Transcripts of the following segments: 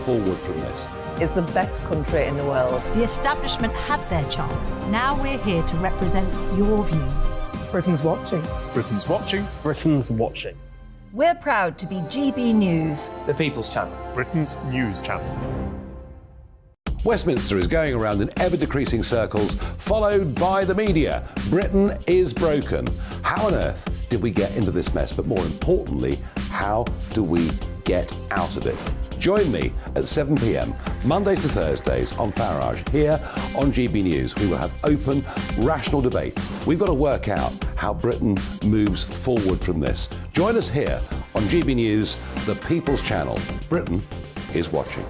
forward from this. Is the best country in the world. The establishment had their chance. Now we're here to represent your views. Britain's watching. Britain's watching. Britain's watching. We're proud to be GB News. The People's Channel. Britain's news channel. Westminster is going around in ever-decreasing circles, followed by the media. Britain is broken. How on earth did we get into this mess? But more importantly, how do we get out of it? Join me at 7 p.m, Mondays to Thursdays on Farage, here on GB News. We will have open, rational debate. We've got to work out how Britain moves forward from this. Join us here on GB News, the People's Channel. Britain is watching.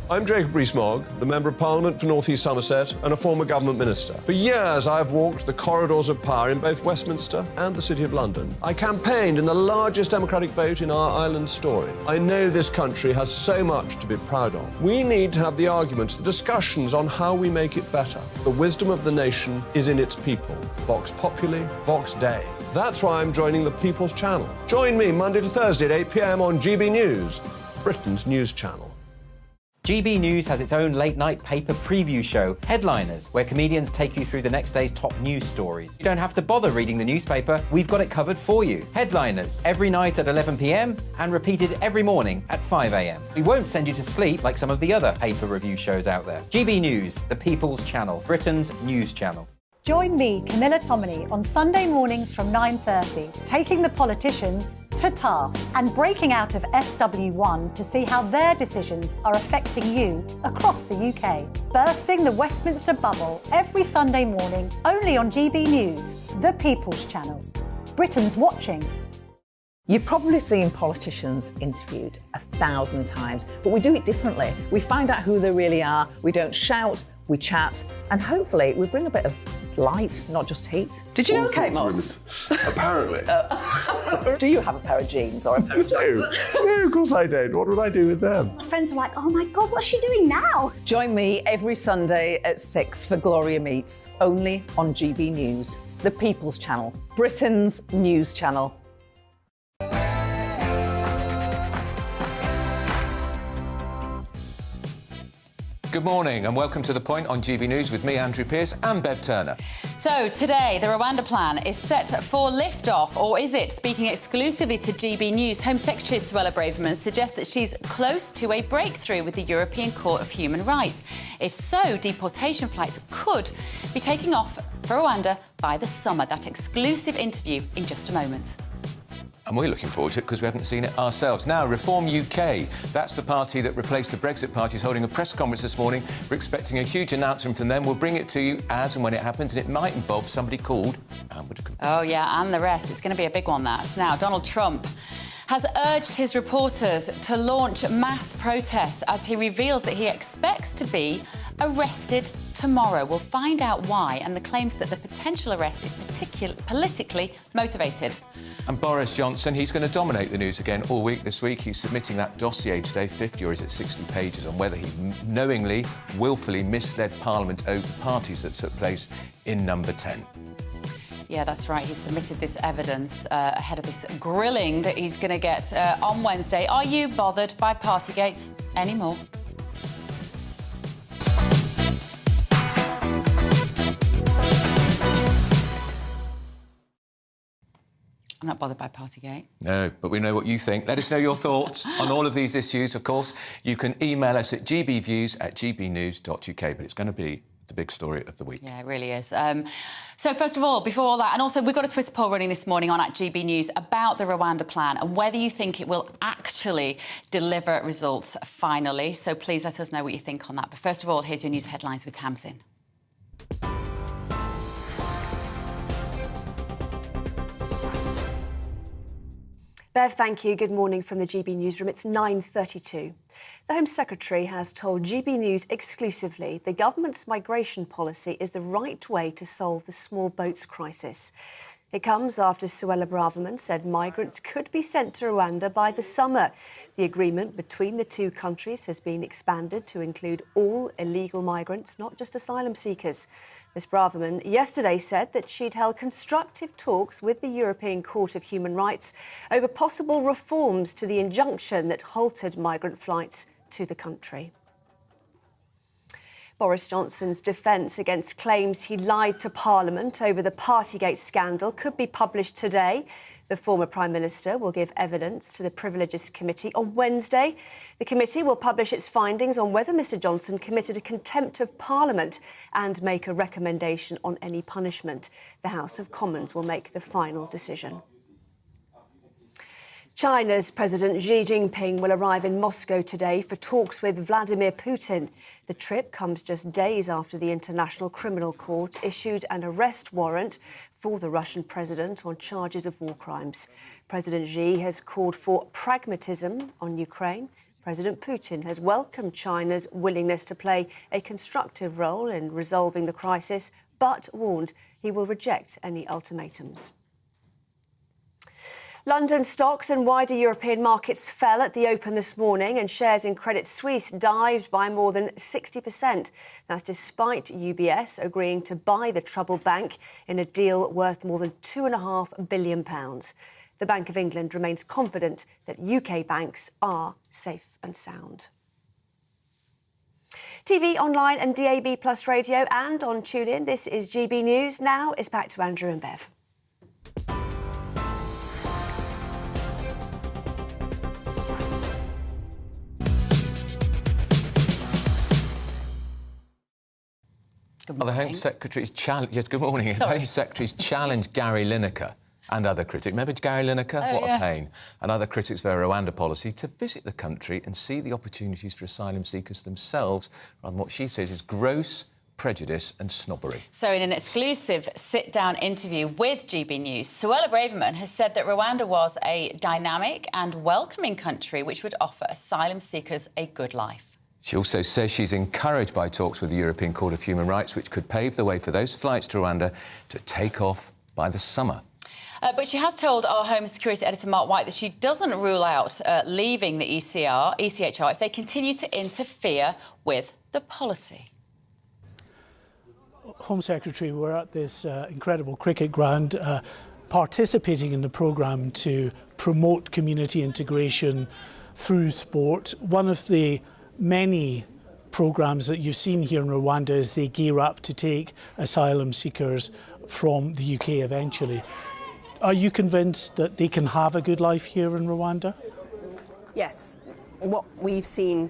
I'm Jacob Rees-Mogg, the Member of Parliament for North East Somerset and a former government minister. For years, I've walked the corridors of power in both Westminster and the City of London. I campaigned in the largest democratic vote in our island's story. I know this country has so much to be proud of. We need to have the arguments, the discussions on how we make it better. The wisdom of the nation is in its people. Vox Populi, Vox Dei. That's why I'm joining the People's Channel. Join me Monday to Thursday at 8 p.m. on GB News, Britain's news channel. GB News has its own late-night paper preview show, Headliners, where comedians take you through the next day's top news stories. You don't have to bother reading the newspaper, we've got it covered for you. Headliners, every night at 11 p.m. and repeated every morning at 5 a.m. We won't send you to sleep like some of the other paper review shows out there. GB News, the People's Channel, Britain's news channel. Join me, Camilla Tominey, on Sunday mornings from 9:30, taking the politicians to task and breaking out of SW1 to see how their decisions are affecting you across the UK. Bursting the Westminster bubble every Sunday morning, only on GB News, the People's Channel. Britain's watching. You've probably seen politicians interviewed 1,000 times, but we do it differently. We find out who they really are, we don't shout, we chat, and hopefully we bring a bit of light, not just heat. Did you know Kate Moss? Apparently. Do you have a pair of jeans or a pair of jeans? No, of course I don't. What would I do with them? My friends are like, oh my God, what's she doing now? Join me every Sunday at 6 for Gloria Meets, only on GB News, the People's Channel, Britain's news channel. Good morning and welcome to The Point on GB News with me, Andrew Pearce, and Bev Turner. So today, the Rwanda plan is set for liftoff, or is it? Speaking exclusively to GB News, Home Secretary Suella Braverman suggests that she's close to a breakthrough with the European Court of Human Rights. If so, deportation flights could be taking off for Rwanda by the summer. That exclusive interview in just a moment. And we're looking forward to it because we haven't seen it ourselves. Now, Reform UK, that's the party that replaced the Brexit party, is holding a press conference this morning. We're expecting a huge announcement from them. We'll bring it to you as and when it happens, and it might involve somebody called Anne Widdecombe. Oh, yeah, and the rest. It's going to be a big one, that. Now, Donald Trump has urged his reporters to launch mass protests as he reveals that he expects to be arrested tomorrow. We'll find out why, and the claims that the potential arrest is politically motivated. And Boris Johnson, he's going to dominate the news again all week this week. He's submitting that dossier today, 50 or is it 60 pages, on whether he knowingly, willfully misled Parliament over parties that took place in number 10. Yeah, that's right. He submitted this evidence ahead of this grilling that he's going to get on Wednesday. Are you bothered by Partygate anymore? I'm not bothered by Partygate. No, but we know what you think. Let us know your thoughts on all of these issues, of course. You can email us at gbviews@gbnews.uk, but it's going to be the big story of the week. Yeah, it really is. So first of all, before all that, and also we've got a Twitter poll running this morning on @GB News about the Rwanda plan and whether you think it will actually deliver results finally. So please let us know what you think on that. But first of all, here's your news headlines with Tamsin. Bev, thank you. Good morning from the GB Newsroom. It's 9:32. The Home Secretary has told GB News exclusively the government's migration policy is the right way to solve the small boats crisis. It comes after Suella Braverman said migrants could be sent to Rwanda by the summer. The agreement between the two countries has been expanded to include all illegal migrants, not just asylum seekers. Ms Braverman yesterday said that she'd held constructive talks with the European Court of Human Rights over possible reforms to the injunction that halted migrant flights to the country. Boris Johnson's defence against claims he lied to Parliament over the Partygate scandal could be published today. The former Prime Minister will give evidence to the Privileges Committee on Wednesday. The committee will publish its findings on whether Mr Johnson committed a contempt of Parliament and make a recommendation on any punishment. The House of Commons will make the final decision. China's President Xi Jinping will arrive in Moscow today for talks with Vladimir Putin. The trip comes just days after the International Criminal Court issued an arrest warrant for the Russian president on charges of war crimes. President Xi has called for pragmatism on Ukraine. President Putin has welcomed China's willingness to play a constructive role in resolving the crisis, but warned he will reject any ultimatums. London stocks and wider European markets fell at the open this morning, and shares in Credit Suisse dived by more than 60%. That's despite UBS agreeing to buy the troubled bank in a deal worth more than £2.5 billion. The Bank of England remains confident that UK banks are safe and sound. TV, online and DAB+ radio and on TuneIn. This is GB News. Now it's back to Andrew and Bev. Well, the Home Secretary's challenge. Yes, good morning. The Home Secretary's challenged Gary Lineker and other critics. Remember Gary Lineker? Oh, what a pain. And other critics of our Rwanda policy to visit the country and see the opportunities for asylum seekers themselves, rather than what she says is gross prejudice and snobbery. So in an exclusive sit-down interview with GB News, Suella Braverman has said that Rwanda was a dynamic and welcoming country which would offer asylum seekers a good life. She also says she's encouraged by talks with the European Court of Human Rights, which could pave the way for those flights to Rwanda to take off by the summer. But she has told our Home Security editor, Mark White, that she doesn't rule out leaving the ECHR if they continue to interfere with the policy. Home Secretary, we're at this incredible cricket ground, participating in the programme to promote community integration through sport. One of the many programmes that you've seen here in Rwanda as they gear up to take asylum seekers from the UK eventually. Are you convinced that they can have a good life here in Rwanda? Yes. What we've seen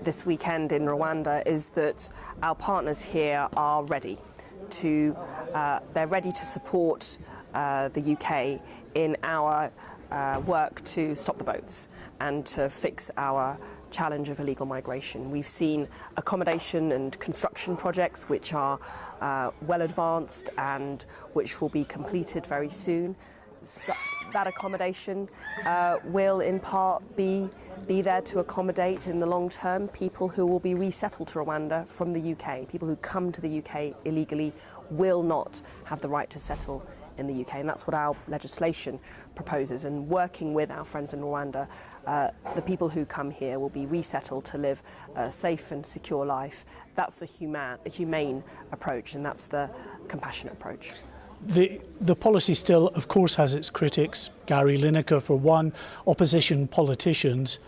this weekend in Rwanda is that our partners here are ready to, they're ready to support the UK in our work to stop the boats and to fix our challenge of illegal migration. We've seen accommodation and construction projects which are well advanced and which will be completed very soon. So that accommodation will in part be there to accommodate in the long term people who will be resettled to Rwanda from the UK. People who come to the UK illegally will not have the right to settle in the UK, and that's what our legislation proposes. And working with our friends in Rwanda, the people who come here will be resettled to live a safe and secure life. That's the humane approach, and that's the compassionate approach. The policy still, of course, has its critics, Gary Lineker for one, opposition politicians.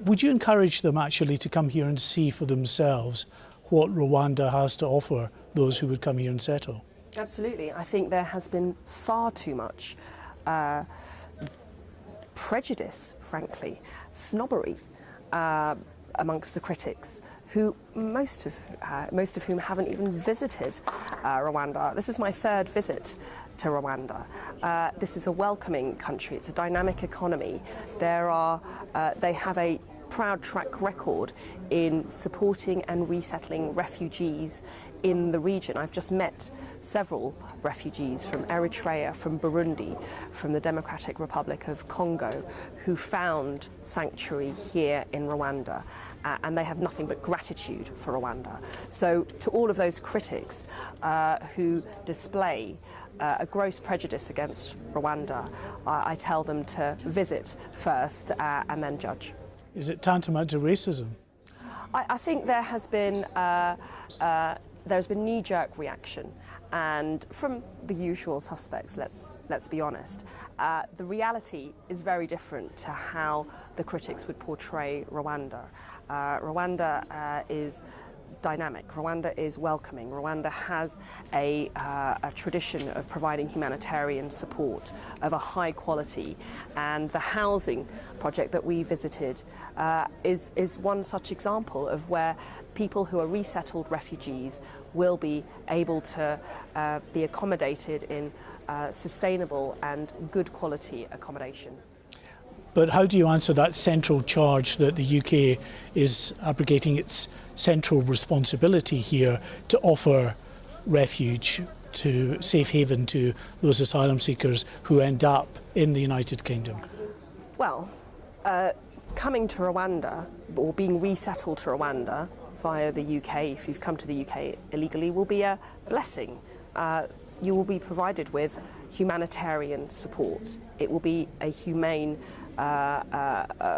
Would you encourage them actually to come here and see for themselves what Rwanda has to offer those who would come here and settle? Absolutely. I think there has been far too much prejudice, frankly, snobbery amongst the critics, who most of whom haven't even visited Rwanda. This is my third visit to Rwanda. This is a welcoming country. It's a dynamic economy. They have a proud track record in supporting and resettling refugees in the region. I've just met several refugees from Eritrea, from Burundi, from the Democratic Republic of Congo, who found sanctuary here in Rwanda, and they have nothing but gratitude for Rwanda. So to all of those critics who display a gross prejudice against Rwanda, I tell them to visit first and then judge. Is it tantamount to racism? I think there has been knee-jerk reaction, and from the usual suspects, let's be honest. The reality is very different to how the critics would portray Rwanda. Rwanda is dynamic. Rwanda is welcoming. Rwanda has a tradition of providing humanitarian support of a high quality, and the housing project that we visited is one such example of where people who are resettled refugees will be able to be accommodated in sustainable and good quality accommodation. But how do you answer that central charge that the UK is abrogating its central responsibility here to offer refuge, to safe haven to those asylum seekers who end up in the United Kingdom? Well, coming to Rwanda or being resettled to Rwanda via the UK, if you've come to the UK illegally, will be a blessing. You will be provided with humanitarian support. It will be a humane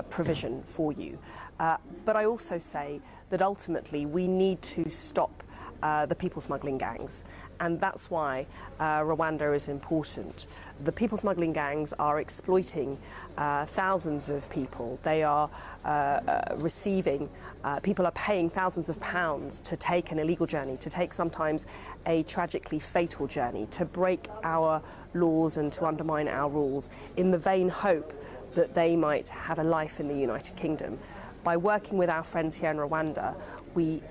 provision for you. But I also say that ultimately we need to stop the people smuggling gangs, and that's why Rwanda is important. The people smuggling gangs are exploiting thousands of people. They are receiving, people are paying thousands of pounds to take an illegal journey, to take sometimes a tragically fatal journey, to break our laws and to undermine our rules in the vain hope that they might have a life in the United Kingdom. By working with our friends here in Rwanda, we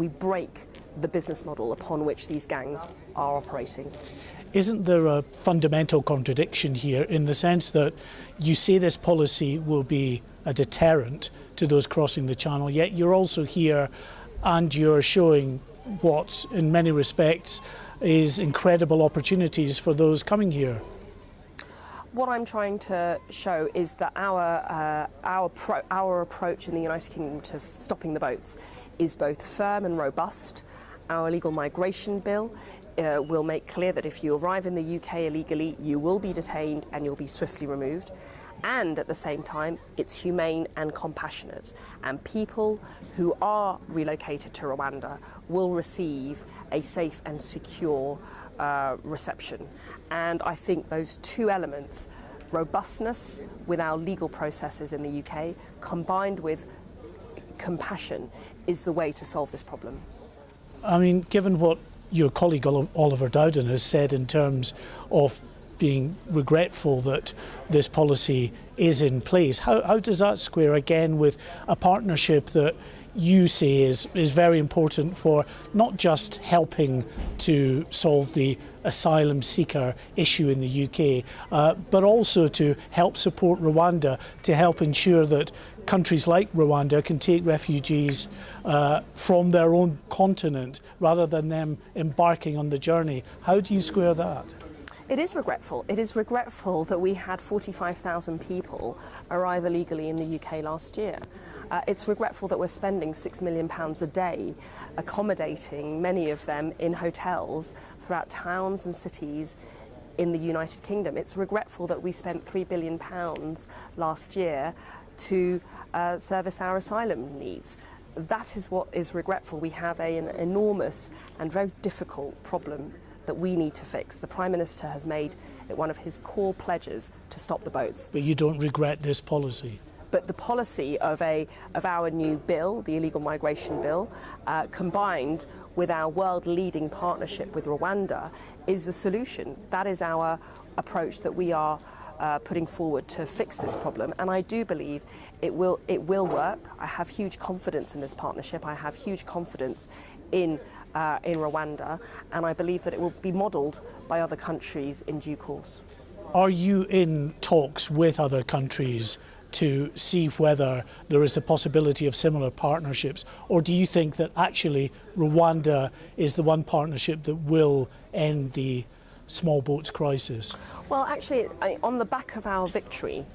break the business model upon which these gangs are operating. Isn't there a fundamental contradiction here in the sense that you say this policy will be a deterrent to those crossing the channel, yet you're also here and you're showing what, in many respects, is incredible opportunities for those coming here? What I'm trying to show is that our approach in the United Kingdom to stopping the boats is both firm and robust. Our illegal migration bill will make clear that if you arrive in the UK illegally, you will be detained and you'll be swiftly removed. And at the same time, it's humane and compassionate. And people who are relocated to Rwanda will receive a safe and secure reception. And I think those two elements, robustness with our legal processes in the UK, combined with compassion, is the way to solve this problem. I mean, given what your colleague Oliver Dowden has said in terms of being regretful that this policy is in place, how does that square again with a partnership that you say is very important for not just helping to solve the asylum seeker issue in the UK, but also to help support Rwanda, to help ensure that countries like Rwanda can take refugees from their own continent rather than them embarking on the journey? How do you square that? It is regretful. It is regretful that we had 45,000 people arrive illegally in the UK last year. It's regretful that we're spending £6 million a day accommodating many of them in hotels throughout towns and cities in the United Kingdom. It's regretful that we spent £3 billion last year to service our asylum needs. That is what is regretful. We have an enormous and very difficult problem that we need to fix. The Prime Minister has made it one of his core pledges to stop the boats. But you don't regret this policy? But the policy of our new bill, the illegal migration bill, combined with our world-leading partnership with Rwanda, is the solution. That is our approach that we are putting forward to fix this problem, and I do believe it will work. I have huge confidence in this partnership. I have huge confidence in Rwanda, and I believe that it will be modelled by other countries in due course. Are you in talks with other countries to see whether there is a possibility of similar partnerships, or do you think that actually Rwanda is the one partnership that will end the small boats crisis? Well, actually, on the back of our victory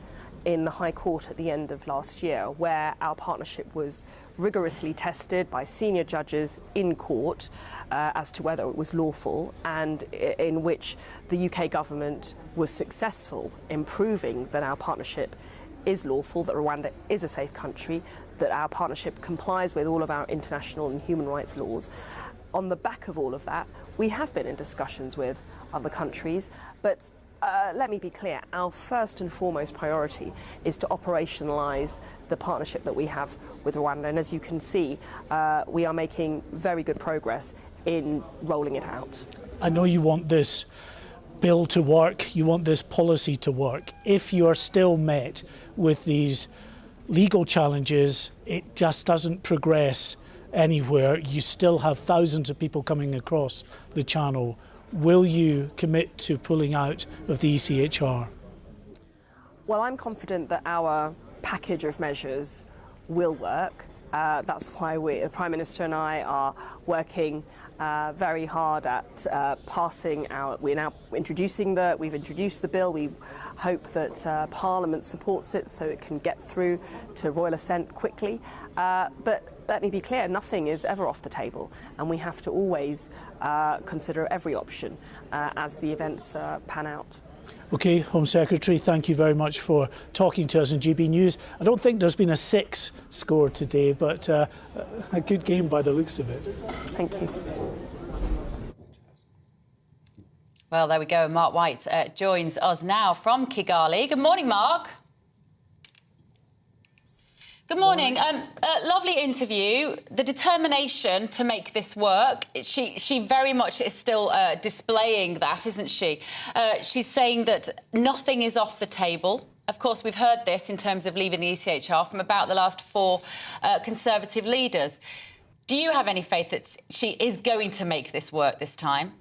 in the High Court at the end of last year, where our partnership was rigorously tested by senior judges in court as to whether it was lawful, and in which the UK government was successful in proving that our partnership is lawful, that Rwanda is a safe country, that our partnership complies with all of our international and human rights laws. On the back of all of that, we have been in discussions with other countries, but let me be clear, our first and foremost priority is to operationalise the partnership that we have with Rwanda. And as you can see, we are making very good progress in rolling it out. I know you want this bill to work, you want this policy to work. If you are still met with these legal challenges, it just doesn't progress anywhere. You still have thousands of people coming across the channel. Will you commit to pulling out of the ECHR? Well, I'm confident that our package of measures will work. That's why the Prime Minister and I are working very hard at we're now we've introduced the bill. We hope that Parliament supports it so it can get through to royal assent quickly. But let me be clear, nothing is ever off the table, and we have to always consider every option as the events pan out. OK, Home Secretary, thank you very much for talking to us in GB News. I don't think there's been a 6 scored today, but a good game by the looks of it. Thank you. Well, there we go. Mark White joins us now from Kigali. Good morning, Mark. Good morning. Lovely interview. The determination to make this work, she very much is still displaying that, isn't she? She's saying that nothing is off the table. Of course, we've heard this in terms of leaving the ECHR from about the last 4 Conservative leaders. Do you have any faith that she is going to make this work this time?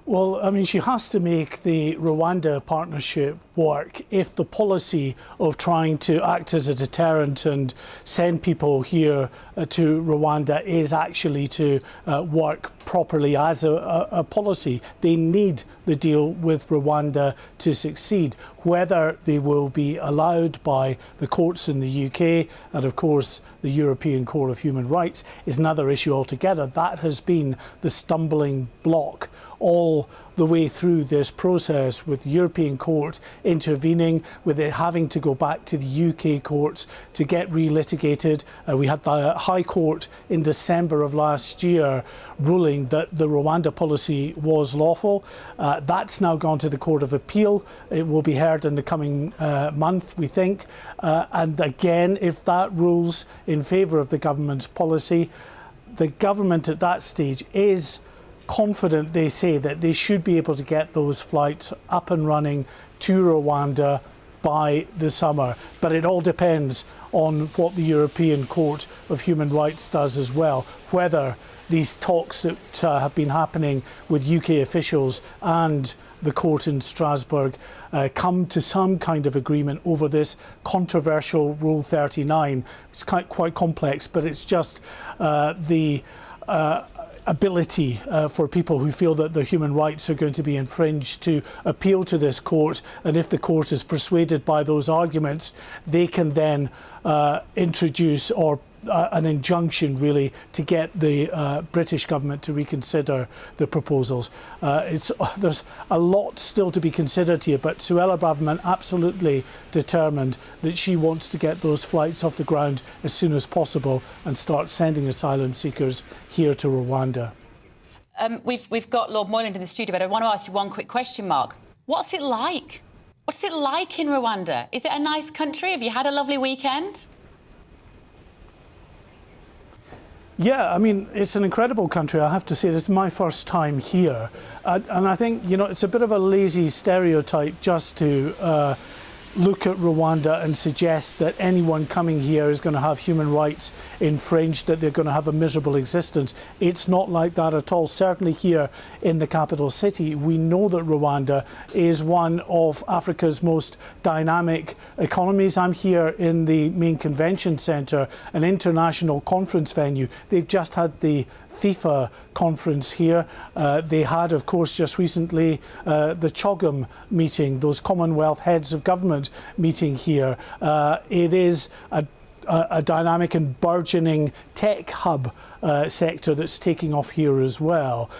Well, I mean, she has to make the Rwanda partnership work if the policy of trying to act as a deterrent and send people here to Rwanda is actually to work properly as a policy. They need the deal with Rwanda to succeed. Whether they will be allowed by the courts in the UK and, of course, the European Court of Human Rights is another issue altogether. That has been the stumbling block all the way through this process, with the European Court intervening, with it having to go back to the UK courts to get relitigated. We had the High Court in December of last year ruling that the Rwanda policy was lawful. That's now gone to the Court of Appeal. It will be heard in the coming month, we think. And again, if that rules in favour of the government's policy, the government at that stage is confident, they say, that they should be able to get those flights up and running to Rwanda by the summer. But it all depends on what the European Court of Human Rights does as well, whether these talks that have been happening with UK officials and the court in Strasbourg come to some kind of agreement over this controversial Rule 39. It's quite complex, but it's just the ability for people who feel that their human rights are going to be infringed to appeal to this court, and if the court is persuaded by those arguments, they can then introduce an injunction, really, to get the British government to reconsider the proposals. There's a lot still to be considered here, but Suella Braverman absolutely determined that she wants to get those flights off the ground as soon as possible and start sending asylum seekers here to Rwanda. We've got Lord Moyland in the studio, but I want to ask you one quick question, Mark. What's it like? What's it like in Rwanda? Is it a nice country? Have you had a lovely weekend? Yeah, I mean, it's an incredible country, I have to say. This is my first time here. And I think, you know, it's a bit of a lazy stereotype just to look at Rwanda and suggest that anyone coming here is going to have human rights infringed, that they're going to have a miserable existence. It's not like that at all. Certainly here in the capital city, we know that Rwanda is one of Africa's most dynamic economies. I'm here in the main convention centre, an international conference venue. They've just had the FIFA conference here. They had, of course, just recently the CHOGM meeting, those Commonwealth Heads of Government meeting here. It is a dynamic and burgeoning tech hub sector that's taking off here as well.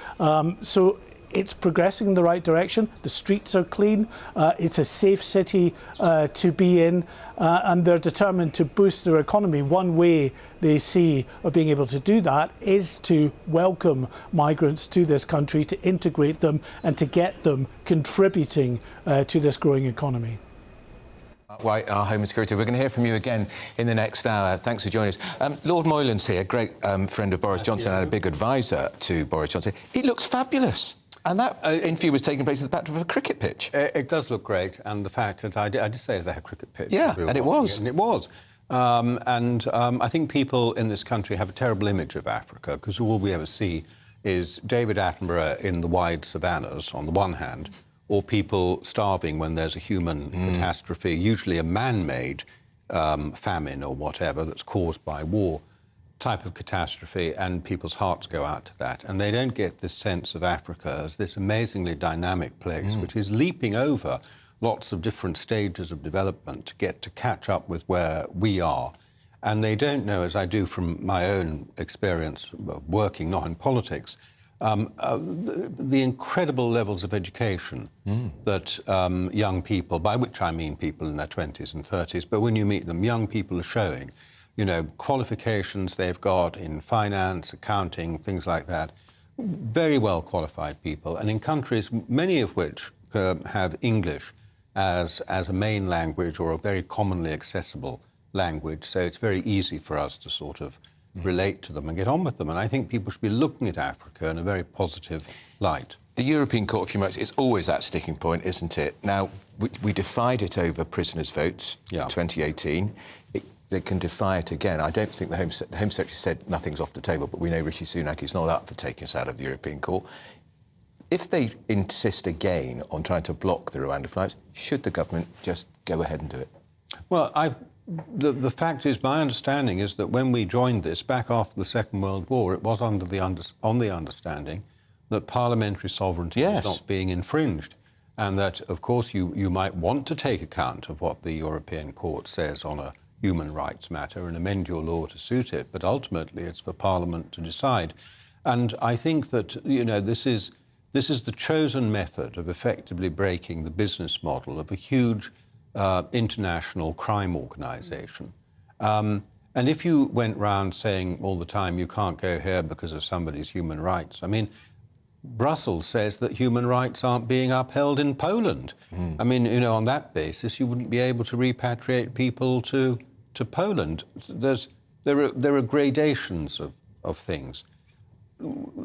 So it's progressing in the right direction. The streets are clean. It's a safe city to be in, and they're determined to boost their economy. One way they see of being able to do that is to welcome migrants to this country, to integrate them and to get them contributing to this growing economy. White, our Home and Security. We're going to hear from you again in the next hour. Thanks for joining us. Lord Moylan's here, great friend of Boris Johnson and a big advisor to Boris Johnson. He looks fabulous. And that interview was taking place at the back of a cricket pitch. It does look great, and the fact that I did say it was a cricket pitch. Yeah, and it was. And it was. I think people in this country have a terrible image of Africa, because all we ever see is David Attenborough in the wide savannas, on the one hand, or people starving when there's a human catastrophe, usually a man-made famine or whatever that's caused by war type of catastrophe, and people's hearts go out to that. And they don't get this sense of Africa as this amazingly dynamic place which is leaping over lots of different stages of development to catch up with where we are. And they don't know, as I do from my own experience working, not in politics, the incredible levels of education that young people, by which I mean people in their 20s and 30s, but when you meet them, young people are showing, you know, qualifications they've got in finance, accounting, things like that. Very well qualified people, and in countries, many of which have English as a main language or a very commonly accessible language, so it's very easy for us to sort of relate to them and get on with them. And I think people should be looking at Africa in a very positive light. The European Court of Human Rights is always that sticking point, isn't it? Now, we defied it over prisoners' votes in 2018. They can defy it again. I don't think the Home Secretary said nothing's off the table, but we know Rishi Sunak is not up for taking us out of the European Court. If they insist again on trying to block the Rwanda flights, should the government just go ahead and do it? Well, the fact is, my understanding is that when we joined this back after the Second World War, it was on the understanding that parliamentary sovereignty was not being infringed, and that, of course, you might want to take account of what the European Court says on a human rights matter and amend your law to suit it, but ultimately it's for Parliament to decide. And I think that, you know, this is the chosen method of effectively breaking the business model of a huge international crime organisation. And if you went round saying all the time you can't go here because of somebody's human rights, I mean, Brussels says that human rights aren't being upheld in Poland. I mean, you know, on that basis, you wouldn't be able to repatriate people to Poland. There are gradations of things.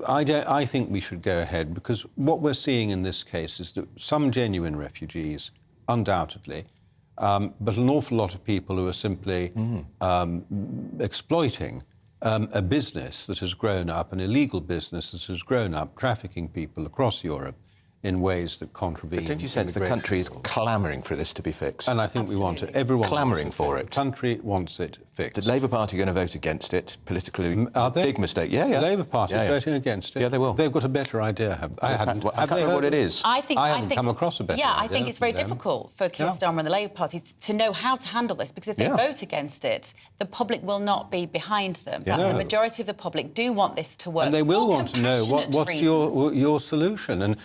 I think we should go ahead, because what we're seeing in this case is that some genuine refugees, undoubtedly, but an awful lot of people who are simply exploiting a business that has grown up, an illegal business that has grown up, trafficking people across Europe in ways that contravene. But don't you sense the country is clamouring for this to be fixed? And I think we want it. Everyone clamouring for it. The country wants it fixed. The Labour Party are going to vote against it. Politically, are they? Big mistake. Yeah. The Labour Party is voting against it. Yeah, they will. They've got a better idea. I can't remember what it is. I haven't come across a better idea. Yeah, I think it's very difficult for Keir Starmer and the Labour Party to know how to handle this, because if they vote against it, the public will not be behind them. Yeah. The majority of the public do want this to work. And they will want to know what's your solution.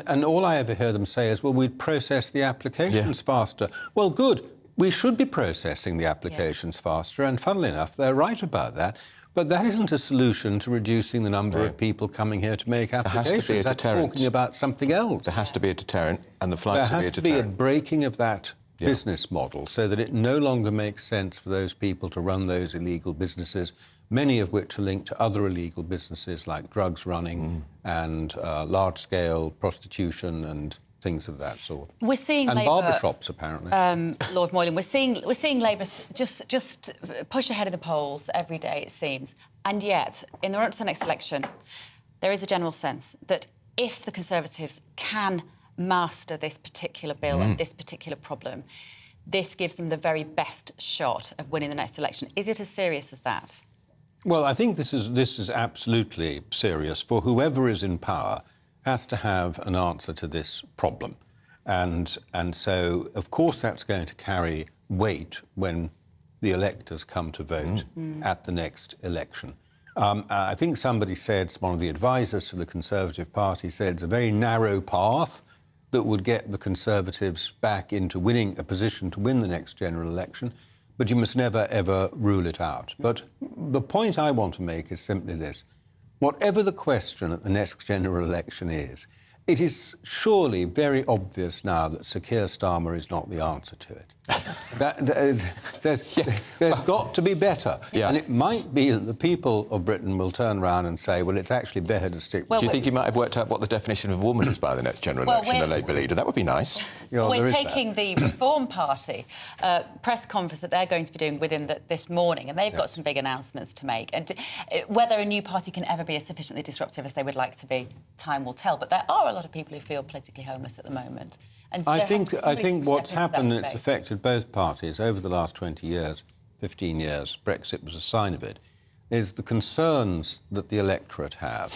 And all I ever hear them say is, well, we'd process the applications faster. Well, good. We should be processing the applications faster, and funnily enough, they're right about that. But that isn't a solution to reducing the number of people coming here to make applications. There has to be a deterrent. That's talking about something else. There has to be a deterrent, and the flights will be a deterrent. There has to be a breaking of that business model, so that it no longer makes sense for those people to run those illegal businesses, many of which are linked to other illegal businesses like drugs running and large-scale prostitution and things of that sort. We're seeing and Labour, barbershops, apparently. Lord Moylan, we're seeing Labour just push ahead of the polls every day, it seems. And yet, in the run up to the next election, there is a general sense that if the Conservatives can master this particular bill and this particular problem, this gives them the very best shot of winning the next election. Is it as serious as that? Well, I think this is absolutely serious, for whoever is in power has to have an answer to this problem. And so, of course, that's going to carry weight when the electors come to vote at the next election. I think somebody said, one of the advisors to the Conservative Party said, it's a very narrow path that would get the Conservatives back into winning a position to win the next general election, but you must never, ever rule it out. But the point I want to make is simply this. Whatever the question at the next general election is, it is surely very obvious now that Sir Keir Starmer is not the answer to it. There's got to be better. Yeah. And it might be that the people of Britain will turn around and say, well, it's actually better to stick with... Do you think you might have worked out what the definition of a woman is by the next general election, the Labour leader? That would be nice. We're taking the Reform Party press conference that they're going to be doing within this morning, and they've got some big announcements to make. And whether a new party can ever be as sufficiently disruptive as they would like to be, time will tell. But there are a lot of people who feel politically homeless at the moment. And I think what's happened, and it's affected both parties over the last 20 years, 15 years, Brexit was a sign of it, is the concerns that the electorate have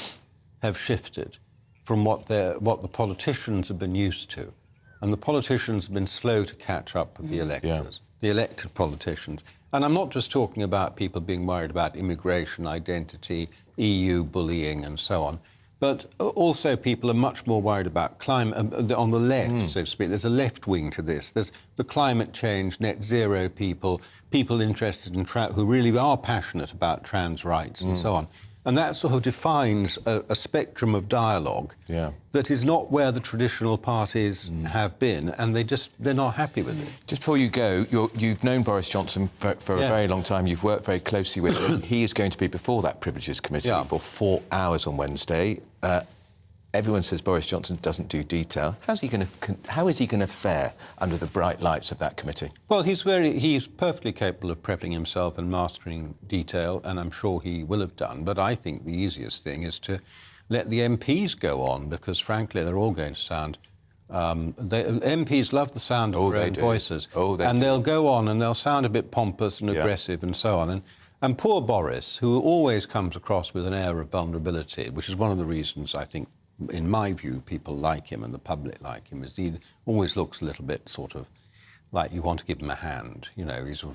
shifted from what the politicians have been used to. And the politicians have been slow to catch up with the electors, the elected politicians. And I'm not just talking about people being worried about immigration, identity, EU bullying and so on, but also people are much more worried about climate, on the left, so to speak. There's a left wing to this. There's the climate change, net zero people interested in who really are passionate about trans rights and so on. And that sort of defines a spectrum of dialogue that is not where the traditional parties have been, and they're not happy with it. Just before you go, you've known Boris Johnson for a very long time. You've worked very closely with him. He is going to be before that Privileges Committee for 4 hours on Wednesday. Everyone says Boris Johnson doesn't do detail. How is he going to fare under the bright lights of that committee? Well, he's perfectly capable of prepping himself and mastering detail, and I'm sure he will have done. But I think the easiest thing is to let the MPs go on, because frankly they're all going to sound... MPs love the sound of their own voices. And they'll go on and they'll sound a bit pompous and aggressive and so on. And poor Boris, who always comes across with an air of vulnerability, which is one of the reasons I think, in my view, people like him and the public like him, is he always looks a little bit sort of like you want to give him a hand, you know, he's sort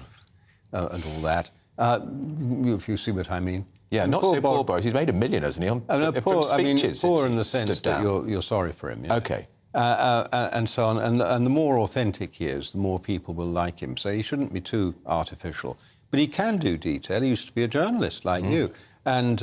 of, and all that. If you see what I mean. Yeah, not so poor Boris. He's made $1 million, hasn't he? Poor, from speeches, poor in the sense that you're sorry for him. Yeah? OK. And so on. And the more authentic he is, the more people will like him. So he shouldn't be too artificial. But he can do detail. He used to be a journalist like you. And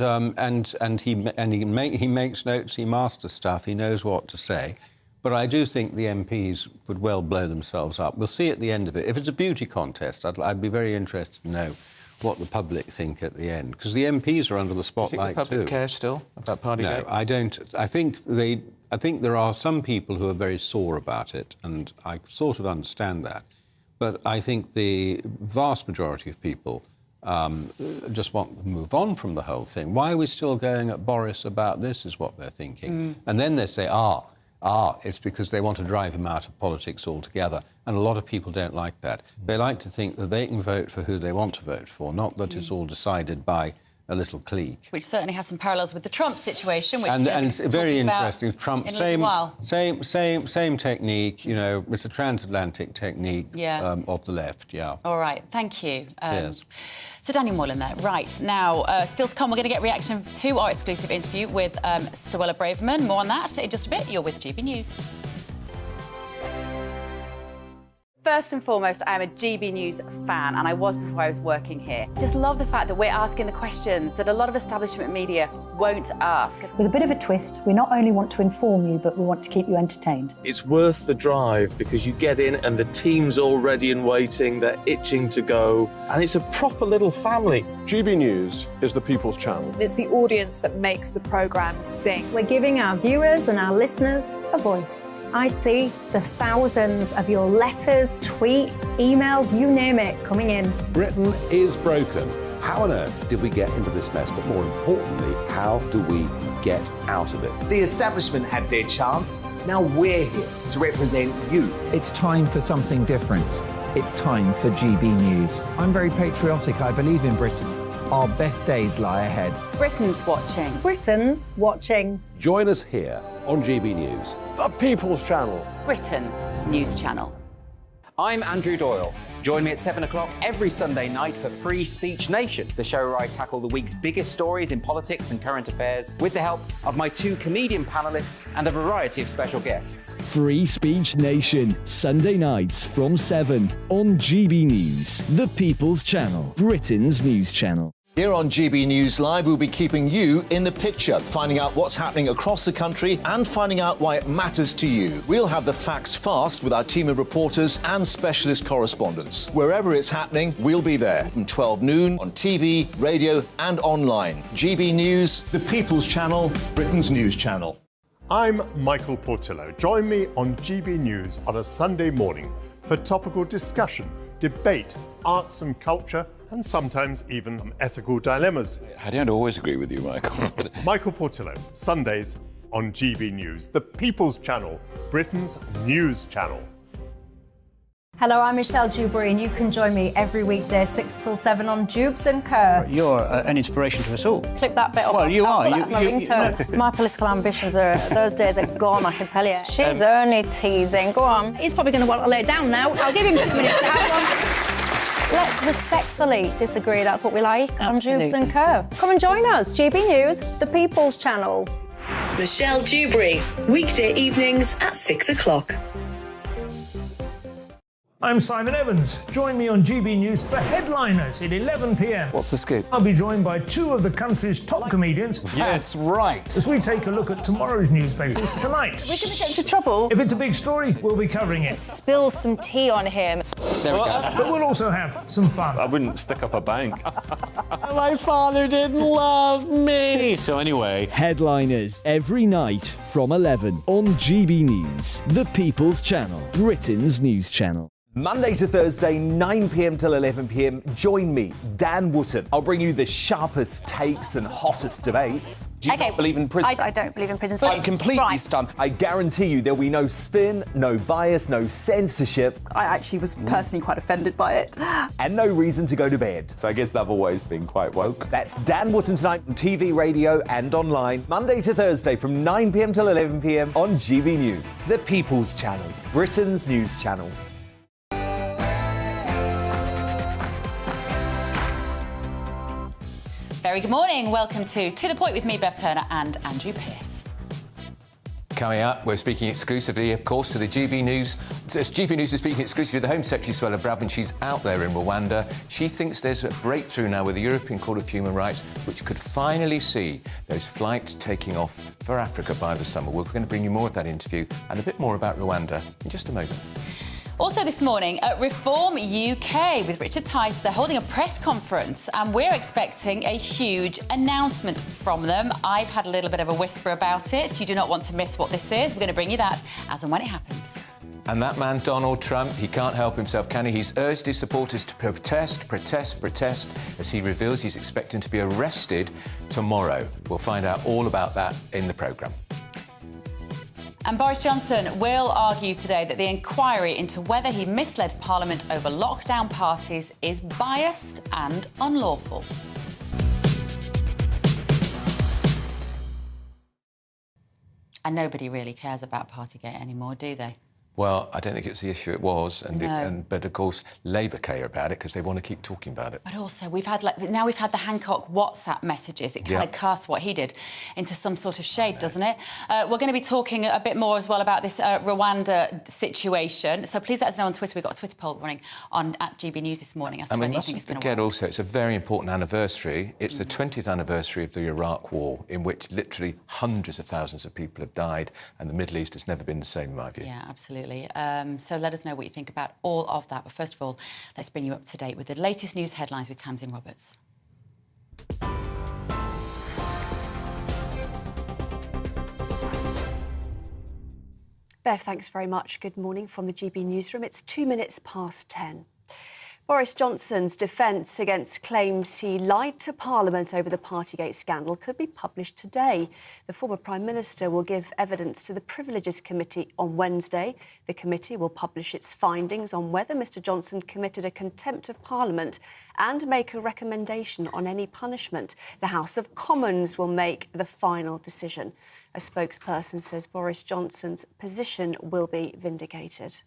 he makes notes, he masters stuff, he knows what to say. But I do think the MPs would well blow themselves up. We'll see at the end of it. If it's a beauty contest, I'd be very interested to know what the public think at the end, because the MPs are under the spotlight too. Do you think the public cares still about Partygate? No, I don't. I think there are some people who are very sore about it, and I sort of understand that. But I think the vast majority of people just want to move on from the whole thing. Why are we still going at Boris about this, is what they're thinking. And then they say, it's because they want to drive him out of politics altogether. And a lot of people don't like that. They like to think that they can vote for who they want to vote for, not that it's all decided by a little clique. Which certainly has some parallels with the Trump situation, which and it's very interesting. Trump, same technique, you know, it's a transatlantic technique of the left, All right, thank you. Cheers. So Daniel Moylan there. Right, now, still to come, we're going to get reaction to our exclusive interview with Suella Braverman. More on that in just a bit. You're with GB News. First and foremost, I am a GB News fan, and I was before I was working here. Just love the fact that we're asking the questions that a lot of establishment media won't ask. With a bit of a twist, we not only want to inform you, but we want to keep you entertained. It's worth the drive, because you get in and the team's all ready and waiting, they're itching to go, and it's a proper little family. GB News is the People's Channel. It's the audience that makes the programme sing. We're giving our viewers and our listeners a voice. I see the thousands of your letters, tweets, emails, you name it, coming in. Britain is broken. How on earth did we get into this mess? But more importantly, how do we get out of it? The establishment had their chance. Now we're here to represent you. It's time for something different. It's time for GB News. I'm very patriotic. I believe in Britain. Our best days lie ahead. Britain's watching. Britain's watching. Join us here on GB News. The People's Channel. Britain's news channel. I'm Andrew Doyle. Join me at 7 o'clock every Sunday night for Free Speech Nation, the show where I tackle the week's biggest stories in politics and current affairs with the help of my 2 comedian panellists and a variety of special guests. Free Speech Nation, Sunday nights from 7 on GB News, the People's Channel, Britain's news channel. Here on GB News Live, we'll be keeping you in the picture, finding out what's happening across the country and finding out why it matters to you. We'll have the facts fast with our team of reporters and specialist correspondents. Wherever it's happening, we'll be there from 12 noon on TV, radio and online. GB News, the People's Channel, Britain's news channel. I'm Michael Portillo. Join me on GB News on a Sunday morning for topical discussion, debate, arts and culture, and sometimes even ethical dilemmas. I don't always agree with you, Michael. Michael Portillo, Sundays on GB News, the People's Channel, Britain's news channel. Hello, I'm Michelle Dewberry, and you can join me every weekday 6 till 7 on Jubes and Kerr. You're an inspiration to us all. Clip that bit up. Well, you are. That's my ringtone. My political ambitions those days are gone, I can tell you. She's only teasing. Go on. He's probably going to want to lay down now. I'll give him 2 minutes to have one. Let's respectfully disagree. That's what we like on Jubes and Kerr. Come and join us. GB News, the People's Channel. Michelle Dewberry, weekday evenings at 6 o'clock. I'm Simon Evans. Join me on GB News for Headliners at 11 p.m. What's the scoop? I'll be joined by 2 of the country's top comedians. That's right. As we take a look at tomorrow's newspapers tonight. We're going to get into trouble. If it's a big story, we'll be covering it. Spill some tea on him. There we go. But we'll also have some fun. I wouldn't stick up a bank. My father didn't love me. So anyway, Headliners every night from 11 on GB News, the People's Channel, Britain's news channel. Monday to Thursday, 9 p.m. till 11 p.m. Join me, Dan Wootton. I'll bring you the sharpest takes and hottest debates. Do you not believe in prison? I don't believe in prisons. I'm completely stunned. I guarantee you there'll be no spin, no bias, no censorship. I actually was personally quite offended by it. And no reason to go to bed. So I guess they've always been quite woke. That's Dan Wootton tonight on TV, radio and online. Monday to Thursday from 9 p.m. till 11 p.m. on GB News. The People's Channel, Britain's news channel. Very good morning. Welcome to The Point with me, Bev Turner, and Andrew Pearce. Coming up, we're speaking exclusively, of course, to the GB News. GB News is speaking exclusively to the Home Secretary, Suella Braverman. She's out there in Rwanda. She thinks there's a breakthrough now with the European Court of Human Rights, which could finally see those flights taking off for Africa by the summer. We're going to bring you more of that interview and a bit more about Rwanda in just a moment. Also this morning at Reform UK with Richard Tice. They're holding a press conference and we're expecting a huge announcement from them. I've had a little bit of a whisper about it. You do not want to miss what this is. We're going to bring you that as and when it happens. And that man, Donald Trump, he can't help himself, can he? He's urged his supporters to protest as he reveals he's expecting to be arrested tomorrow. We'll find out all about that in the programme. And Boris Johnson will argue today that the inquiry into whether he misled Parliament over lockdown parties is biased and unlawful. And nobody really cares about Partygate anymore, do they? Well, I don't think it's the issue it was, No. but of course Labour care about it because they want to keep talking about it. But also, we've had the Hancock WhatsApp messages. It kind of casts what he did into some sort of shade, doesn't it? We're going to be talking a bit more as well about this Rwanda situation. So please let us know on Twitter. We've got a Twitter poll running at GB News this morning. And we mustn't forget also, it's a very important anniversary. It's the 20th anniversary of the Iraq War, in which literally hundreds of thousands of people have died, and the Middle East has never been the same, in my view. Yeah, absolutely. So let us know what you think about all of that. But first of all, let's bring you up to date with the latest news headlines with Tamsin Roberts. Bev, thanks very much. Good morning from the GB newsroom. It's 2 minutes past 10. Boris Johnson's defence against claims he lied to Parliament over the Partygate scandal could be published today. The former Prime Minister will give evidence to the Privileges Committee on Wednesday. The committee will publish its findings on whether Mr Johnson committed a contempt of Parliament and make a recommendation on any punishment. The House of Commons will make the final decision. A spokesperson says Boris Johnson's position will be vindicated.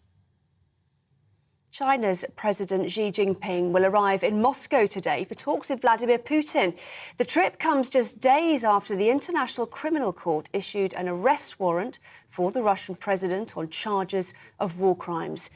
China's President Xi Jinping will arrive in Moscow today for talks with Vladimir Putin. The trip comes just days after the International Criminal Court issued an arrest warrant for the Russian president on charges of war crimes.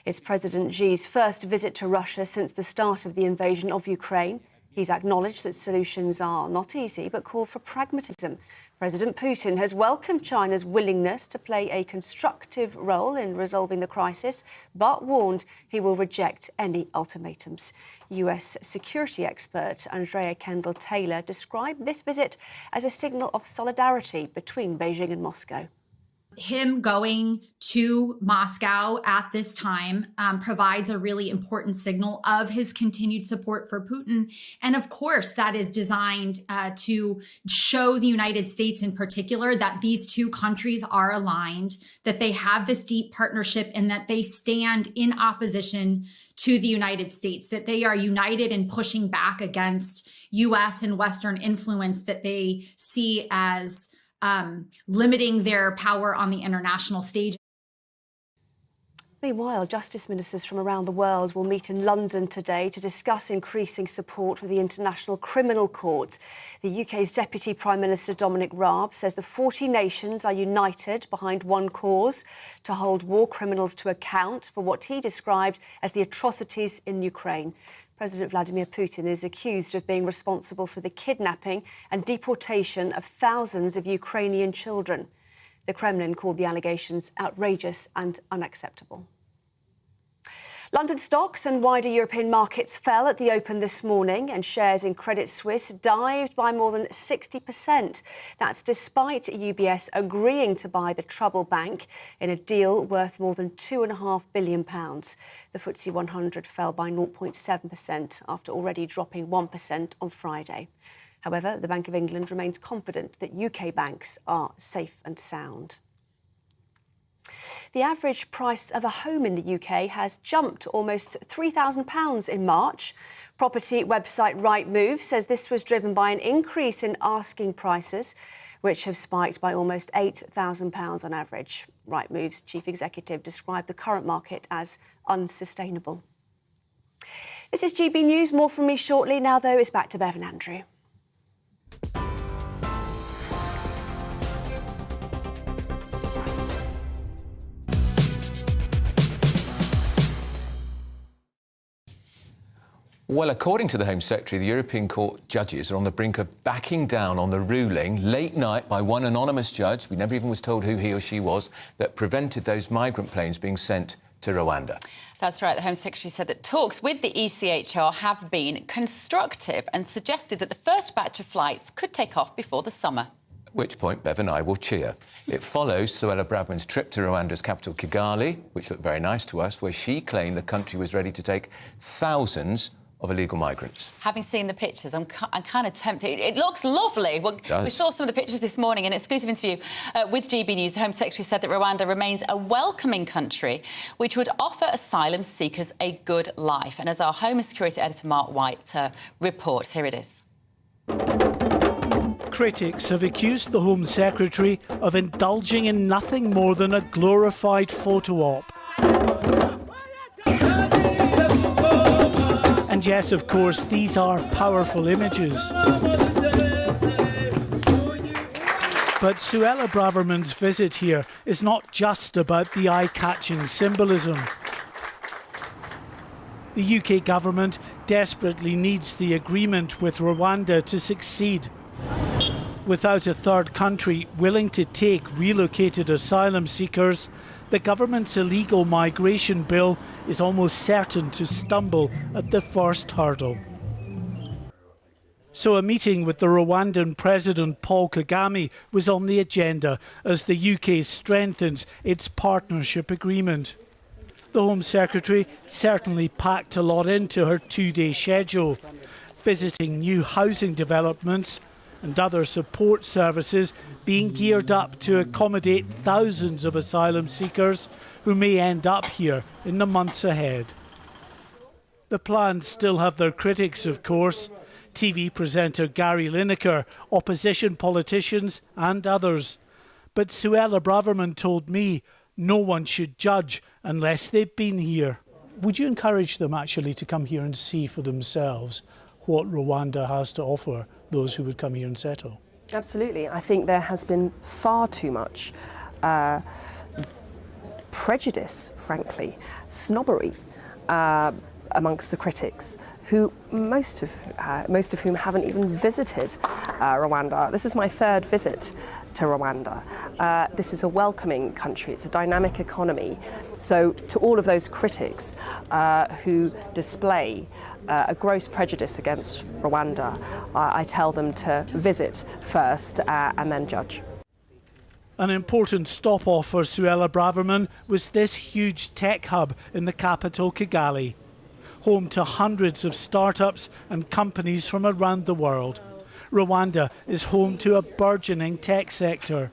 It's President Xi's first visit to Russia since the start of the invasion of Ukraine. He's acknowledged that solutions are not easy, but called for pragmatism. President Putin has welcomed China's willingness to play a constructive role in resolving the crisis, but warned he will reject any ultimatums. US security expert Andrea Kendall-Taylor described this visit as a signal of solidarity between Beijing and Moscow. Him going to Moscow at this time provides a really important signal of his continued support for Putin. And of course, that is designed to show the United States in particular that these two countries are aligned, that they have this deep partnership, and that they stand in opposition to the United States, that they are united in pushing back against US and Western influence that they see as limiting their power on the international stage. Meanwhile, justice ministers from around the world will meet in London today to discuss increasing support for the International Criminal Court. The UK's Deputy Prime Minister Dominic Raab says the 40 nations are united behind one cause: to hold war criminals to account for what he described as the atrocities in Ukraine. President Vladimir Putin is accused of being responsible for the kidnapping and deportation of thousands of Ukrainian children. The Kremlin called the allegations outrageous and unacceptable. London stocks and wider European markets fell at the open this morning, and shares in Credit Suisse dived by more than 60%. That's despite UBS agreeing to buy the troubled bank in a deal worth more than £2.5 billion. The FTSE 100 fell by 0.7% after already dropping 1% on Friday. However, the Bank of England remains confident that UK banks are safe and sound. The average price of a home in the UK has jumped almost £3,000 in March. Property website Rightmove says this was driven by an increase in asking prices, which have spiked by almost £8,000 on average. Rightmove's chief executive described the current market as unsustainable. This is GB News. More from me shortly. Now, though, it's back to Bev and Andrew. Well, according to the Home Secretary, the European Court judges are on the brink of backing down on the ruling late night by one anonymous judge, we never even was told who he or she was, that prevented those migrant planes being sent to Rwanda. That's right. The Home Secretary said that talks with the ECHR have been constructive and suggested that the first batch of flights could take off before the summer. At which point Bev and I will cheer. It follows Suella Braverman's trip to Rwanda's capital, Kigali, which looked very nice to us, where she claimed the country was ready to take thousands of illegal migrants. Having seen the pictures, I'm kind of tempted. It looks lovely. Well, it does. We saw some of the pictures this morning in an exclusive interview with GB News. The Home Secretary said that Rwanda remains a welcoming country which would offer asylum seekers a good life. And as our Home and Security Editor Mark White reports, here it is. Critics have accused the Home Secretary of indulging in nothing more than a glorified photo op. And yes, of course, these are powerful images. But Suella Braverman's visit here is not just about the eye-catching symbolism. The UK government desperately needs the agreement with Rwanda to succeed. Without a third country willing to take relocated asylum seekers, the government's illegal migration bill is almost certain to stumble at the first hurdle. So a meeting with the Rwandan President Paul Kagame was on the agenda as the UK strengthens its partnership agreement. The Home Secretary certainly packed a lot into her two-day schedule, visiting new housing developments and other support services being geared up to accommodate thousands of asylum seekers who may end up here in the months ahead. The plans still have their critics, of course. TV presenter Gary Lineker, opposition politicians and others. But Suella Braverman told me no one should judge unless they've been here. Would you encourage them actually to come here and see for themselves what Rwanda has to offer those who would come here and settle? Absolutely. I think there has been far too much prejudice, frankly, snobbery amongst the critics, who most of whom haven't even visited Rwanda. This is my third visit to Rwanda. This is a welcoming country. It's a dynamic economy. So to all of those critics who display a gross prejudice against Rwanda, I tell them to visit first and then judge. An important stop-off for Suella Braverman was this huge tech hub in the capital, Kigali, home to hundreds of startups and companies from around the world. Rwanda is home to a burgeoning tech sector.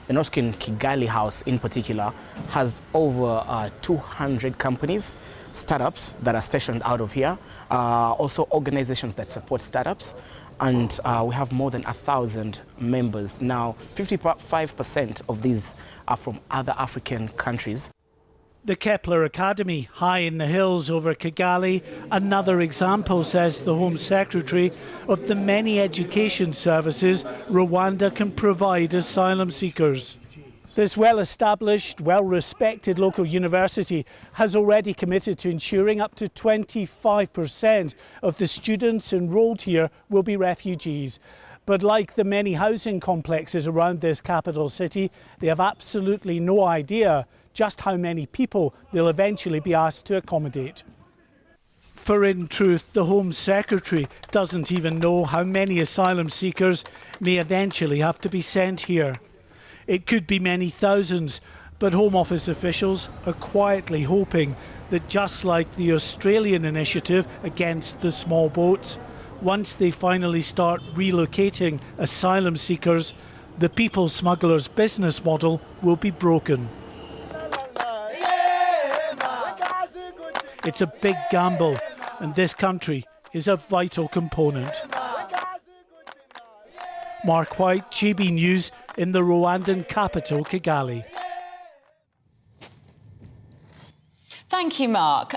The Noskin Kigali house in particular has over 200 companies, startups that are stationed out of here, also organizations that support startups, and we have more than 1,000 members. Now, 55% of these are from other African countries. The Kepler Academy, high in the hills over Kigali, another example, says the Home Secretary, of the many education services Rwanda can provide asylum seekers. This well-established, well-respected local university has already committed to ensuring up to 25% of the students enrolled here will be refugees. But like the many housing complexes around this capital city, they have absolutely no idea just how many people they'll eventually be asked to accommodate. For in truth, the Home Secretary doesn't even know how many asylum seekers may eventually have to be sent here. It could be many thousands, but Home Office officials are quietly hoping that just like the Australian initiative against the small boats, once they finally start relocating asylum seekers, the people smugglers' business model will be broken. It's a big gamble, and this country is a vital component. Mark White, GB News, in the Rwandan capital, Kigali. Thank you, Mark.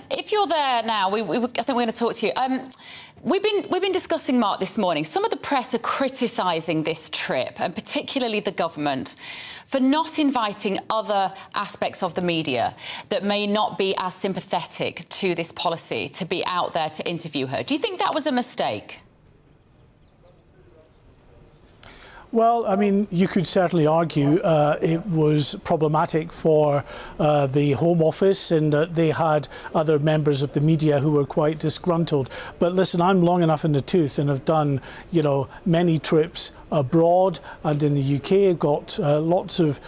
If you're there now, I think we're going to talk to you. We've been discussing, Mark, this morning. Some of the press are criticising this trip, and particularly the government, for not inviting other aspects of the media that may not be as sympathetic to this policy to be out there to interview her. Do you think that was a mistake? Well, I mean, you could certainly argue it was problematic for the Home Office in that they had other members of the media who were quite disgruntled. But listen, I'm long enough in the tooth and have done, many trips abroad and in the UK. I've got lots of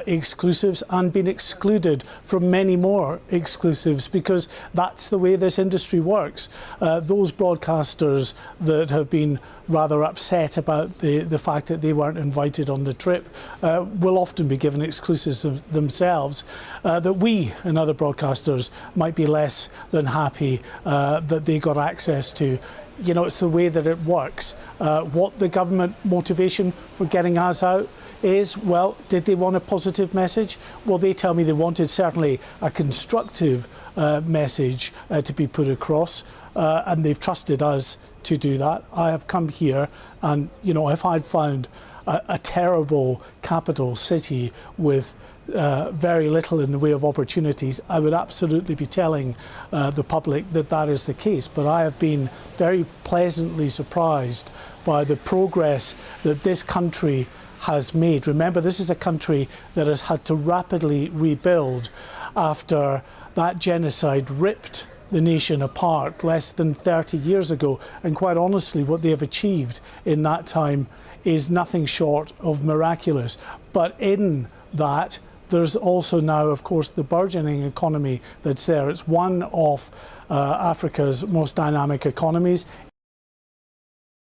exclusives and been excluded from many more exclusives because that's the way this industry works. Those broadcasters that have been rather upset about the fact that they weren't invited on the trip will often be given exclusives themselves that we and other broadcasters might be less than happy that they got access to. It's the way that it works. What the government motivation for getting us out is, well, did they want a positive message? Well, they tell me they wanted certainly a constructive message to be put across, and they've trusted us to do that. I have come here and, if I'd found a terrible capital city with very little in the way of opportunities, I would absolutely be telling the public that that is the case. But I have been very pleasantly surprised by the progress that this country has made. Remember, this is a country that has had to rapidly rebuild after that genocide ripped the nation apart less than 30 years ago. And quite honestly, what they have achieved in that time is nothing short of miraculous. But in that, There's also now, of course, the burgeoning economy that's there. It's one of Africa's most dynamic economies.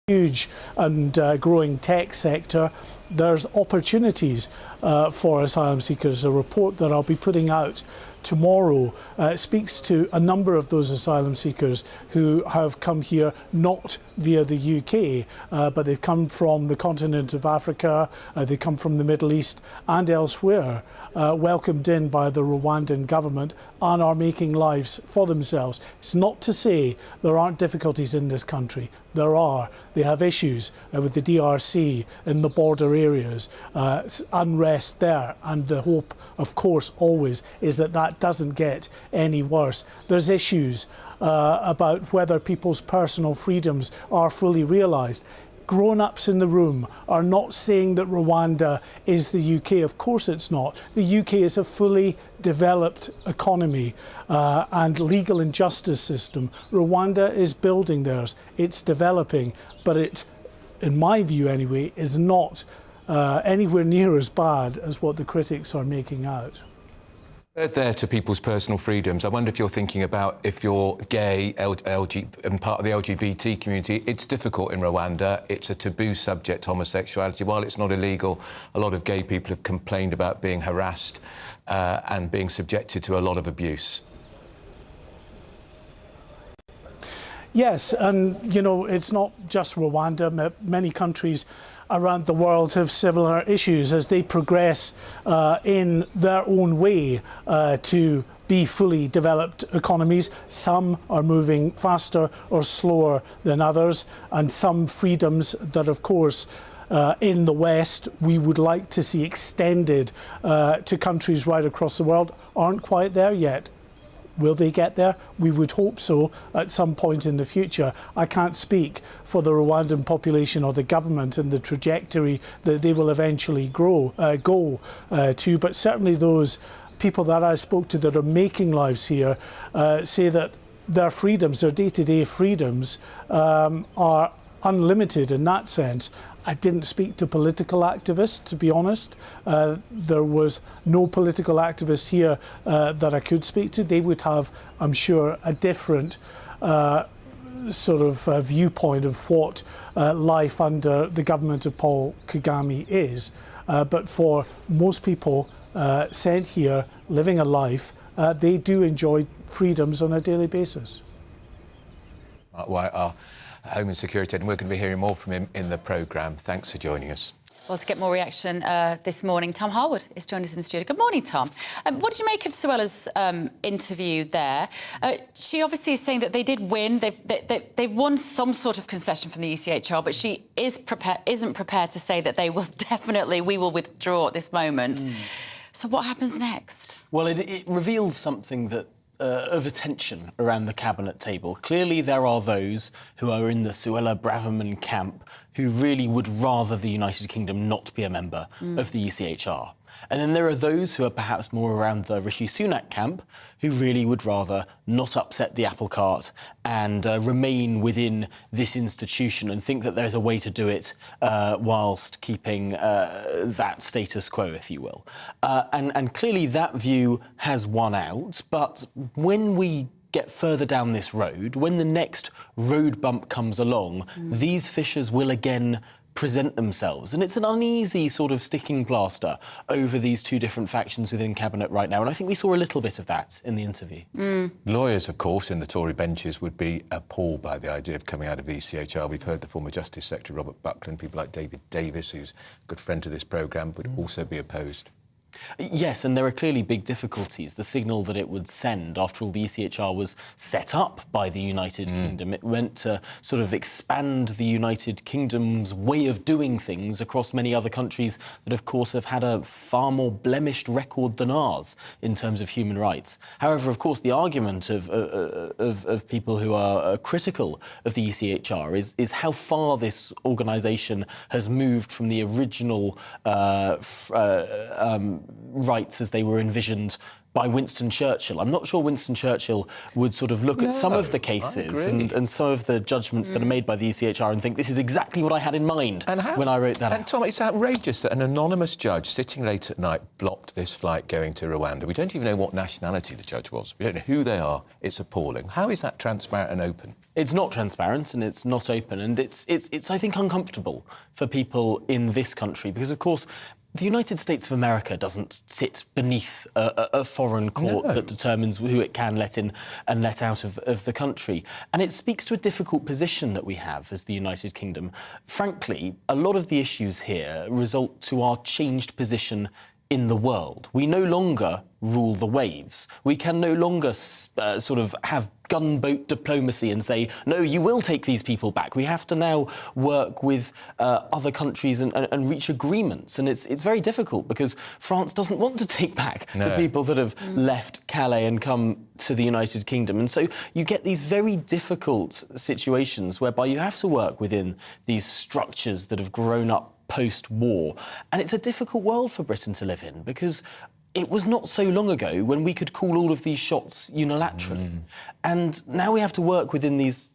Huge and growing tech sector. There's opportunities for asylum seekers. A report that I'll be putting out tomorrow speaks to a number of those asylum seekers who have come here not via the UK, but they've come from the continent of Africa, they come from the Middle East and elsewhere, welcomed in by the Rwandan government and are making lives for themselves. It's not to say there aren't difficulties in this country. There are. They have issues with the DRC in the border areas, unrest there, and the hope, of course, always is that that doesn't get any worse. There's issues about whether people's personal freedoms are fully realised. Grown-ups in the room are not saying that Rwanda is the UK. Of course it's not. The UK is a fully developed economy and legal and justice system. Rwanda is building theirs. It's developing, but it, in my view anyway, is not anywhere near as bad as what the critics are making out. There to people's personal freedoms. I wonder if you're thinking about if you're gay and part of the LGBT community. It's difficult in Rwanda. It's a taboo subject, homosexuality. While it's not illegal, a lot of gay people have complained about being harassed and being subjected to a lot of abuse. Yes, and you know, it's not just Rwanda. Many countries around the world have similar issues as they progress in their own way to be fully developed economies. Some are moving faster or slower than others, and some freedoms that, of course, in the West we would like to see extended to countries right across the world aren't quite there yet. Will they get there? We would hope so at some point in the future. I can't speak for the Rwandan population or the government and the trajectory that they will eventually go to, but certainly those people that I spoke to that are making lives here say that their freedoms, their day-to-day freedoms, are unlimited in that sense. I didn't speak to political activists, to be honest. There was no political activists here that I could speak to. They would have, I'm sure, a different sort of viewpoint of what life under the government of Paul Kagame is. But for most people sent here, living a life, they do enjoy freedoms on a daily basis. Home and Security, and we're going to be hearing more from him in the programme. Thanks for joining us. Well, to get more reaction this morning, Tom Harwood is joining us in the studio. Good morning, Tom. What did you make of Suella's interview there? She obviously is saying that they did win. They've won some sort of concession from the ECHR, but she isn't prepared to say that we will withdraw at this moment. So what happens next? Well, it reveals something that of attention around the cabinet table. Clearly there are those who are in the Suella Braverman camp who really would rather the United Kingdom not be a member of the ECHR. And then there are those who are perhaps more around the Rishi Sunak camp who really would rather not upset the apple cart and remain within this institution and think that there's a way to do it whilst keeping that status quo, if you will. And clearly that view has won out, but when we get further down this road, when the next road bump comes along, these fissures will again present themselves. And it's an uneasy sort of sticking plaster over these two different factions within Cabinet right now. And I think we saw a little bit of that in the interview. Lawyers, of course, in the Tory benches would be appalled by the idea of coming out of ECHR. We've heard the former Justice Secretary, Robert Buckland, people like David Davis, who's a good friend to this programme, would also be opposed. Yes, and there are clearly big difficulties. The signal that it would send, after all, the ECHR was set up by the United Kingdom. It went to sort of expand the United Kingdom's way of doing things across many other countries that, of course, have had a far more blemished record than ours in terms of human rights. However, of course, the argument of people who are critical of the ECHR is how far this organisation has moved from the original rights as they were envisioned by Winston Churchill. I'm not sure Winston Churchill would sort of look at some of the cases and some of the judgments that are made by the ECHR and think this is exactly what I had in mind when I wrote that. And Tom, it's outrageous that an anonymous judge sitting late at night blocked this flight going to Rwanda. We don't even know what nationality the judge was. We don't know who they are. It's appalling. How is that transparent and open? It's not transparent and it's not open, and it's I think uncomfortable for people in this country because, of course, the United States of America doesn't sit beneath a foreign court that determines who it can let in and let out of the country. And it speaks to a difficult position that we have as the United Kingdom. Frankly, a lot of the issues here result to our changed position in the world. We no longer rule the waves. We can no longer sort of have gunboat diplomacy and say, no, you will take these people back. We have to now work with other countries and reach agreements. And it's very difficult because France doesn't want to take back the people that have left Calais and come to the United Kingdom. And so you get these very difficult situations whereby you have to work within these structures that have grown up post-war. And it's a difficult world for Britain to live in because it was not so long ago when we could call all of these shots unilaterally. And now we have to work within these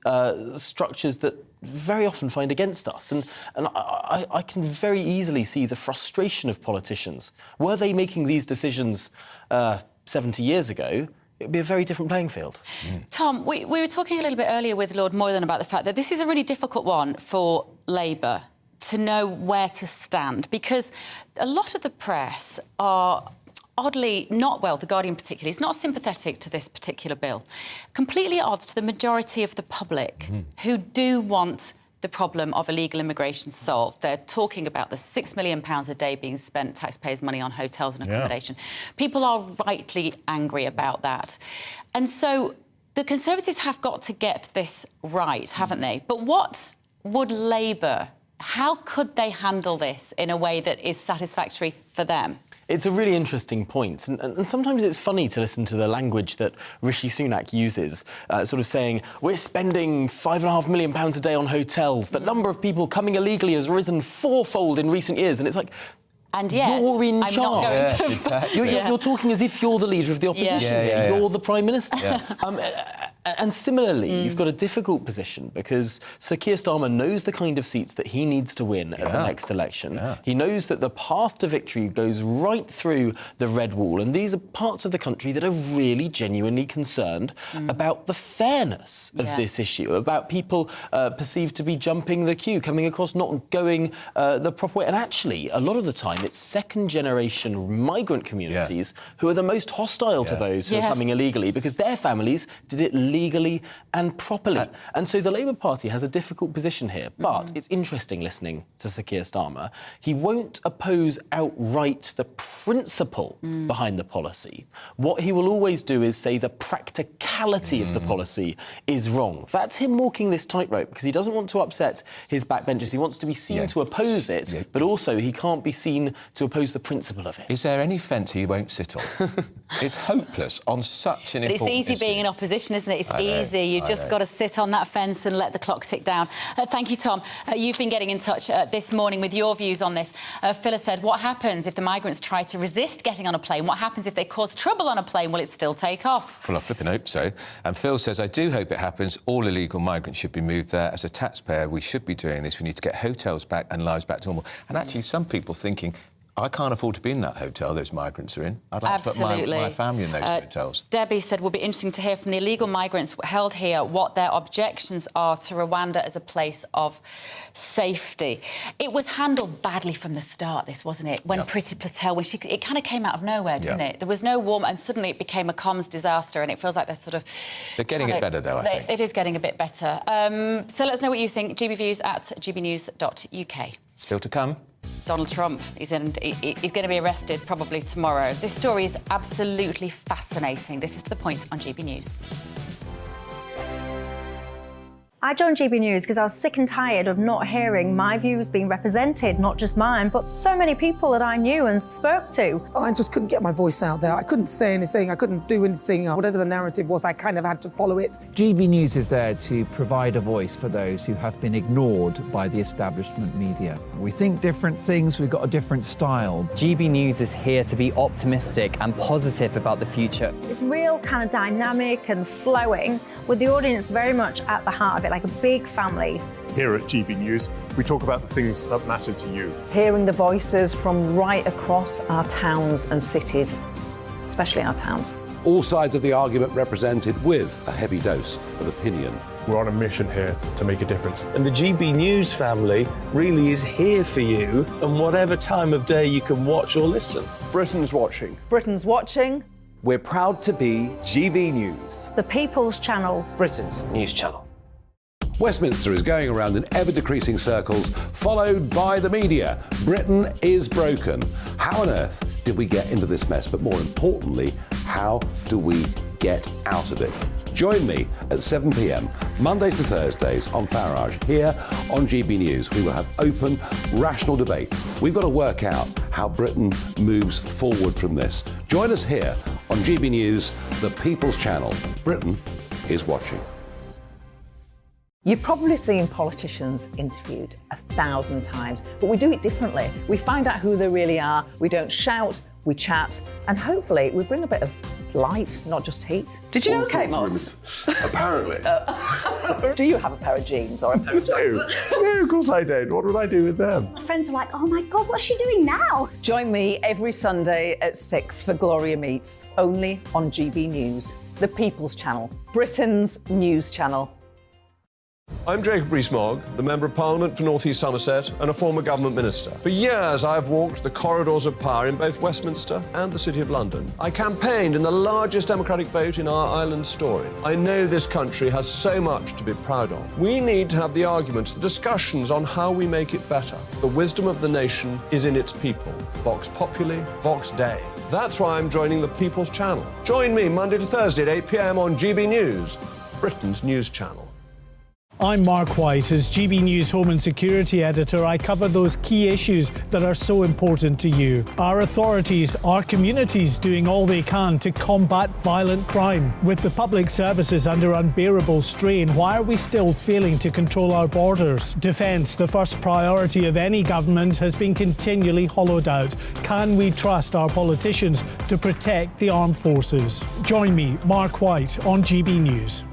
structures that very often find against us. And I can very easily see the frustration of politicians. Were they making these decisions 70 years ago, it'd be a very different playing field. Tom, we were talking a little bit earlier with Lord Moylan about the fact that this is a really difficult one for Labour to know where to stand, because a lot of the press are oddly not, well, The Guardian particularly, is not sympathetic to this particular bill. Completely at odds to the majority of the public who do want the problem of illegal immigration solved. They're talking about the £6 million a day being spent, taxpayers' money, on hotels and accommodation. People are rightly angry about that. And so the Conservatives have got to get this right, haven't they? But what would Labour, how could they handle this in a way that is satisfactory for them? It's a really interesting point, and sometimes it's funny to listen to the language that Rishi Sunak uses, sort of saying, we're spending £5.5 million a day on hotels. The number of people coming illegally has risen fourfold in recent years, and it's like, and yet, you're in I'm charge. not going to... Exactly. You're talking as if you're the leader of the opposition. You're the Prime Minister. And similarly, you've got a difficult position because Sir Keir Starmer knows the kind of seats that he needs to win at the next election. He knows that the path to victory goes right through the Red Wall, and these are parts of the country that are really genuinely concerned about the fairness of this issue, about people perceived to be jumping the queue, coming across not going the proper way. And actually, a lot of the time, it's second-generation migrant communities who are the most hostile to those who are coming illegally because their families did it legally and properly. And so the Labour Party has a difficult position here. But it's interesting listening to Sir Keir Starmer. He won't oppose outright the principle behind the policy. What he will always do is say the practicality of the policy is wrong. That's him walking this tightrope because he doesn't want to upset his backbenchers. He wants to be seen to oppose it, but also he can't be seen to oppose the principle of it. Is there any fence he won't sit on? It's hopeless on such an important issue. It's easy being in opposition, isn't it? It's easy. You've just got to sit on that fence and let the clock tick down. Thank you, Tom. You've been getting in touch this morning with your views on this. Phil said, what happens if the migrants try to resist getting on a plane? What happens if they cause trouble on a plane? Will it still take off? Well, I flipping hope so. And Phil says, I do hope it happens. All illegal migrants should be moved there. As a taxpayer, we should be doing this. We need to get hotels back and lives back to normal. And actually, some people thinking, I can't afford to be in that hotel those migrants are in. I'd like to put my family in those hotels. Debbie said, will be interesting to hear from the illegal migrants held here what their objections are to Rwanda as a place of safety. It was handled badly from the start, this, wasn't it? When Priti Patel, it kind of came out of nowhere, didn't it? There was no warm, and suddenly it became a comms disaster, and it feels like they're sort of... They're getting it better, though, I think. It is getting a bit better. So let us know what you think. gbviews@gbnews.uk. Still to come. Donald Trump he's going to be arrested probably tomorrow. This story is absolutely fascinating. This is To The Point on GB News. I joined GB News because I was sick and tired of not hearing my views being represented, not just mine, but so many people that I knew and spoke to. I just couldn't get my voice out there. I couldn't say anything. I couldn't do anything. Whatever the narrative was, I kind of had to follow it. GB News is there to provide a voice for those who have been ignored by the establishment media. We think different things, we've got a different style. GB News is here to be optimistic and positive about the future. It's real kind of dynamic and flowing, with the audience very much at the heart of it, like a big family. Here at GB News, we talk about the things that matter to you. Hearing the voices from right across our towns and cities, especially our towns. All sides of the argument represented with a heavy dose of opinion. We're on a mission here to make a difference. And the GB News family really is here for you, and whatever time of day you can watch or listen. Britain's watching. Britain's watching. We're proud to be GB News. The People's Channel. Britain's news channel. Westminster is going around in ever-decreasing circles, followed by the media. Britain is broken. How on earth did we get into this mess? But more importantly, how do we get out of it? Join me at 7 p.m, Mondays to Thursdays on Farage, here on GB News. We will have open, rational debate. We've got to work out how Britain moves forward from this. Join us here on GB News, the People's Channel. Britain is watching. You've probably seen politicians interviewed 1,000 times, but we do it differently. We find out who they really are, we don't shout, we chat, and hopefully we bring a bit of light, not just heat. Did you know Kate Moss? Apparently. Do you have a pair of jeans or a pair of jeans? No, of course I don't. What would I do with them? My friends are like, oh my God, what's she doing now? Join me every Sunday at 6 for Gloria Meets, only on GB News, the People's Channel, Britain's news channel. I'm Jacob Rees-Mogg, the Member of Parliament for North East Somerset and a former government minister. For years, I've walked the corridors of power in both Westminster and the City of London. I campaigned in the largest democratic vote in our island story. I know this country has so much to be proud of. We need to have the arguments, the discussions on how we make it better. The wisdom of the nation is in its people. Vox Populi, Vox Dei. That's why I'm joining the People's Channel. Join me Monday to Thursday at 8 p.m. on GB News, Britain's news channel. I'm Mark White. As GB News Home and Security Editor, I cover those key issues that are so important to you. Our authorities, our communities doing all they can to combat violent crime. With the public services under unbearable strain, why are we still failing to control our borders? Defence, the first priority of any government, has been continually hollowed out. Can we trust our politicians to protect the armed forces? Join me, Mark White, on GB News.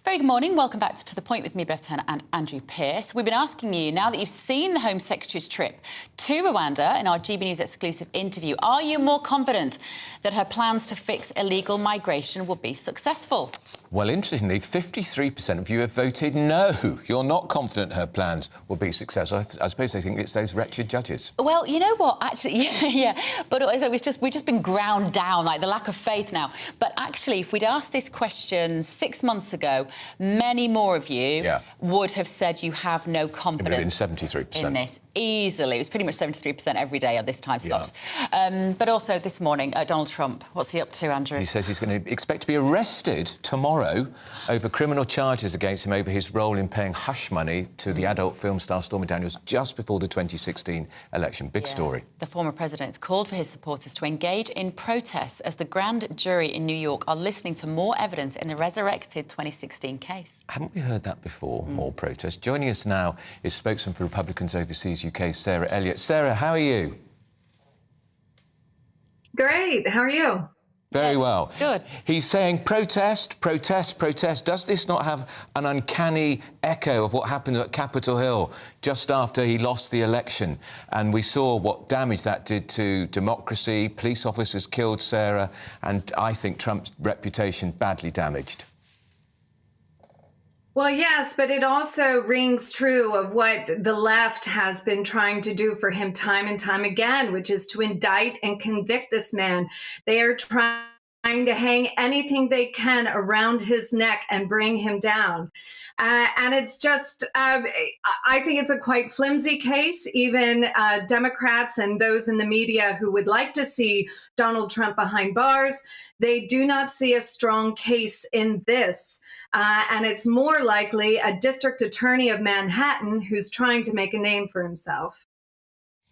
Very good morning. Welcome back to The Point with me, Bev Turner and Andrew Pearce. We've been asking you, now that you've seen the Home Secretary's trip to Rwanda in our GB News exclusive interview, are you more confident that her plans to fix illegal migration will be successful? Well, interestingly, 53% of you have voted no. You're not confident her plans will be successful. I suppose they think it's those wretched judges. Well, you know what? Actually, yeah. But we've just been ground down, like the lack of faith now. But actually, if we'd asked this question 6 months ago, many more of you would have said you have no confidence. It would have been 73%. In this, easily. It was pretty much 73% every day at this time slot. But also this morning, Donald Trump, what's he up to, Andrew? He says he's going to expect to be arrested tomorrow over criminal charges against him over his role in paying hush money to the adult film star Stormy Daniels just before the 2016 election. Big story. The former president's called for his supporters to engage in protests as the grand jury in New York are listening to more evidence in the resurrected 2016 case. Haven't we heard that before, more protests? Joining us now is spokesman for Republicans Overseas UK, Sarah Elliott. Sarah, how are you? Great. How are you? Very well. Good. He's saying protest, protest, protest. Does this not have an uncanny echo of what happened at Capitol Hill just after he lost the election? And we saw what damage that did to democracy, police officers killed, Sarah, and I think Trump's reputation badly damaged. Well, yes, but it also rings true of what the left has been trying to do for him time and time again, which is to indict and convict this man. They are trying to hang anything they can around his neck and bring him down. And it's just, I think it's a quite flimsy case. Even Democrats and those in the media who would like to see Donald Trump behind bars, they do not see a strong case in this. And it's more likely a district attorney of Manhattan who's trying to make a name for himself.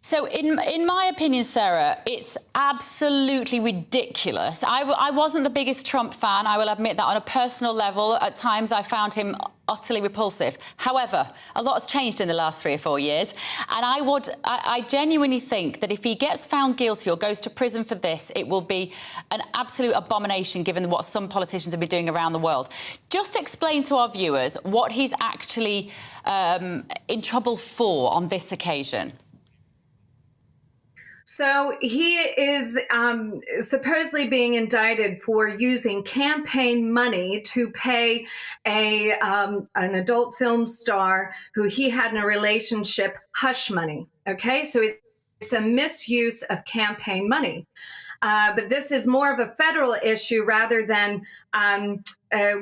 So in my opinion, Sarah, it's absolutely ridiculous. I wasn't the biggest Trump fan. I will admit that on a personal level. At times, I found him utterly repulsive. However, a lot has changed in the last 3 or 4 years. And I genuinely think that if he gets found guilty or goes to prison for this, it will be an absolute abomination given what some politicians have been doing around the world. Just explain to our viewers what he's actually in trouble for on this occasion. So he is supposedly being indicted for using campaign money to pay an adult film star who he had in a relationship hush money. Okay, so it's a misuse of campaign money. But this is more of a federal issue rather than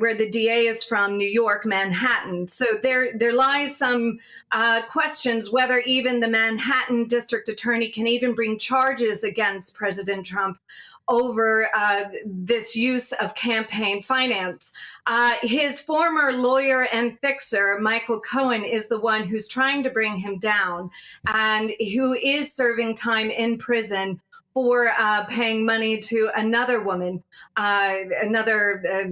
where the DA is from, New York, Manhattan. So there lies some questions whether even the Manhattan district attorney can even bring charges against President Trump over this use of campaign finance. His former lawyer and fixer, Michael Cohen, is the one who's trying to bring him down and who is serving time in prison for paying money to another woman, another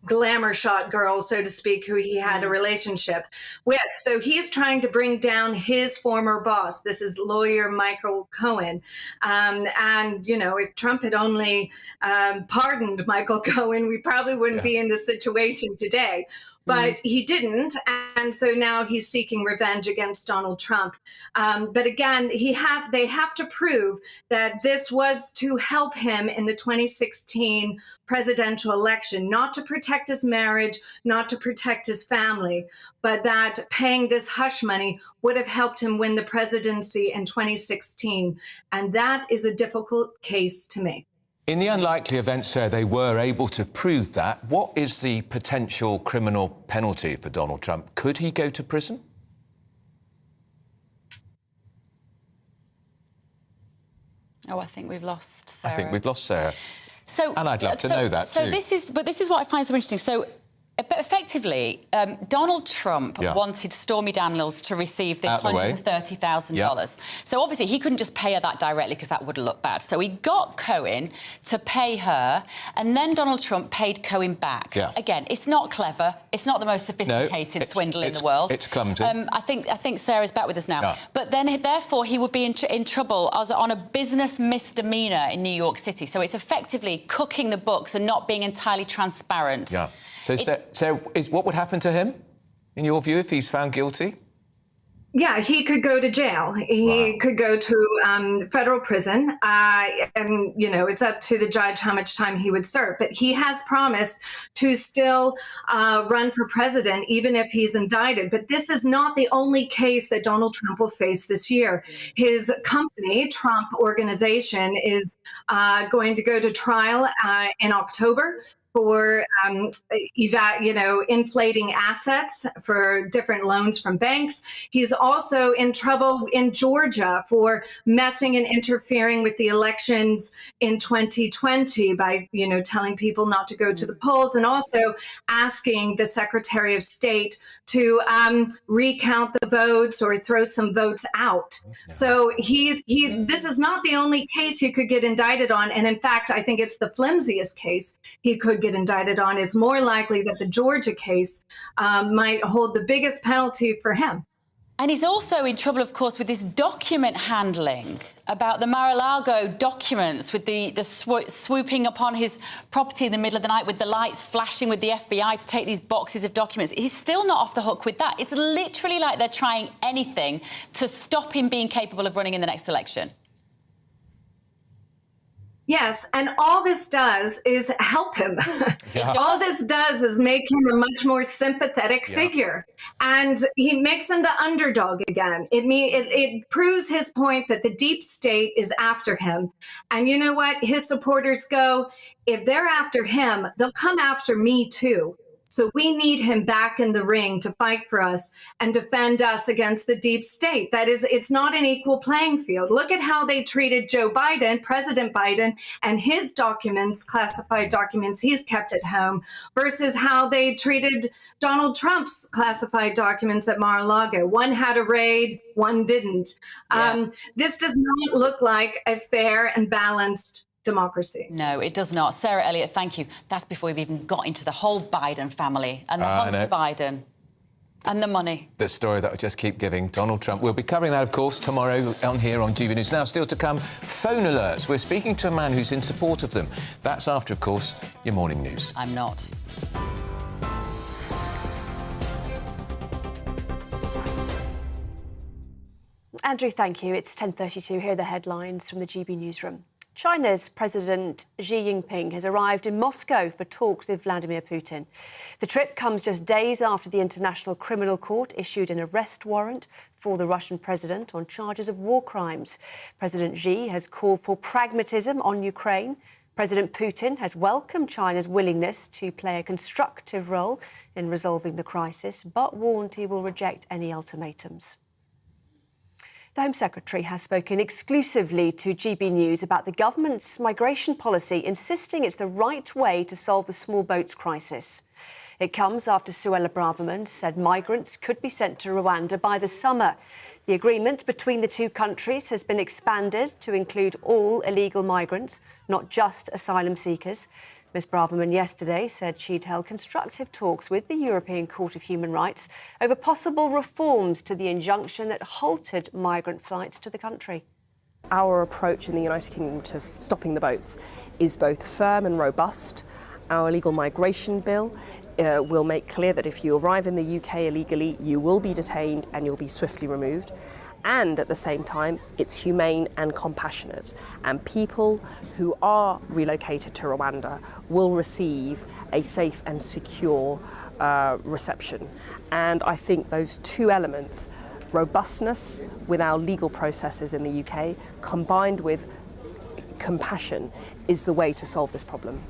glamour shot girl, so to speak, who he had a relationship with. So he's trying to bring down his former boss. This is lawyer Michael Cohen. And, you know, if Trump had only pardoned Michael Cohen, we probably wouldn't be in this situation today. But he didn't, and so now he's seeking revenge against Donald Trump. But again, they have to prove that this was to help him in the 2016 presidential election, not to protect his marriage, not to protect his family, but that paying this hush money would have helped him win the presidency in 2016. And that is a difficult case to make. In the unlikely event, sir, they were able to prove that, what is the potential criminal penalty for Donald Trump? Could he go to prison? Oh, I think we've lost Sarah. I think we've lost Sarah. So, and I'd love to know that too. This is what I find so interesting. So, effectively, Donald Trump wanted Stormy Daniels to receive this $130,000. So obviously he couldn't just pay her that directly because that would look bad. So he got Cohen to pay her, and then Donald Trump paid Cohen back. Again, it's not clever. It's not the most sophisticated swindle in the world. It's clumsy. I think Sarah's back with us now. But then, therefore, he would be in trouble as on a business misdemeanor in New York City. So it's effectively cooking the books and not being entirely transparent. So, what would happen to him, in your view, if he's found guilty? Yeah, he could go to jail. He could go to federal prison. And, you know, it's up to the judge how much time he would serve. But he has promised to still run for president, even if he's indicted. But this is not the only case that Donald Trump will face this year. His company, Trump Organization, is going to go to trial in October for inflating assets for different loans from banks. He's also in trouble in Georgia for messing and interfering with the elections in 2020 by, telling people not to go to the polls, and also asking the Secretary of State to recount the votes or throw some votes out. So this is not the only case he could get indicted on. And in fact, I think it's the flimsiest case he could get indicted on. It's more likely that the Georgia case might hold the biggest penalty for him. And he's also in trouble, of course, with this document handling about the Mar-a-Lago documents, with the swooping upon his property in the middle of the night with the lights flashing with the FBI to take these boxes of documents. He's still not off the hook with that. It's literally like they're trying anything to stop him being capable of running in the next election. Yes, and all this does is help him. All this does is make him a much more sympathetic figure. And he makes him the underdog again. It proves his point that the deep state is after him. And you know what? His supporters go, if they're after him, they'll come after me too. So we need him back in the ring to fight for us and defend us against the deep state. That is, it's not an equal playing field. Look at how they treated Joe Biden, President Biden, and his documents, classified documents he's kept at home, versus how they treated Donald Trump's classified documents at Mar-a-Lago. One had a raid, one didn't. This does not look like a fair and balanced democracy. No, it does not. Sarah Elliott, thank you. That's before we've even got into the whole Biden family and the Hunter Biden and the money. The story that will just keep giving. Donald Trump. We'll be covering that, of course, tomorrow on here on GBNews. Now, still to come, phone alerts. We're speaking to a man who's in support of them. That's after, of course, your morning news. I'm not. Andrew, thank you. It's 10:32. Here are the headlines from the GB newsroom. China's President Xi Jinping has arrived in Moscow for talks with Vladimir Putin. The trip comes just days after the International Criminal Court issued an arrest warrant for the Russian president on charges of war crimes. President Xi has called for pragmatism on Ukraine. President Putin has welcomed China's willingness to play a constructive role in resolving the crisis, but warned he will reject any ultimatums. The Home Secretary has spoken exclusively to GB News about the government's migration policy, insisting it's the right way to solve the small boats crisis. It comes after Suella Braverman said migrants could be sent to Rwanda by the summer. The agreement between the two countries has been expanded to include all illegal migrants, not just asylum seekers. Ms Braverman yesterday said she'd held constructive talks with the European Court of Human Rights over possible reforms to the injunction that halted migrant flights to the country. Our approach in the United Kingdom to stopping the boats is both firm and robust. Our illegal migration bill will make clear that if you arrive in the UK illegally, you will be detained and you'll be swiftly removed. And at the same time, it's humane and compassionate. And people who are relocated to Rwanda will receive a safe and secure reception. And I think those two elements, robustness with our legal processes in the UK, combined with compassion, is the way to solve this problem.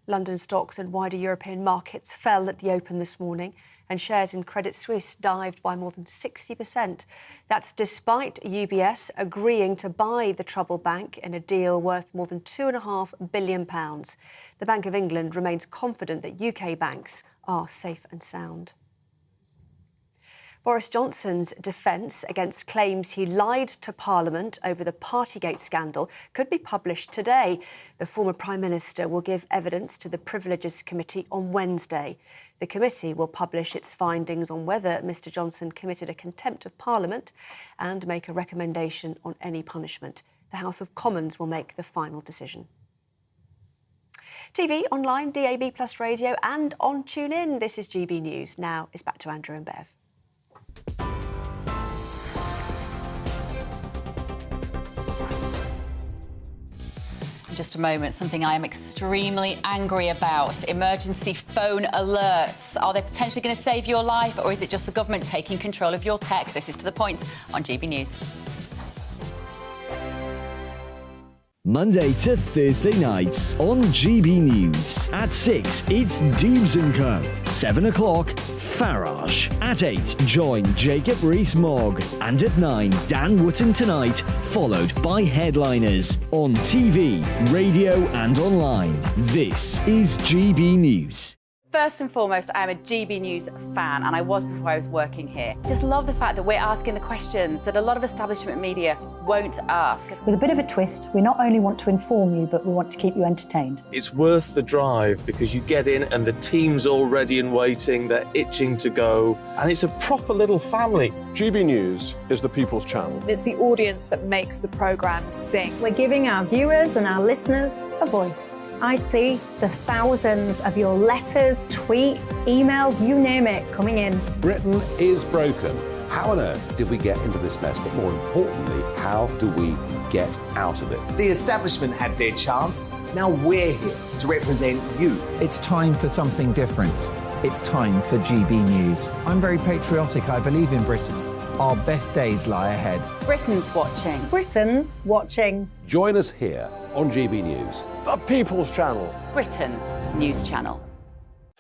London stocks and wider European markets fell at the open this morning, and shares in Credit Suisse dived by more than 60%. That's despite UBS agreeing to buy the troubled bank in a deal worth more than £2.5 billion. The Bank of England remains confident that UK banks are safe and sound. Boris Johnson's defence against claims he lied to Parliament over the Partygate scandal could be published today. The former Prime Minister will give evidence to the Privileges Committee on Wednesday. The committee will publish its findings on whether Mr Johnson committed a contempt of Parliament and make a recommendation on any punishment. The House of Commons will make the final decision. TV, online, DAB+ radio and on TuneIn. This is GB News. Now it's back to Andrew and Bev. In just a moment, something I am extremely angry about. Emergency phone alerts. Are they potentially going to save your life, or is it just the government taking control of your tech? This is To The Point on GB News. Monday to Thursday nights on GB News. At 6, it's Dubes & Co. 7 o'clock, Farage. At 8, join Jacob Rees-Mogg. And at 9, Dan Wootton Tonight, followed by Headliners. On TV, radio and online. This is GB News. First and foremost, I am a GB News fan, and I was before I was working here. Just love the fact that we're asking the questions that a lot of establishment media won't ask. With a bit of a twist, we not only want to inform you, but we want to keep you entertained. It's worth the drive because you get in and the team's all ready and waiting, they're itching to go, and it's a proper little family. GB News is the People's Channel. It's the audience that makes the programme sing. We're giving our viewers and our listeners a voice. I see the thousands of your letters, tweets, emails, you name it, coming in. Britain is broken. How on earth did we get into this mess? But more importantly, how do we get out of it? The establishment had their chance. Now we're here to represent you. It's time for something different. It's time for GB News. I'm very patriotic. I believe in Britain. Our best days lie ahead. Britain's watching. Britain's watching. Join us here on GB News. The People's Channel. Britain's news channel.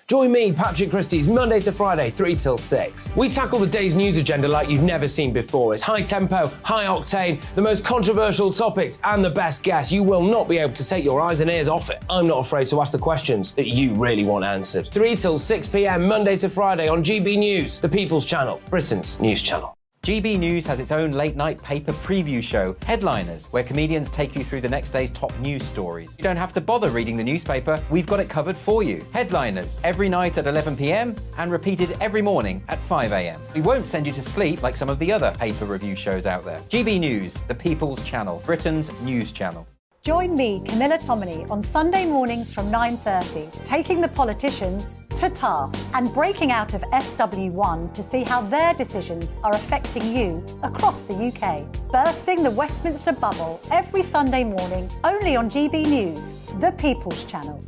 Join me, Patrick Christie's, Monday to Friday, 3 till 6. We tackle the day's news agenda like you've never seen before. It's high tempo, high octane, the most controversial topics and the best guests. You will not be able to take your eyes and ears off it. I'm not afraid to ask the questions that you really want answered. 3 till 6 p.m, Monday to Friday on GB News, the People's Channel, Britain's news channel. GB News has its own late-night paper preview show, Headliners, where comedians take you through the next day's top news stories. You don't have to bother reading the newspaper, we've got it covered for you. Headliners, every night at 11 p.m. and repeated every morning at 5 a.m. We won't send you to sleep like some of the other paper review shows out there. GB News, the People's Channel, Britain's news channel. Join me, Camilla Tominey, on Sunday mornings from 9:30, taking the politicians to task and breaking out of SW1 to see how their decisions are affecting you across the UK. Bursting the Westminster bubble every Sunday morning, only on GB News, the People's Channel.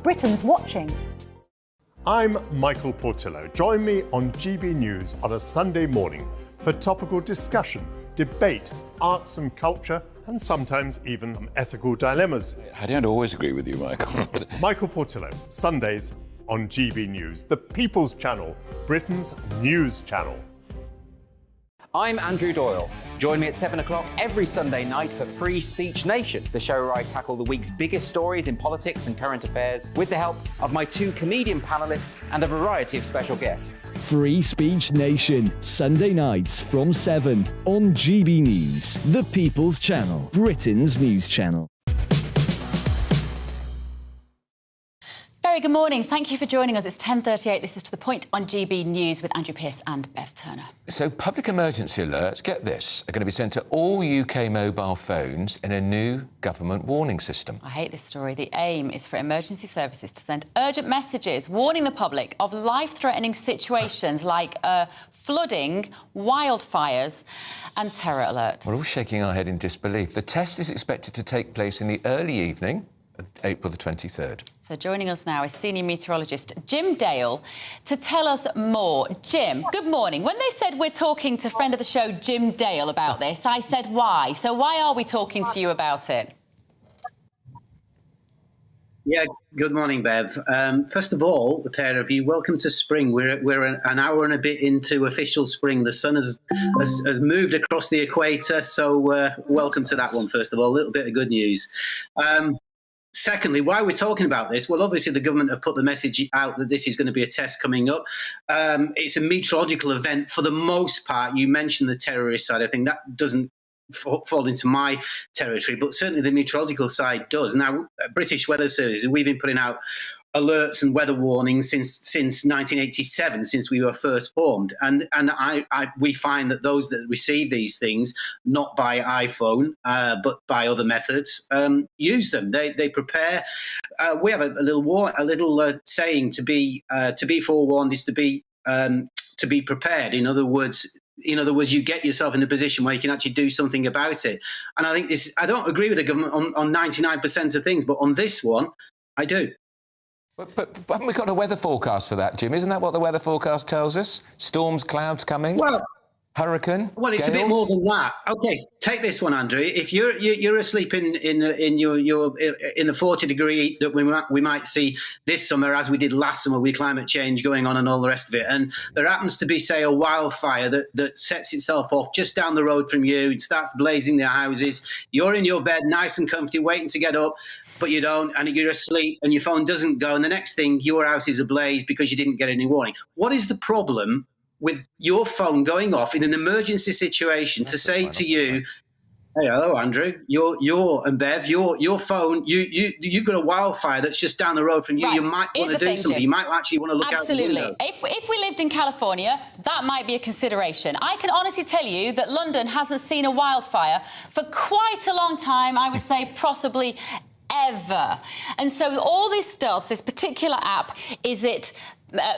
Britain's watching. I'm Michael Portillo. Join me on GB News on a Sunday morning for topical discussion, debate, arts and culture, and sometimes even ethical dilemmas. I don't always agree with you, Michael. Michael Portillo, Sundays on GB News, the People's Channel, Britain's news channel. I'm Andrew Doyle. Join me at 7 o'clock every Sunday night for Free Speech Nation, the show where I tackle the week's biggest stories in politics and current affairs with the help of my 2 comedian panellists and a variety of special guests. Free Speech Nation, Sunday nights from 7 on GB News, the People's Channel, Britain's news channel. Very good morning. Thank you for joining us. It's 10:38. This is To The Point on GB News with Andrew Pearce and Bev Turner. So public emergency alerts, get this, are going to be sent to all UK mobile phones in a new government warning system. I hate this story. The aim is for emergency services to send urgent messages warning the public of life-threatening situations like flooding, wildfires and terror alerts. We're all shaking our head in disbelief. The test is expected to take place in the early evening of April the 23rd. So joining us now is senior meteorologist Jim Dale to tell us more. Jim, good morning. When they said we're talking to friend of the show Jim Dale about this, I said why? So why are we talking to you about it? Yeah, good morning, Bev. First of all, the pair of you, welcome to spring. We're an hour and a bit into official spring. The sun has moved across the equator, so welcome to that one, first of all. A little bit of good news. Secondly, why are we talking about this? Well, obviously, the government have put the message out that this is going to be a test coming up. It's a meteorological event for the most part. You mentioned the terrorist side. I think that doesn't fall into my territory, but certainly the meteorological side does. Now, British Weather Service, we've been putting out alerts and weather warnings since 1987, since we were first formed. And we find that those that receive these things, not by iPhone, but by other methods, use them. They prepare. We have a little saying: to be forewarned is to be prepared. In other words, you get yourself in a position where you can actually do something about it. And I think I don't agree with the government on 99% of things, but on this one, I do. But haven't we got a weather forecast for that, Jim? Isn't that what the weather forecast tells us? Storms, clouds coming? Well, hurricane? Well, it's gales? a bit more than that. Okay, take this one, Andrew. If you're asleep in the 40 degree that we might see this summer, as we did last summer with climate change going on and all the rest of it, and there happens to be, say, a wildfire that sets itself off just down the road from you, it starts blazing their houses, you're in your bed nice and comfy waiting to get up, but you don't, and you're asleep and your phone doesn't go, and the next thing, your house is ablaze because you didn't get any warning. What is the problem with your phone going off in an emergency situation to say to you, hey, hello, Andrew, and Bev, your phone, you've got a wildfire that's just down the road from you. Right. You might want to do something. Jim. You might actually want to look out the window. If we lived in California, that might be a consideration. I can honestly tell you that London hasn't seen a wildfire for quite a long time. I would say possibly ever. And so all this does, this particular app, is it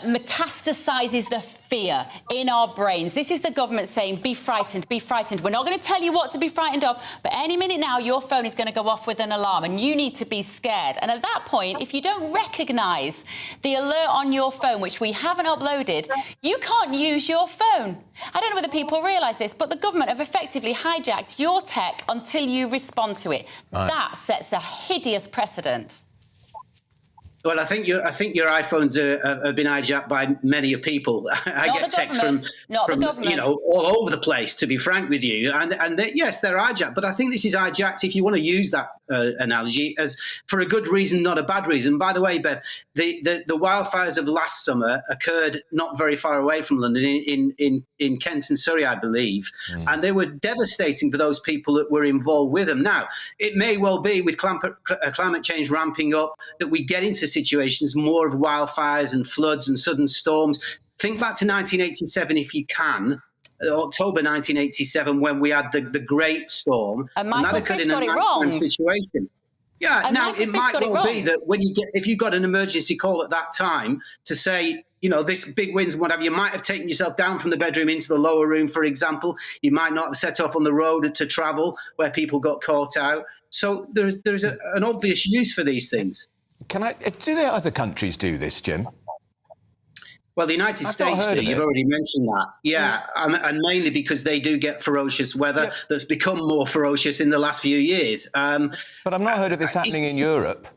metastasizes the fear in our brains. This is the government saying, be frightened, be frightened. We're not going to tell you what to be frightened of, but any minute now, your phone is going to go off with an alarm and you need to be scared. And at that point, if you don't recognise the alert on your phone, which we haven't uploaded, you can't use your phone. I don't know whether people realise this, but the government have effectively hijacked your tech until you respond to it. Right. That sets a hideous precedent. Well, I think your iPhones have been hijacked by many people. I get texts from all over the place. To be frank with you, and yes, they're hijacked. But I think this is hijacked, if you want to use that analogy, as for a good reason, not a bad reason. By the way, Bev, the wildfires of last summer occurred not very far away from London, in Kent and Surrey, I believe, and they were devastating for those people that were involved with them. Now, it may well be with climate change ramping up that we get into situations more of wildfires and floods and sudden storms. Think back to 1987 if you can, October 1987, when we had the Great Storm. And Michael Fish got it wrong. Situation. Yeah, and now Michael it Fish might got it well wrong. be that if you got an emergency call at that time to say, this big winds and whatever, you might have taken yourself down from the bedroom into the lower room, for example. You might not have set off on the road to travel where people got caught out. So there's an obvious use for these things. Do the other countries do this, Jim? Well, the United States do. You've already mentioned that. Yeah, and mainly because they do get ferocious weather that's become more ferocious in the last few years. But I've not heard of this happening in Europe.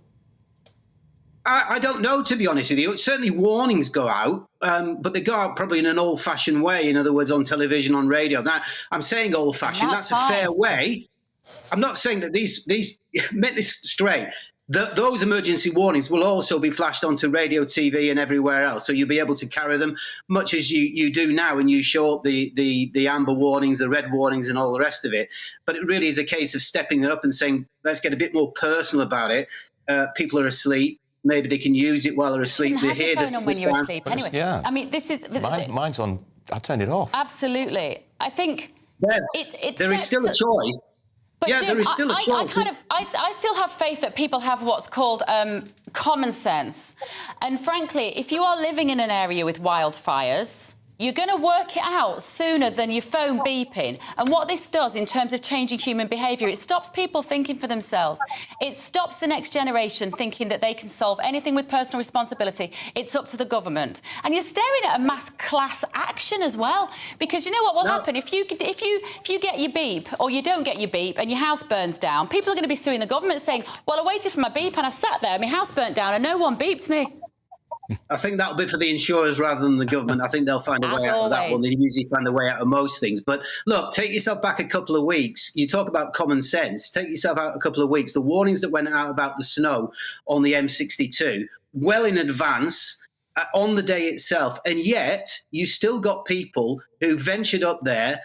I don't know, to be honest with you. Certainly warnings go out, but they go out probably in an old-fashioned way. In other words, on television, on radio. Now, I'm saying old-fashioned. That's a fair way. I'm not saying that these make this straight. Those emergency warnings will also be flashed onto radio, TV, and everywhere else. So you'll be able to carry them, much as you do now, and you show up the amber warnings, the red warnings, and all the rest of it. But it really is a case of stepping it up and saying, let's get a bit more personal about it. People are asleep. Maybe they can use it while they're asleep. You shouldn't have your phone on when you're asleep. Anyway, yeah. I mean, this is... Mine's on. I turn it off. Absolutely. I think there is still a choice. But yeah, Jim, there is still a choice. I still have faith that people have what's called common sense. And frankly, if you are living in an area with wildfires, you're going to work it out sooner than your phone beeping. And what this does in terms of changing human behaviour, it stops people thinking for themselves. It stops the next generation thinking that they can solve anything with personal responsibility. It's up to the government. And you're staring at a mass class action as well. Because you know what will happen? If you get your beep or you don't get your beep and your house burns down, people are going to be suing the government saying, well, I waited for my beep and I sat there, my house burnt down and no one beeped me. I think that'll be for the insurers rather than the government. I think they'll find a way out of that one. They usually find a way out of most things. But look, take yourself back a couple of weeks. You talk about common sense. Take yourself out a couple of weeks. The warnings that went out about the snow on the M62, well in advance, on the day itself. And yet, you still got people who ventured up there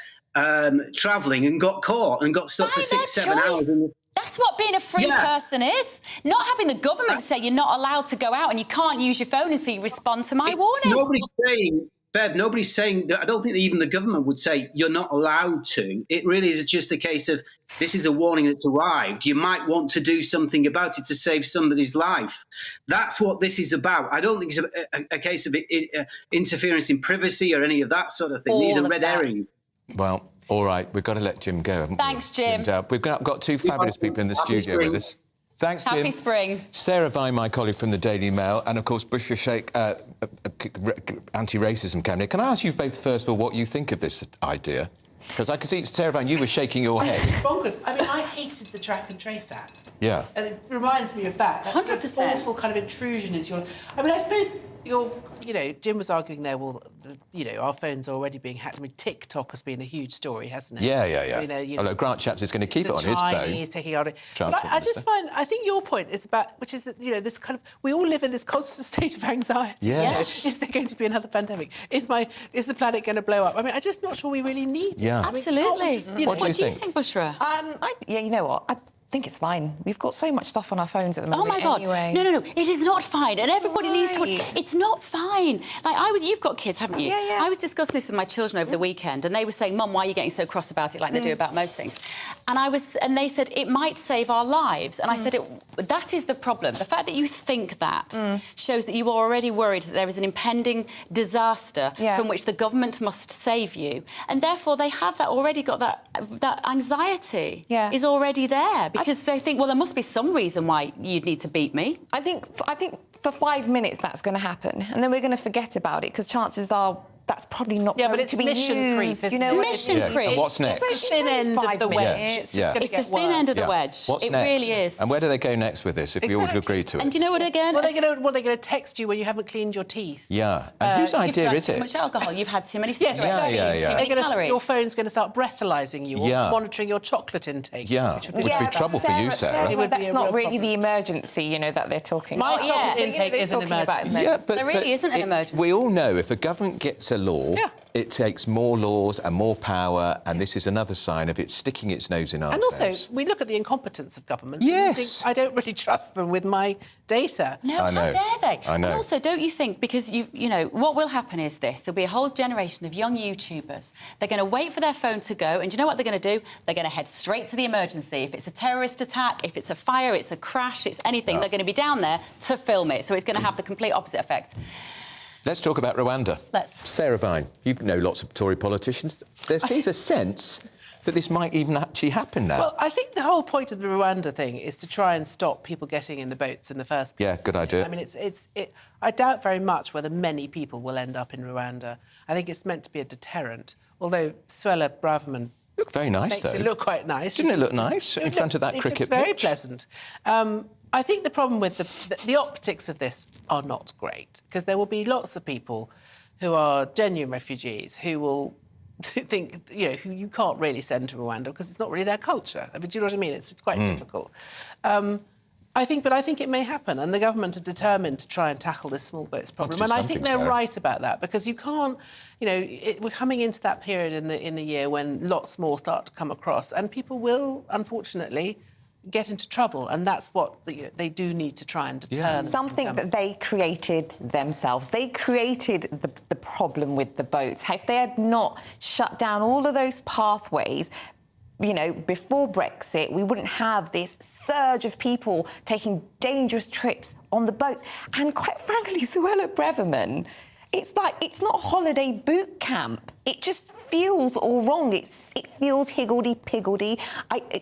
travelling and got caught and got stuck for 6-7 hours in the... That's what being a free person is. Not having the government say you're not allowed to go out and you can't use your phone until you respond to my warning. Nobody's saying, Bev, nobody's saying, I don't think that even the government would say you're not allowed to. It really is just a case of this is a warning that's arrived. You might want to do something about it to save somebody's life. That's what this is about. I don't think it's a case of interference in privacy or any of that sort of thing. These are red herrings. Well, all right, we've got to let Jim go, haven't we? Thanks, Jim. We've got two fabulous people in the studio with us. Thanks, Jim. Happy spring. Sarah Vine, my colleague from the Daily Mail, and, of course, Bushra Sheikh, anti-racism candidate. Can I ask you both, first of all, what you think of this idea? Because I can see, Sarah Vine, you were shaking your head. It's bonkers. I mean, I hated the track and trace app. Yeah. And it reminds me of that. That's 100%. an awful kind of intrusion into your... I mean, I suppose Jim was arguing there, well, our phones are already being hacked. I mean, TikTok has been a huge story, hasn't it? Yeah. Although Grant Shapps is going to keep it on his phone. He's taking out it. But I think your point is about, which is that, this kind of, we all live in this constant state of anxiety. Yes. Is there going to be another pandemic? Is the planet going to blow up? I mean, I'm just not sure we really need it. Yeah. Absolutely. What do you think, Bushra? You know what? I think it's fine. We've got so much stuff on our phones at the moment. Oh my God! Anyway. No! It is not fine, and everybody needs to. It's not fine. You've got kids, haven't you? Yeah. I was discussing this with my children over the weekend, and they were saying, "Mum, why are you getting so cross about it, like they do about most things?" And they said it might save our lives, and I said that is the problem. The fact that you think that shows that you are already worried that there is an impending disaster from which the government must save you, and therefore they have already got that anxiety is already there. Because they think, well, there must be some reason why you'd need to beat me. I think for 5 minutes that's going to happen, and then we're going to forget about it because chances are that's probably not Yeah, going but it's to be mission used. creep, isn't You know it? what I Mission mean? creep. And what's next? It's the thin end of the wedge. Yeah. It's just going to It's the get thin worse. end of the wedge. What's it next? really is. And where do they go next with this, if we all agree to it? And do you know what, again? Well, they're going to text you when you haven't cleaned your teeth. Yeah. And whose You've idea drank is too it? much alcohol. You've had too many Yes, cigarettes. exactly. Yeah, yeah. Too many calories. Your phone's going to start breathalyzing you or Yeah. monitoring your chocolate intake. Yeah, Which which would be trouble for you, Sarah. It would be That's a not real really problem. the emergency, you know, that they're talking My about. chocolate intake is an emergency. Yeah, but There really isn't an emergency. We all know if a government gets a law, it takes more laws and more power, and this is another sign of it sticking its nose in our And also, affairs. we look at the incompetence of governments. and you Yes. think, I don't really trust them with my data. No, I how know. dare they? I know. And also, don't you think, because you know, what will happen is this: there'll be a whole generation of young YouTubers. They're going to wait for their phone to go, and do you know what they're going to do? They're going to head straight to the emergency. If it's a terrorist attack, if it's a fire, it's a crash, it's anything, they're going to be down there to film it. So it's going to have the complete opposite effect. Let's talk about Rwanda. Let's. Sarah Vine, you know lots of Tory politicians. There seems a sense that this might even actually happen now. Well, I think the whole point of the Rwanda thing is to try and stop people getting in the boats in the first place. Yeah, good idea. I mean, I doubt very much whether many people will end up in Rwanda. I think it's meant to be a deterrent, although Suella Braverman Look very nice, makes though. it look quite nice. Didn't She it look seems to- nice in front of that it cricket looked very pitch? pleasant. I think the problem with the optics of this are not great, because there will be lots of people who are genuine refugees who will think, you know, who you can't really send to Rwanda because it's not really their culture. I mean, do you know what I mean? It's quite difficult. I think it may happen, and the government are determined to try and tackle this small boats problem. do And I think something, they're Sarah. right about that, because you can't, you know, we're coming into that period in the year when lots more start to come across, and people will, unfortunately, get into trouble, and that's what they do need to try and deter them. Something that they created themselves. They created the problem with the boats. If they had not shut down all of those pathways, you know, before Brexit, we wouldn't have this surge of people taking dangerous trips on the boats. And quite frankly, Suella Braverman, it's like, it's not a holiday boot camp. It just feels all wrong. It feels higgledy-piggledy.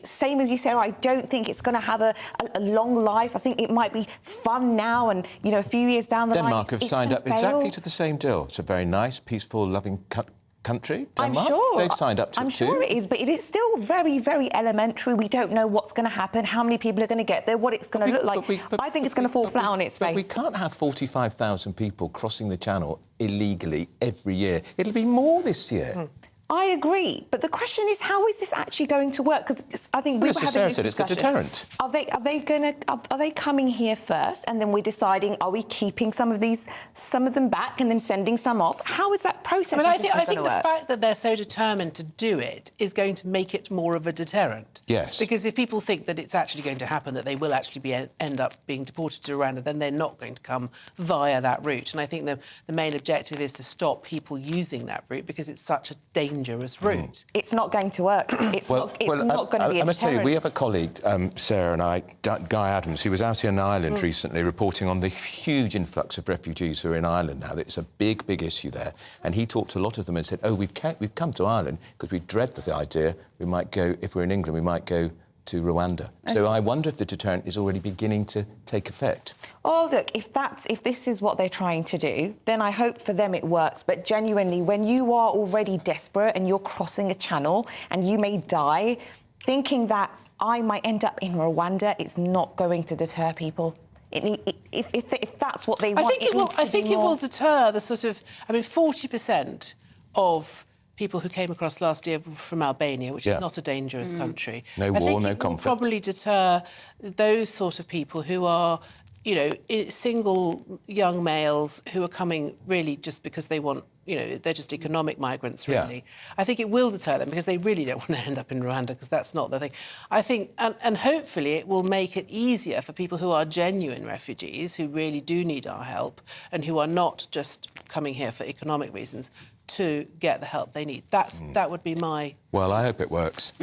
Same as you, Sarah, I don't think it's going to have a long life. I think it might be fun now and, you know, a few years down the line. Denmark have it's signed gonna up exactly fail. to the same deal. It's a very nice, peaceful, loving country, Denmark. I'm sure. They've signed up to I'm it too. sure it is, but it is still very, very elementary. We don't know what's going to happen, how many people are going to get there, what it's going to look like. I think it's going to fall flat on its face. But we can't have 45,000 people crossing the channel illegally every year. It'll be more this year. I agree, but the question is, how is this actually going to work? Because I think we were Well, having Sarah this said it's the discussion. deterrent. Are they coming here first, and then we're deciding, are we keeping some of them back and then sending some off? How is that process? I mean, I think the fact that they're so determined to do it is going to make it more of a deterrent. Yes. Because if people think that it's actually going to happen, that they will actually end up being deported to Rwanda, then they're not going to come via that route. And I think the main objective is to stop people using that route, because it's such a dangerous route. It's not going to work. It's not going to be a I must tell you, deterrent. we have a colleague, Sarah and I, Guy Adams, who was out in Ireland recently reporting on the huge influx of refugees who are in Ireland now. It's a big, big issue there. And he talked to a lot of them and said, oh, we've come to Ireland because we dread the idea we might go, if we're in England, we might go to Rwanda. So I wonder if the deterrent is already beginning to take effect. Oh, look, if this is what they're trying to do, then I hope for them it works. But genuinely, when you are already desperate and you're crossing a channel and you may die, thinking that I might end up in Rwanda, it's not going to deter people. If that's what they want, I think it will deter the sort of... I mean, 40% of people who came across last year from Albania, which is not a dangerous country. No I war, think no it will conflict. probably deter those sort of people who are, you know, single young males who are coming really just because they want, you know, they're just economic migrants, really. Yeah. I think it will deter them because they really don't want to end up in Rwanda, because that's not the thing. I think, and hopefully it will make it easier for people who are genuine refugees, who really do need our help and who are not just coming here for economic reasons, to get the help they need. That would be my... Well, I hope it works.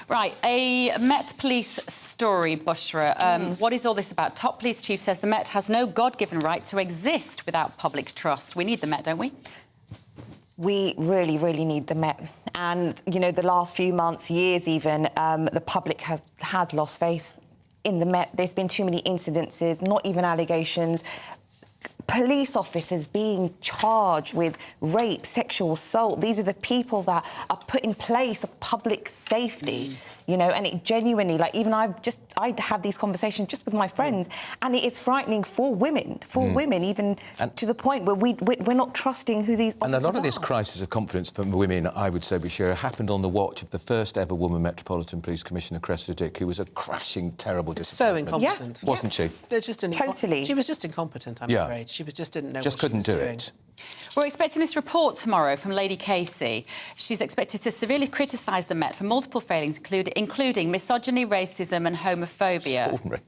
Right, a Met Police story, Bushra. What is all this about? Top police chief says the Met has no God-given right to exist without public trust. We need the Met, don't we? We really, really need the Met. And, you know, the last few months, years even, the public has lost faith in the Met. There's been too many incidences, not even allegations, police officers being charged with rape, sexual assault. These are the people that are put in place of public safety, you know, and it genuinely, like, even I had these conversations just with my friends, and it is frightening for women, even to the point where we're not trusting who these officers are. And a lot of this crisis of confidence for women, I would say, Bashir, happened on the watch of the first ever woman Metropolitan Police Commissioner, Cressida Dick, who was a crashing, terrible disappointment. So incompetent. Wasn't she? They're just Totally. She was just incompetent, I'm afraid. She just didn't know just what couldn't she was do doing. it. We're expecting this report tomorrow from Lady Casey. She's expected to severely criticise the Met for multiple failings, including misogyny, racism and homophobia. Extraordinary.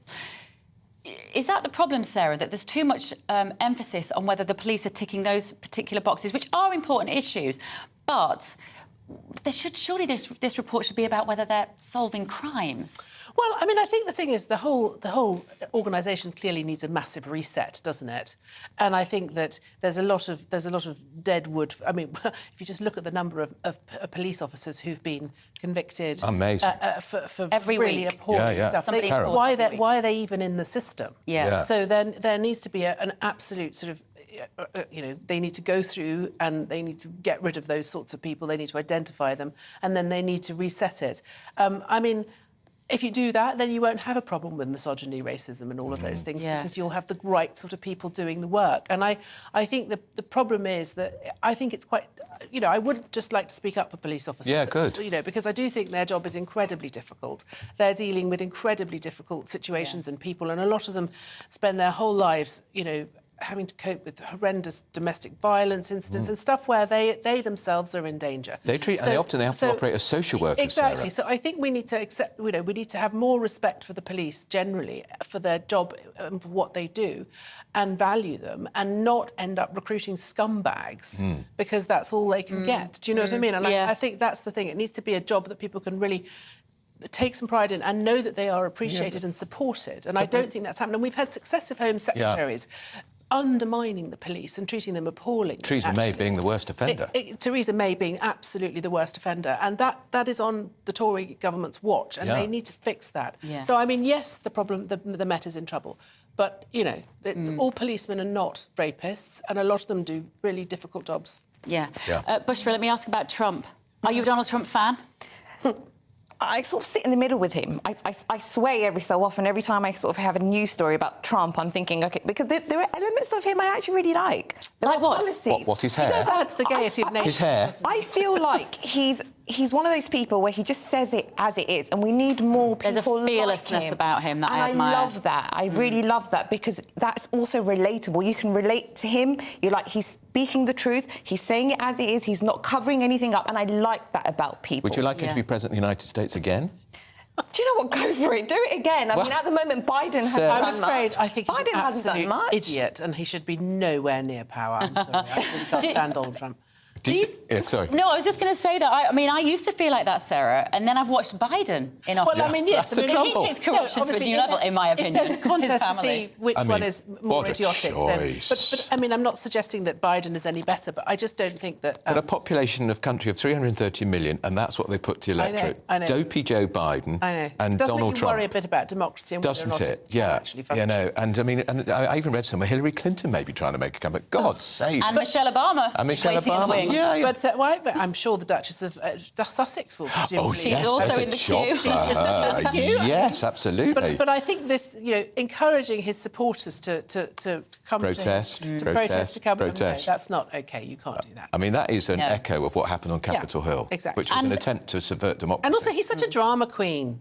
Is that the problem, Sarah, that there's too much emphasis on whether the police are ticking those particular boxes, which are important issues, but surely this report should be about whether they're solving crimes? Well, I mean, I think the thing is the whole organisation clearly needs a massive reset, doesn't it? And I think that there's a lot of dead wood. I mean, if you just look at the number of police officers who've been convicted for every really week. appalling stuff, why are they even in the system? Yeah. So then there needs to be an absolute sort of. You know, they need to go through and they need to get rid of those sorts of people. They need to identify them, and then they need to reset it. I mean. If you do that, then you won't have a problem with misogyny, racism and all of those things because you'll have the right sort of people doing the work. And I think the problem is that I think it's quite... You know, I would just like to speak up for police officers. Yeah, good. You know, because I do think their job is incredibly difficult. They're dealing with incredibly difficult situations and people, and a lot of them spend their whole lives, you know, having to cope with horrendous domestic violence incidents and stuff where they themselves are in danger. They often have to operate as social workers. Exactly. Sarah. So I think we need to accept. You know, we need to have more respect for the police generally, for their job and for what they do, and value them, and not end up recruiting scumbags because that's all they can get. Do you know what I mean? And I think that's the thing. It needs to be a job that people can really take some pride in and know that they are appreciated and supported. And I don't think that's happened. And we've had successive Home Secretaries undermining the police and treating them appallingly. Theresa May being the worst offender. Theresa May being absolutely the worst offender. And that is on the Tory government's watch, and they need to fix that. Yeah. So, I mean, yes, the Met is in trouble. But, you know, all policemen are not rapists, and a lot of them do really difficult jobs. Yeah. Bushra, let me ask about Trump. Are you a Donald Trump fan? I sort of sit in the middle with him. I sway every so often. Every time I sort of have a news story about Trump, I'm thinking, OK, because there are elements of him I actually really like. Like what? Policies. What, his hair? He does add to the gaiety of nature. His hair? I feel like he's one of those people where he just says it as it is, and we need more people. There's a fearlessness about him that I admire. I love that. I really love that, because that's also relatable. You can relate to him. You're like, he's speaking the truth. He's saying it as it is. He's not covering anything up, and I like that about people. Would you like him to be president of the United States again? Do you know what? Go for it. Do it again. I mean, at the moment, Biden hasn't done much. I'm afraid I think he's Biden an hasn't done absolute much. idiot, and he should be nowhere near power. I'm sorry. I really can't stand Donald Trump. Sorry. No, I was just going to say that. I mean, I used to feel like that, Sarah, and then I've watched Biden in office. Well, I mean, yes. He takes corruption to a new level, in my opinion. If there's a contest to His see which one is more idiotic, then... But, I mean, I'm not suggesting that Biden is any better, but I just don't think that... But a population of country of 330 million, and that's what they put to the electorate. I know. Dopey Joe Biden and Donald Trump. Doesn't make you worry a bit about democracy and doesn't whether or not it? Yeah. actually functions. Yeah, no. And, I mean, and I even read somewhere Hillary Clinton may be trying to make a comeback. God save... And Michelle Obama. And Michelle Obama. Yeah. But I'm sure the Duchess of Sussex will presumably... Oh, she's also in the queue. Yes, absolutely. But I think this, you know, encouraging his supporters to come protest, to come... No, that's not OK. You can't do that. I mean, that is an echo of what happened on Capitol Hill, exactly. which was an attempt to subvert democracy. And also, he's such a drama queen.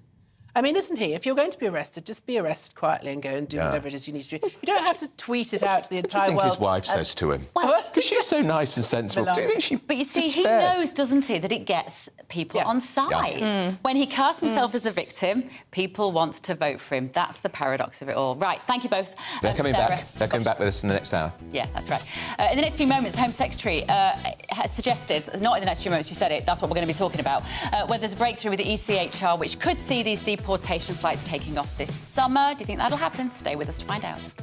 I mean, isn't he? If you're going to be arrested, just be arrested quietly and go and do whatever it is you need to do. You don't have to tweet it out to the entire world. What do you think his wife says to him? What? Because she's so nice and sensible. Do you think she... But you see, he knows, doesn't he, that it gets people on side. Yeah. When he casts himself as the victim, people want to vote for him. That's the paradox of it all. Right, thank you both. They're coming Sarah. back. They're coming back with us in the next hour. Yeah, that's right. In the next few moments, the Home Secretary has suggested, not in the next few moments, she said it, that's what we're going to be talking about, whether there's a breakthrough with the ECHR which could see these deportation flights taking off this summer. Do you think that'll happen? Stay with us to find out.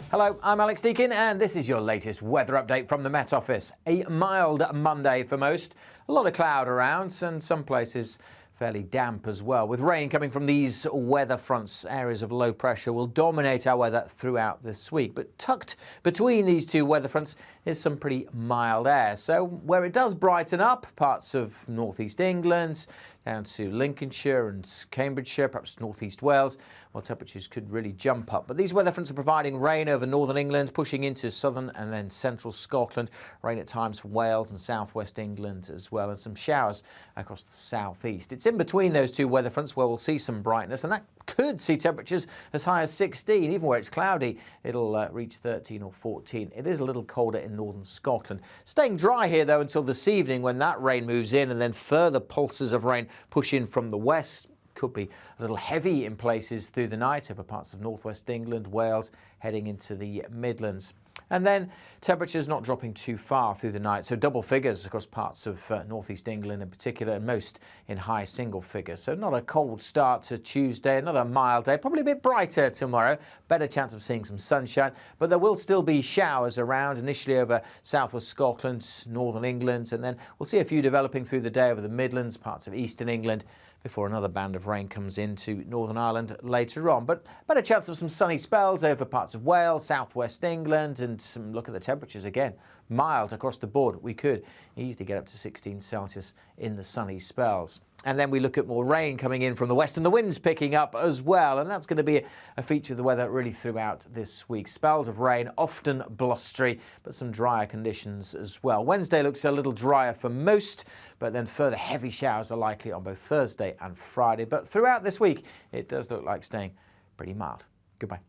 Hello, I'm Alex Deakin, and this is your latest weather update from the Met Office. A mild Monday for most. A lot of cloud around, and some places fairly damp as well, with rain coming from these weather fronts. Areas of low pressure will dominate our weather throughout this week. But tucked between these two weather fronts is some pretty mild air. So where it does brighten up, parts of northeast England, down to Lincolnshire and Cambridgeshire, perhaps northeast Wales, well, temperatures could really jump up. But these weather fronts are providing rain over northern England, pushing into southern and then central Scotland. Rain at times from Wales and southwest England as well, and some showers across the southeast. It's in between those two weather fronts where we'll see some brightness, and that could see temperatures as high as 16. Even where it's cloudy, it'll reach 13 or 14. It is a little colder in northern Scotland. Staying dry here, though, until this evening when that rain moves in, and then further pulses of rain push in from the west. Could be a little heavy in places through the night over parts of northwest England, Wales, heading into the Midlands. And then temperatures not dropping too far through the night, so double figures across parts of northeast England in particular, and most in high single figures. So not a cold start to Tuesday, not a mild day, probably a bit brighter tomorrow, better chance of seeing some sunshine, but there will still be showers around, initially over southwest Scotland, northern England, and then we'll see a few developing through the day over the Midlands, parts of eastern England, before another band of rain comes into Northern Ireland later on. But better chance of some sunny spells over parts of Wales, southwest England, and some look at the temperatures again. Mild across the board. We could easily get up to 16 Celsius in the sunny spells. And then we look at more rain coming in from the west and the winds picking up as well. And that's going to be a feature of the weather really throughout this week. Spells of rain, often blustery, but some drier conditions as well. Wednesday looks a little drier for most, but then further heavy showers are likely on both Thursday and Friday. But throughout this week, it does look like staying pretty mild. Goodbye.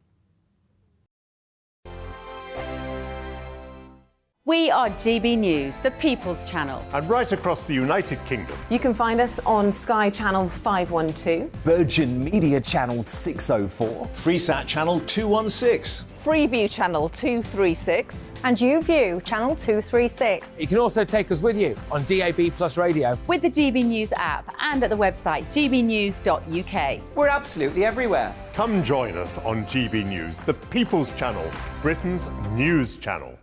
We are GB News, the People's Channel. And right across the United Kingdom. You can find us on Sky Channel 512, Virgin Media Channel 604, Freesat Channel 216, Freeview Channel 236, and YouView Channel 236. You can also take us with you on DAB Plus Radio, with the GB News app, and at the website gbnews.uk. We're absolutely everywhere. Come join us on GB News, the People's Channel, Britain's news channel.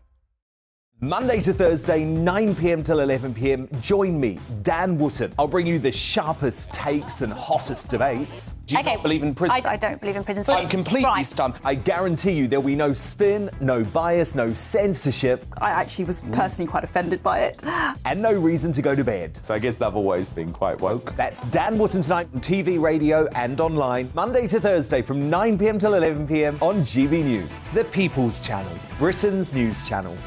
Monday to Thursday, 9 p.m. till 11 p.m. Join me, Dan Wootton. I'll bring you the sharpest takes and hottest debates. Do you not believe in prison? I don't believe in prison. I'm completely stunned. I guarantee you there'll be no spin, no bias, no censorship. I actually was personally quite offended by it. And no reason to go to bed. So I guess they've always been quite woke. That's Dan Wootton tonight on TV, radio and online. Monday to Thursday from 9 p.m. till 11 p.m. on GB News. The People's Channel, Britain's news channel.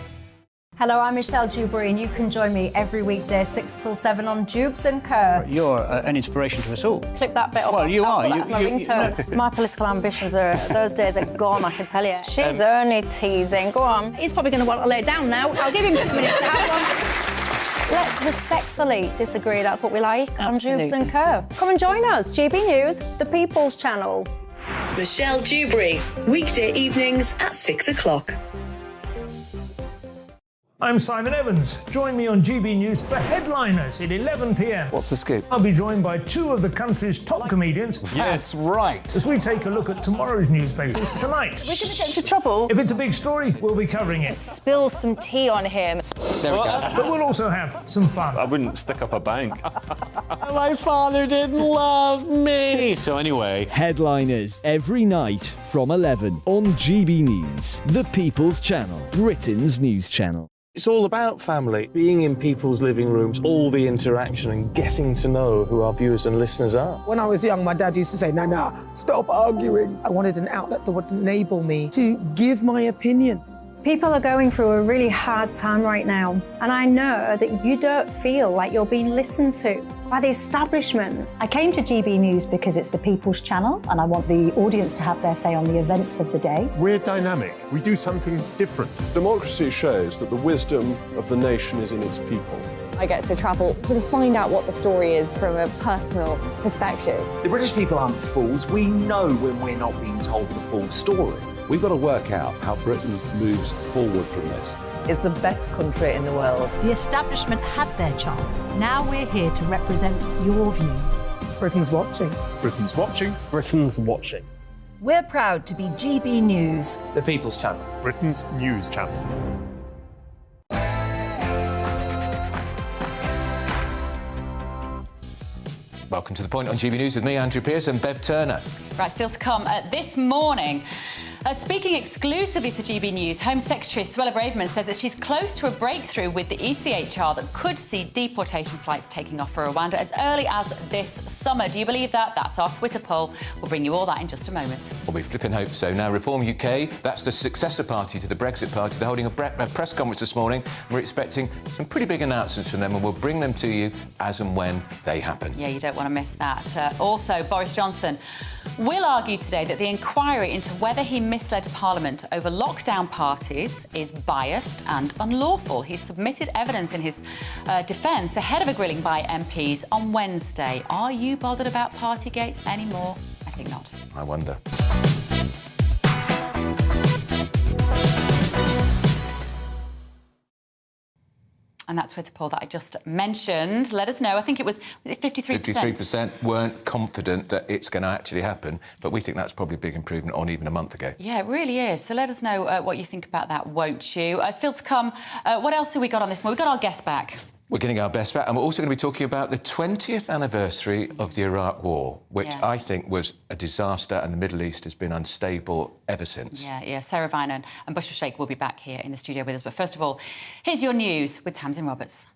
Hello, I'm Michelle Dewberry, and you can join me every weekday 6 till 7 on Jubes and Kerr. You're an inspiration to us all. Clip that bit off. Well, you are. That's my ringtone. My political ambitions those days are gone, I can tell you. She's only teasing. Go on. He's probably going to want to lay down now. I'll give him 2 minutes to have one. Let's respectfully disagree. That's what we like on Jubes and Kerr. Come and join us. GB News, the People's Channel. Michelle Dewberry, weekday evenings at 6 o'clock. I'm Simon Evans. Join me on GB News for Headliners at 11 p.m. What's the scoop? I'll be joined by 2 of the country's top comedians. That's right. As we take a look at tomorrow's newspapers tonight. We're going to get into trouble. If it's a big story, we'll be covering it. Spill some tea on him. There we go. But we'll also have some fun. I wouldn't stick up a bank. My father didn't love me. So anyway. Headliners every night from 11 on GB News, the People's Channel, Britain's news channel. It's all about family, being in people's living rooms, all the interaction and getting to know who our viewers and listeners are. When I was young, my dad used to say, "Nah, stop arguing." I wanted an outlet that would enable me to give my opinion. People are going through a really hard time right now, and I know that you don't feel like you're being listened to by the establishment. I came to GB News because it's the People's Channel, and I want the audience to have their say on the events of the day. We're dynamic. We do something different. Democracy shows that the wisdom of the nation is in its people. I get to travel to find out what the story is from a personal perspective. The British people aren't fools. We know when we're not being told the full story. We've got to work out how Britain moves forward from this. It's the best country in the world. The establishment had their chance. Now we're here to represent your views. Britain's watching. Britain's watching. Britain's watching. We're proud to be GB News, the People's Channel, Britain's news channel. Welcome to The Point on GB News with me, Andrew Pearce, and Bev Turner. Right, still to come this morning. Speaking exclusively to GB News, Home Secretary Suella Braverman says that she's close to a breakthrough with the ECHR that could see deportation flights taking off for Rwanda as early as this summer. Do you believe that? That's our Twitter poll. We'll bring you all that in just a moment. Well, we flipping hope so. Now, Reform UK, that's the successor party to the Brexit party. They're holding a press conference this morning. We're expecting some pretty big announcements from them, and we'll bring them to you as and when they happen. Yeah, you don't want to miss that. Also, Boris Johnson will argue today that the inquiry into whether he misled Parliament over lockdown parties is biased and unlawful. He submitted evidence in his defence ahead of a grilling by MPs on Wednesday. Are you bothered about Partygate anymore? I think not. I wonder. And that Twitter poll that I just mentioned, let us know. I think was it 53%? 53% weren't confident that it's going to actually happen, but we think that's probably a big improvement on even a month ago. Yeah, it really is. So let us know what you think about that, won't you? Still to come, what else have we got on this one? We've got our guest back. We're getting our best back, and we're also going to be talking about the 20th anniversary of the Iraq War, which I think was a disaster, and the Middle East has been unstable ever since. Yeah. Sarah Vine and Bushra Sheikh will be back here in the studio with us. But first of all, here's your news with Tamsin Roberts.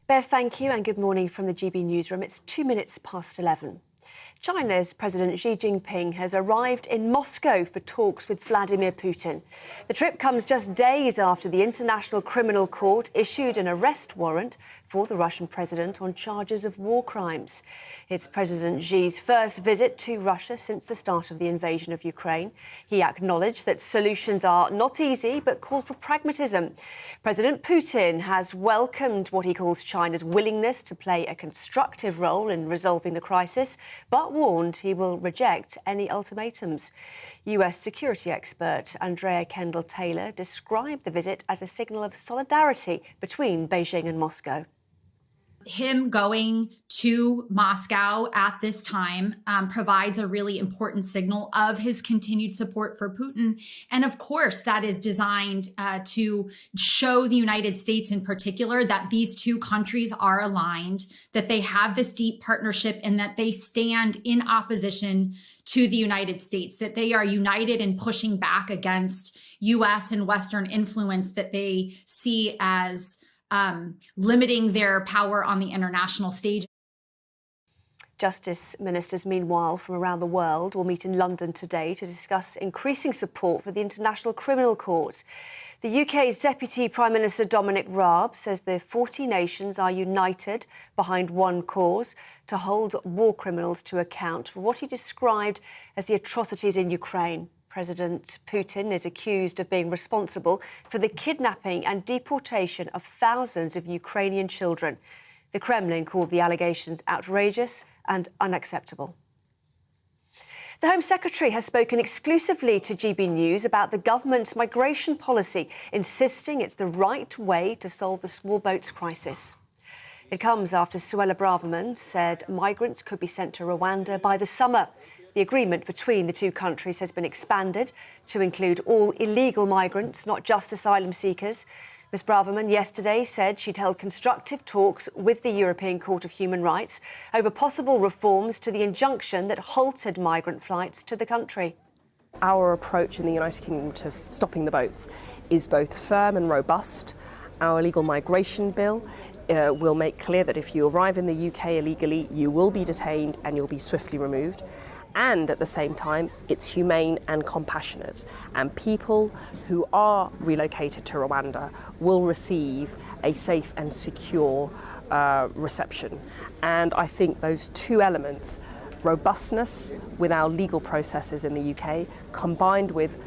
Bev, thank you, and good morning from the GB newsroom. It's 2 minutes past 11. China's President Xi Jinping has arrived in Moscow for talks with Vladimir Putin. The trip comes just days after the International Criminal Court issued an arrest warrant for the Russian president on charges of war crimes. It's President Xi's first visit to Russia since the start of the invasion of Ukraine. He acknowledged that solutions are not easy, but called for pragmatism. President Putin has welcomed what he calls China's willingness to play a constructive role in resolving the crisis, but warned he will reject any ultimatums. US security expert Andrea Kendall-Taylor described the visit as a signal of solidarity between Beijing and Moscow. Him going to Moscow at this time provides a really important signal of his continued support for Putin. And of course, that is designed to show the United States in particular that these two countries are aligned, that they have this deep partnership, and that they stand in opposition to the United States, that they are united in pushing back against US and Western influence that they see as limiting their power on the international stage. Justice ministers, meanwhile, from around the world will meet in London today to discuss increasing support for the International Criminal Court. The UK's Deputy Prime Minister Dominic Raab says the 40 nations are united behind one cause: to hold war criminals to account for what he described as the atrocities in Ukraine. President Putin is accused of being responsible for the kidnapping and deportation of thousands of Ukrainian children. The Kremlin called the allegations outrageous and unacceptable. The Home Secretary has spoken exclusively to GB News about the government's migration policy, insisting it's the right way to solve the small boats crisis. It comes after Suella Braverman said migrants could be sent to Rwanda by the summer. The agreement between the two countries has been expanded to include all illegal migrants, not just asylum seekers. Ms Braverman yesterday said she'd held constructive talks with the European Court of Human Rights over possible reforms to the injunction that halted migrant flights to the country. Our approach in the United Kingdom to stopping the boats is both firm and robust. Our illegal migration bill will make clear that if you arrive in the UK illegally, you will be detained and you'll be swiftly removed. And at the same time, it's humane and compassionate. And people who are relocated to Rwanda will receive a safe and secure reception. And I think those two elements, robustness with our legal processes in the UK, combined with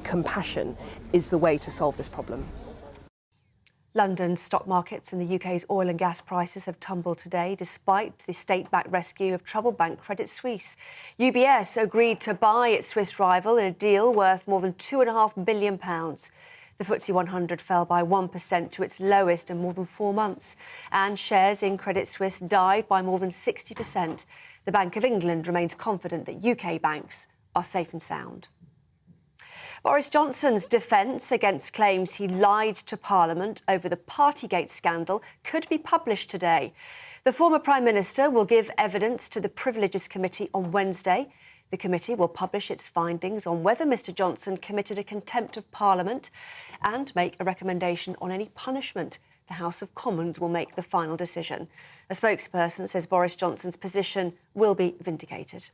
compassion, is the way to solve this problem. London stock markets and the UK's oil and gas prices have tumbled today despite the state-backed rescue of troubled bank Credit Suisse. UBS agreed to buy its Swiss rival in a deal worth more than £2.5 billion. The FTSE 100 fell by 1% to its lowest in more than 4 months, and shares in Credit Suisse dived by more than 60%. The Bank of England remains confident that UK banks are safe and sound. Boris Johnson's defence against claims he lied to Parliament over the Partygate scandal could be published today. The former Prime Minister will give evidence to the Privileges Committee on Wednesday. The committee will publish its findings on whether Mr Johnson committed a contempt of Parliament and make a recommendation on any punishment. The House of Commons will make the final decision. A spokesperson says Boris Johnson's position will be vindicated.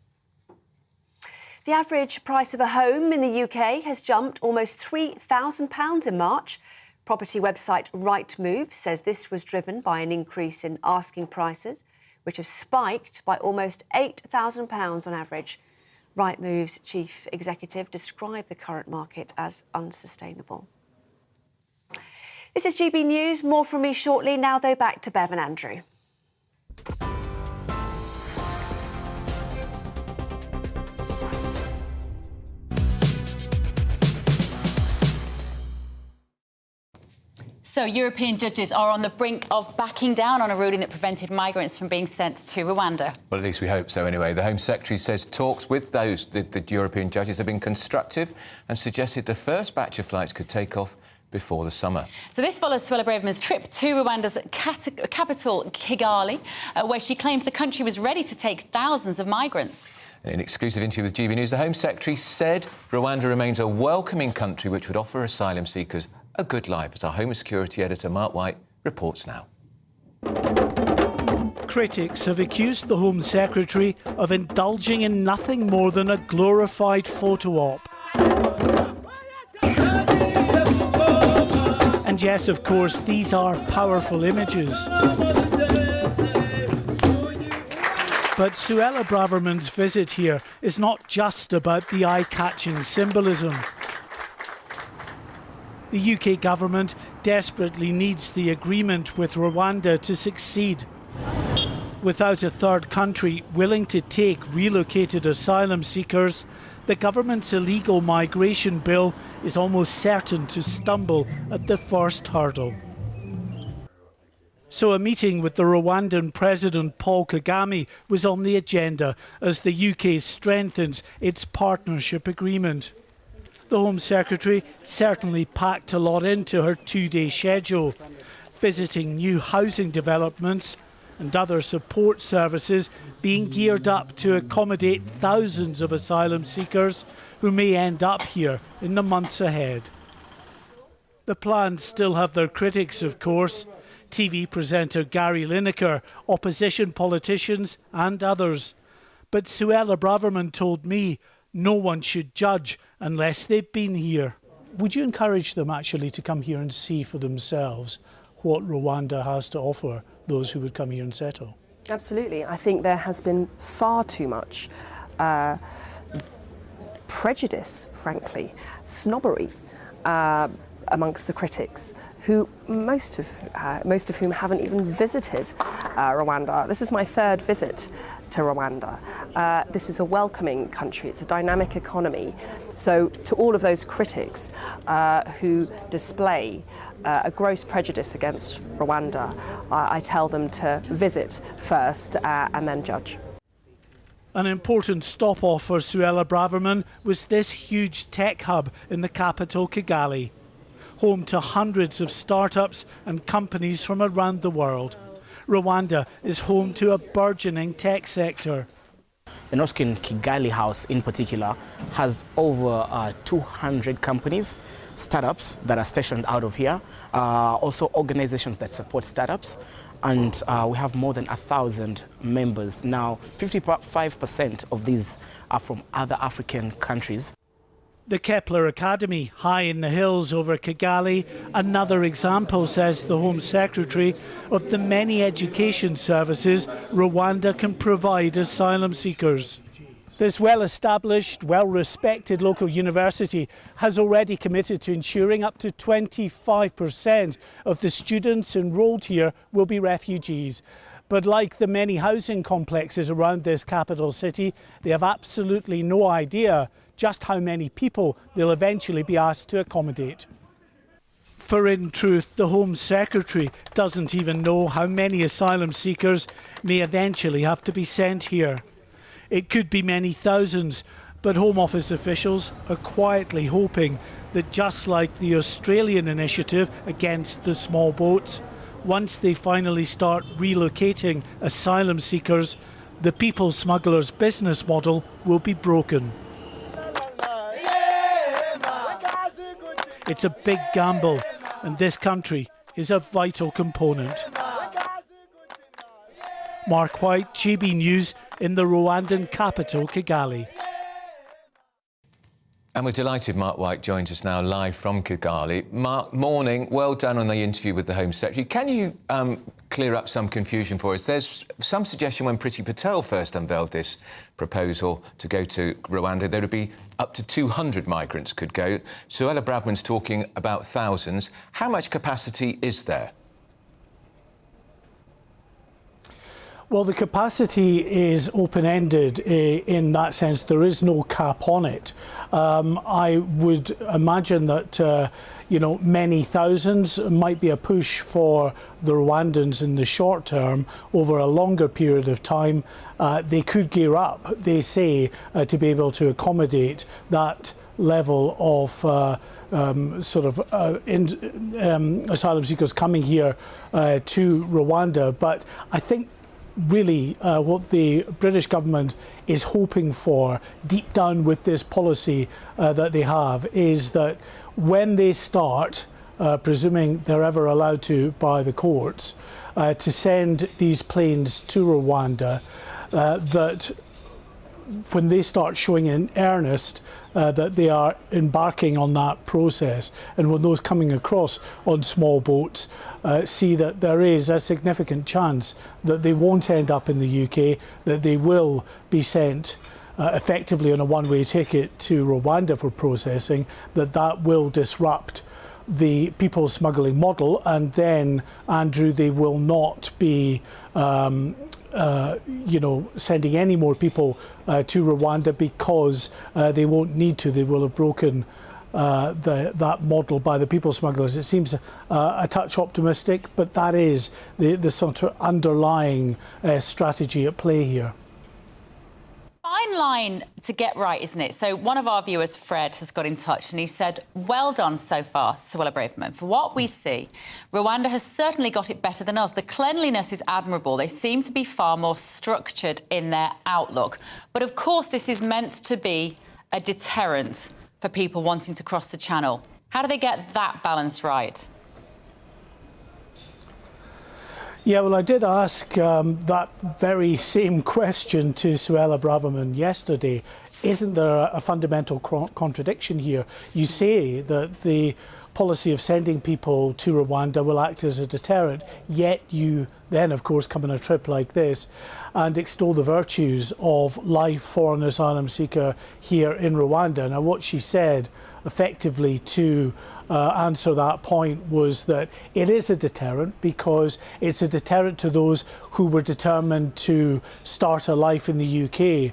The average price of a home in the UK has jumped almost £3,000 in March. Property website Rightmove says this was driven by an increase in asking prices, which have spiked by almost £8,000 on average. Rightmove's chief executive described the current market as unsustainable. This is GB News. More from me shortly. Now, though, back to Bev and Andrew. So European judges are on the brink of backing down on a ruling that prevented migrants from being sent to Rwanda. Well, at least we hope so anyway. The Home Secretary says talks with the European judges have been constructive and suggested the first batch of flights could take off before the summer. So this follows Suella Braverman's trip to Rwanda's capital, Kigali, where she claimed the country was ready to take thousands of migrants. In an exclusive interview with GBNews, the Home Secretary said Rwanda remains a welcoming country which would offer asylum seekers a good life, as our Home Security editor Mark White reports now. Critics have accused the Home Secretary of indulging in nothing more than a glorified photo op. And yes, of course, these are powerful images. But Suella Braverman's visit here is not just about the eye-catching symbolism. The UK government desperately needs the agreement with Rwanda to succeed. Without a third country willing to take relocated asylum seekers, the government's illegal migration bill is almost certain to stumble at the first hurdle. So a meeting with the Rwandan President Paul Kagame was on the agenda as the UK strengthens its partnership agreement. The Home Secretary certainly packed a lot into her two-day schedule, visiting new housing developments and other support services being geared up to accommodate thousands of asylum seekers who may end up here in the months ahead. The plans still have their critics, of course. TV presenter Gary Lineker, opposition politicians and others. But Suella Braverman told me no one should judge unless they've been here. Would you encourage them actually to come here and see for themselves what Rwanda has to offer those who would come here and settle? Absolutely. I think there has been far too much prejudice, frankly, snobbery amongst the critics, who most of whom haven't even visited Rwanda. This is my third visit to Rwanda. This is a welcoming country. It's a dynamic economy. So to all of those critics who display a gross prejudice against Rwanda, I tell them to visit first and then judge. An important stop-off for Suella Braverman was this huge tech hub in the capital, Kigali, home to hundreds of startups and companies from around the world. Rwanda is home to a burgeoning tech sector. The Noskin Kigali house in particular has over 200 companies, startups that are stationed out of here, also organizations that support startups, and we have more than 1,000 members. Now, 55% of these are from other African countries. The Kepler Academy, high in the hills over Kigali, another example, says the Home Secretary, of the many education services Rwanda can provide asylum seekers. This well-established, well-respected local university has already committed to ensuring up to 25% of the students enrolled here will be refugees. But like the many housing complexes around this capital city, they have absolutely no idea just how many people they'll eventually be asked to accommodate. For in truth, the Home Secretary doesn't even know how many asylum seekers may eventually have to be sent here. It could be many thousands, But Home Office officials are quietly hoping that, just like the Australian initiative against the small boats, once they finally start relocating asylum seekers, the people smugglers' business model will be broken. It's a big gamble, and this country is a vital component. Mark White, GB News, in the Rwandan capital, Kigali. And we're delighted Mark White joins us now live from Kigali. Mark, morning. Well done on the interview with the Home Secretary. Can you clear up some confusion for us? There's some suggestion when Priti Patel first unveiled this proposal to go to Rwanda, there would be up to 200 migrants could go. Suella Braverman's talking about thousands. How much capacity is there? Well, the capacity is open-ended in that sense. There is no cap on it. I would imagine that, many thousands might be a push for the Rwandans in the short term. Over a longer period of time, they could gear up, they say, to be able to accommodate that level of asylum seekers coming here to Rwanda. But I think really what the British government is hoping for deep down with this policy that they have is that when they start, presuming they're ever allowed to by the courts, to send these planes to Rwanda, that when they start showing in earnest that they are embarking on that process, and when those coming across on small boats see that there is a significant chance that they won't end up in the UK, that they will be sent effectively on a one-way ticket to Rwanda for processing, that will disrupt the people smuggling model, and then, Andrew, they will not be sending any more people to Rwanda because they won't need to. They will have broken that model by the people smugglers. It seems a touch optimistic, but that is the sort of underlying strategy at play here. Fine line to get right, isn't it? So one of our viewers, Fred, has got in touch and he said, well done so far, Suella Braverman. For what we see, Rwanda has certainly got it better than us. The cleanliness is admirable. They seem to be far more structured in their outlook. But of course, this is meant to be a deterrent for people wanting to cross the channel. How do they get that balance right? Yeah, well, I did ask that very same question to Suella Braverman yesterday. Isn't there a fundamental contradiction here? You say that the policy of sending people to Rwanda will act as a deterrent, yet you then, of course, come on a trip like this and extol the virtues of life for an asylum seeker here in Rwanda. Now, what she said effectively to answer that point was that it is a deterrent because it's a deterrent to those who were determined to start a life in the UK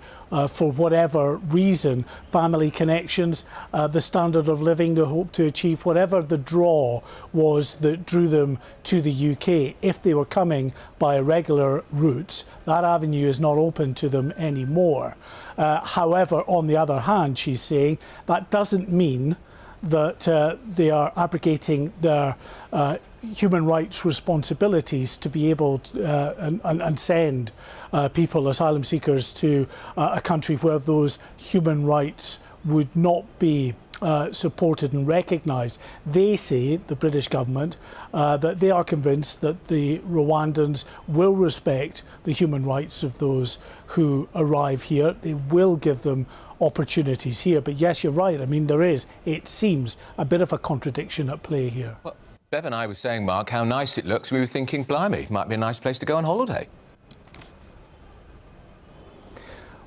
for whatever reason, family connections, the standard of living they hope to achieve, whatever the draw was that drew them to the UK. If they were coming by irregular routes, that avenue is not open to them anymore. However, on the other hand, she's saying that doesn't mean that they are abrogating their human rights responsibilities to be able to, and send people, asylum seekers, to a country where those human rights would not be supported and recognised. They say, the British government, that they are convinced that the Rwandans will respect the human rights of those who arrive here. They will give them opportunities here. But yes, you're right. I mean, there is, it seems, a bit of a contradiction at play here. Well, Bev and I were saying, Mark, how nice it looks. We were thinking, blimey, might be a nice place to go on holiday.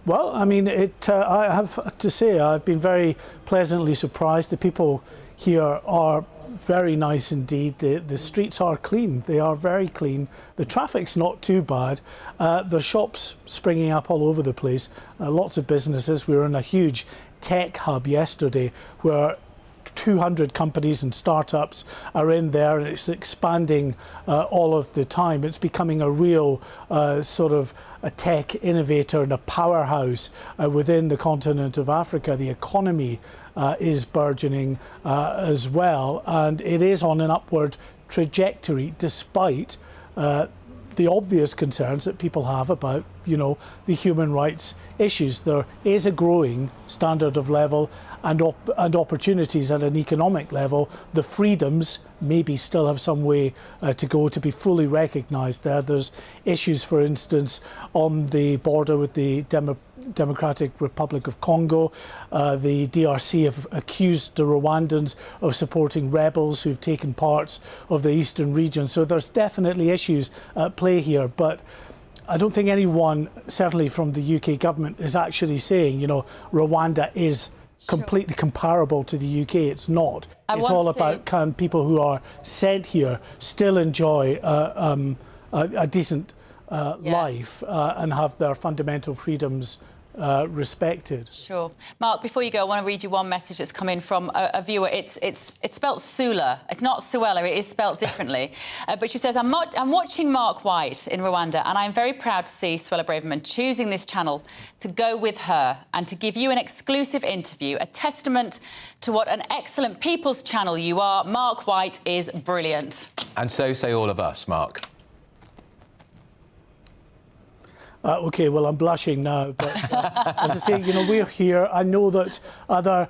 Well, I mean, I have to say, I've been very pleasantly surprised. The people here are very nice indeed. The streets are clean. They are very clean. The traffic's not too bad. The shops springing up all over the place. Lots of businesses. We were in a huge tech hub yesterday where 200 companies and startups are in there, and it's expanding all of the time. It's becoming a real sort of a tech innovator and a powerhouse within the continent of Africa. The economy is burgeoning as well, and it is on an upward trajectory despite the obvious concerns that people have about, the human rights issues. There is a growing standard of level and opportunities at an economic level. The freedoms maybe still have some way to go to be fully recognised there. There's issues, for instance, on the border with the Democratic Republic of Congo. The DRC have accused the Rwandans of supporting rebels who've taken parts of the eastern region. So there's definitely issues at play here, but I don't think anyone, certainly from the UK government, is actually saying, Rwanda is completely comparable to the UK. It's not. It's all about, can people who are sent here still enjoy a decent life and have their fundamental freedoms respected. Sure. Mark, before you go, I want to read you one message that's come in from a viewer. It's spelt Sula. It's not Suella. It is spelt differently. But she says, I'm watching Mark White in Rwanda, and I'm very proud to see Suella Braverman choosing this channel to go with her and to give you an exclusive interview, a testament to what an excellent people's channel you are. Mark White is brilliant. And so say all of us, Mark. OK, well, I'm blushing now, but as I say, we're here. I know that other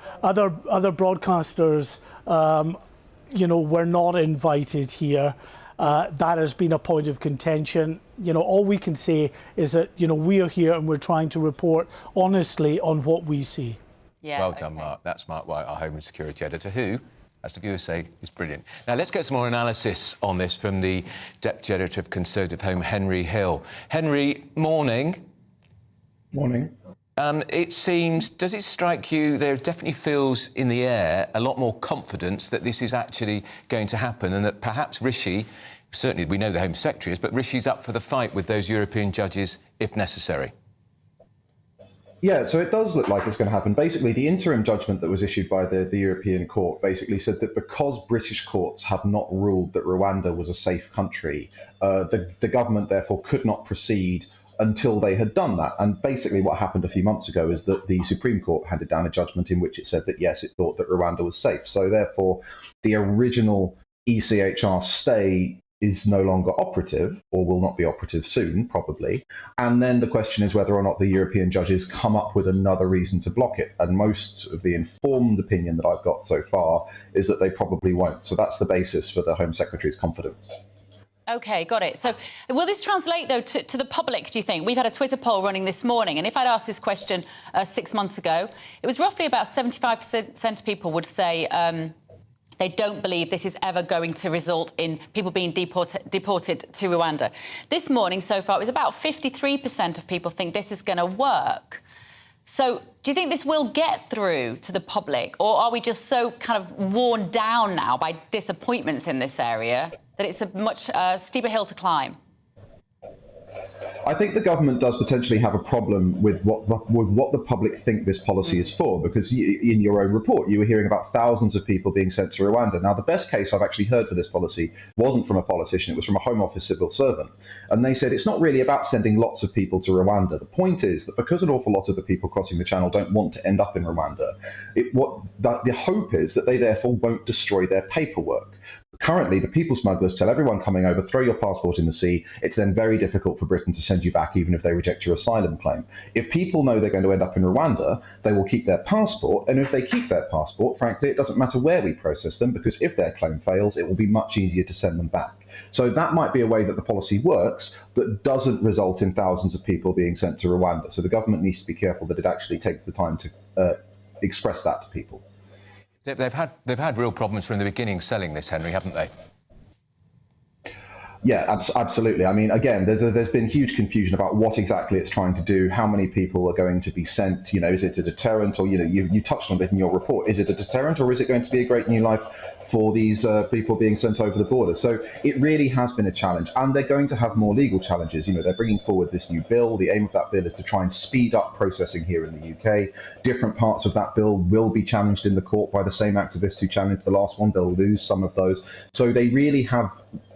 broadcasters, were not invited here. That has been a point of contention. All we can say is that, we are here and we're trying to report honestly on what we see. Yeah, well done, Mark. That's Mark White, our Home and Security Editor, who, as the viewers say, is brilliant. Now, let's get some more analysis on this from the Deputy Editor of Conservative Home, Henry Hill. Henry, morning. Morning. It seems, does it strike you, there definitely feels in the air a lot more confidence that this is actually going to happen and that perhaps Rishi, certainly we know the Home Secretary is, but Rishi's up for the fight with those European judges if necessary? Yeah, so it does look like it's going to happen. Basically, the interim judgment that was issued by the European Court basically said that because British courts have not ruled that Rwanda was a safe country, the government therefore could not proceed until they had done that. And basically what happened a few months ago is that the Supreme Court handed down a judgment in which it said that, yes, it thought that Rwanda was safe. So therefore, the original ECHR stay is no longer operative, or will not be operative soon, probably. And then the question is whether or not the European judges come up with another reason to block it. And most of the informed opinion that I've got so far is that they probably won't. So that's the basis for the Home Secretary's confidence. OK, got it. So will this translate, though, to the public, do you think? We've had a Twitter poll running this morning, and if I'd asked this question 6 months ago, it was roughly about 75% of people would say they don't believe this is ever going to result in people being deported to Rwanda. This morning, so far, it was about 53% of people think this is going to work. So do you think this will get through to the public, or are we just so kind of worn down now by disappointments in this area that it's a much steeper hill to climb? I think the government does potentially have a problem with what the public think this policy is for, because in your own report, you were hearing about thousands of people being sent to Rwanda. Now, the best case I've actually heard for this policy wasn't from a politician, it was from a Home Office civil servant. And they said it's not really about sending lots of people to Rwanda. The point is that because an awful lot of the people crossing the channel don't want to end up in Rwanda, the hope is that they therefore won't destroy their paperwork. Currently, the people smugglers tell everyone coming over, throw your passport in the sea. It's then very difficult for Britain to send you back, even if they reject your asylum claim. If people know they're going to end up in Rwanda, they will keep their passport. And if they keep their passport, frankly, it doesn't matter where we process them, because if their claim fails, it will be much easier to send them back. So that might be a way that the policy works that doesn't result in thousands of people being sent to Rwanda. So the government needs to be careful that it actually takes the time to express that to people. They've had real problems from the beginning selling this, Henry, haven't they? Yeah, absolutely. I mean, again, there's been huge confusion about what exactly it's trying to do, how many people are going to be sent, is it a deterrent, or, you touched on it in your report, is it a deterrent or is it going to be a great new life for these people being sent over the border? So it really has been a challenge, and they're going to have more legal challenges. They're bringing forward this new bill. The aim of that bill is to try and speed up processing here in the UK. Different parts of that bill will be challenged in the court by the same activists who challenged the last one. They'll lose some of those. So they really have...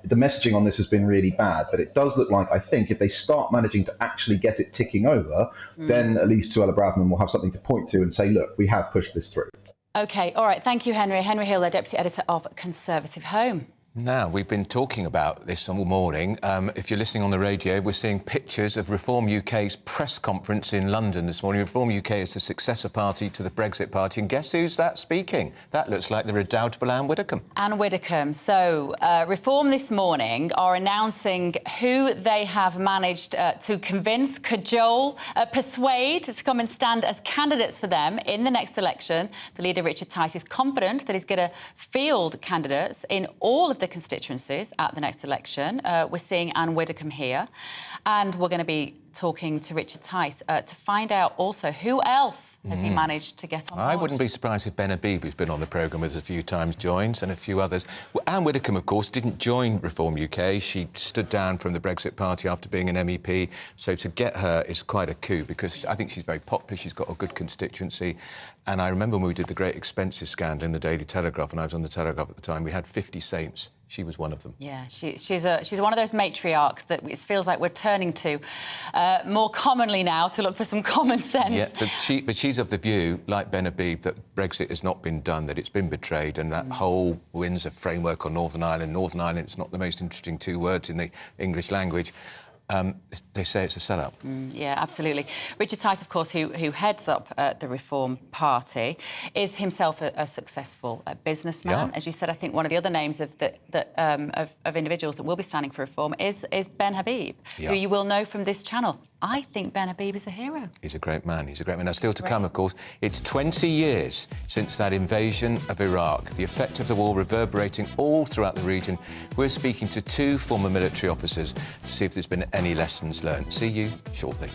The messaging on this has been really bad, but it does look like, I think, if they start managing to actually get it ticking over, then at least Suella Braverman will have something to point to and say, look, we have pushed this through. OK, all right, thank you, Henry. Henry Hill, the Deputy Editor of Conservative Home. Now, we've been talking about this all morning. If you're listening on the radio, we're seeing pictures of Reform UK's press conference in London this morning. Reform UK is the successor party to the Brexit Party, and guess who's that speaking? That looks like the redoubtable Anne Widdecombe. Anne Widdecombe. So, Reform this morning are announcing who they have managed to convince, cajole, persuade to come and stand as candidates for them in the next election. The leader, Richard Tice, is confident that he's going to field candidates in all of the constituencies at the next election. We're seeing Anne Widdecombe here, and we're going to be talking to Richard Tice to find out also who else has he managed to get on board. I wouldn't be surprised if Ben Habib, who's been on the programme with us a few times, joins, and a few others. Well, Anne Widdecombe, of course, didn't join Reform UK. She stood down from the Brexit Party after being an MEP, so to get her is quite a coup, because I think she's very popular, she's got a good constituency, and I remember when we did the great expenses scandal in the Daily Telegraph, and I was on the Telegraph at the time, we had 50 saints. She was one of them. Yeah, she's one of those matriarchs that it feels like we're turning to more commonly now to look for some common sense. Yeah, but she's of the view, like Ben Habib, that Brexit has not been done, that it's been betrayed, and that whole Windsor framework on Northern Ireland, it's not the most interesting two words in the English language. They say it's a sellout. Yeah, absolutely. Richard Tice, of course, who heads up the Reform Party, is himself a successful businessman. Yeah. As you said, I think one of the other names of individuals that will be standing for Reform is Ben Habib, who you will know from this channel. I think Ben Habib is a hero. He's a great man. He's a great man. Now, still to come, of course, it's 20 years since that invasion of Iraq. The effect of the war reverberating all throughout the region. We're speaking to two former military officers to see if there's been any lessons learned. See you shortly.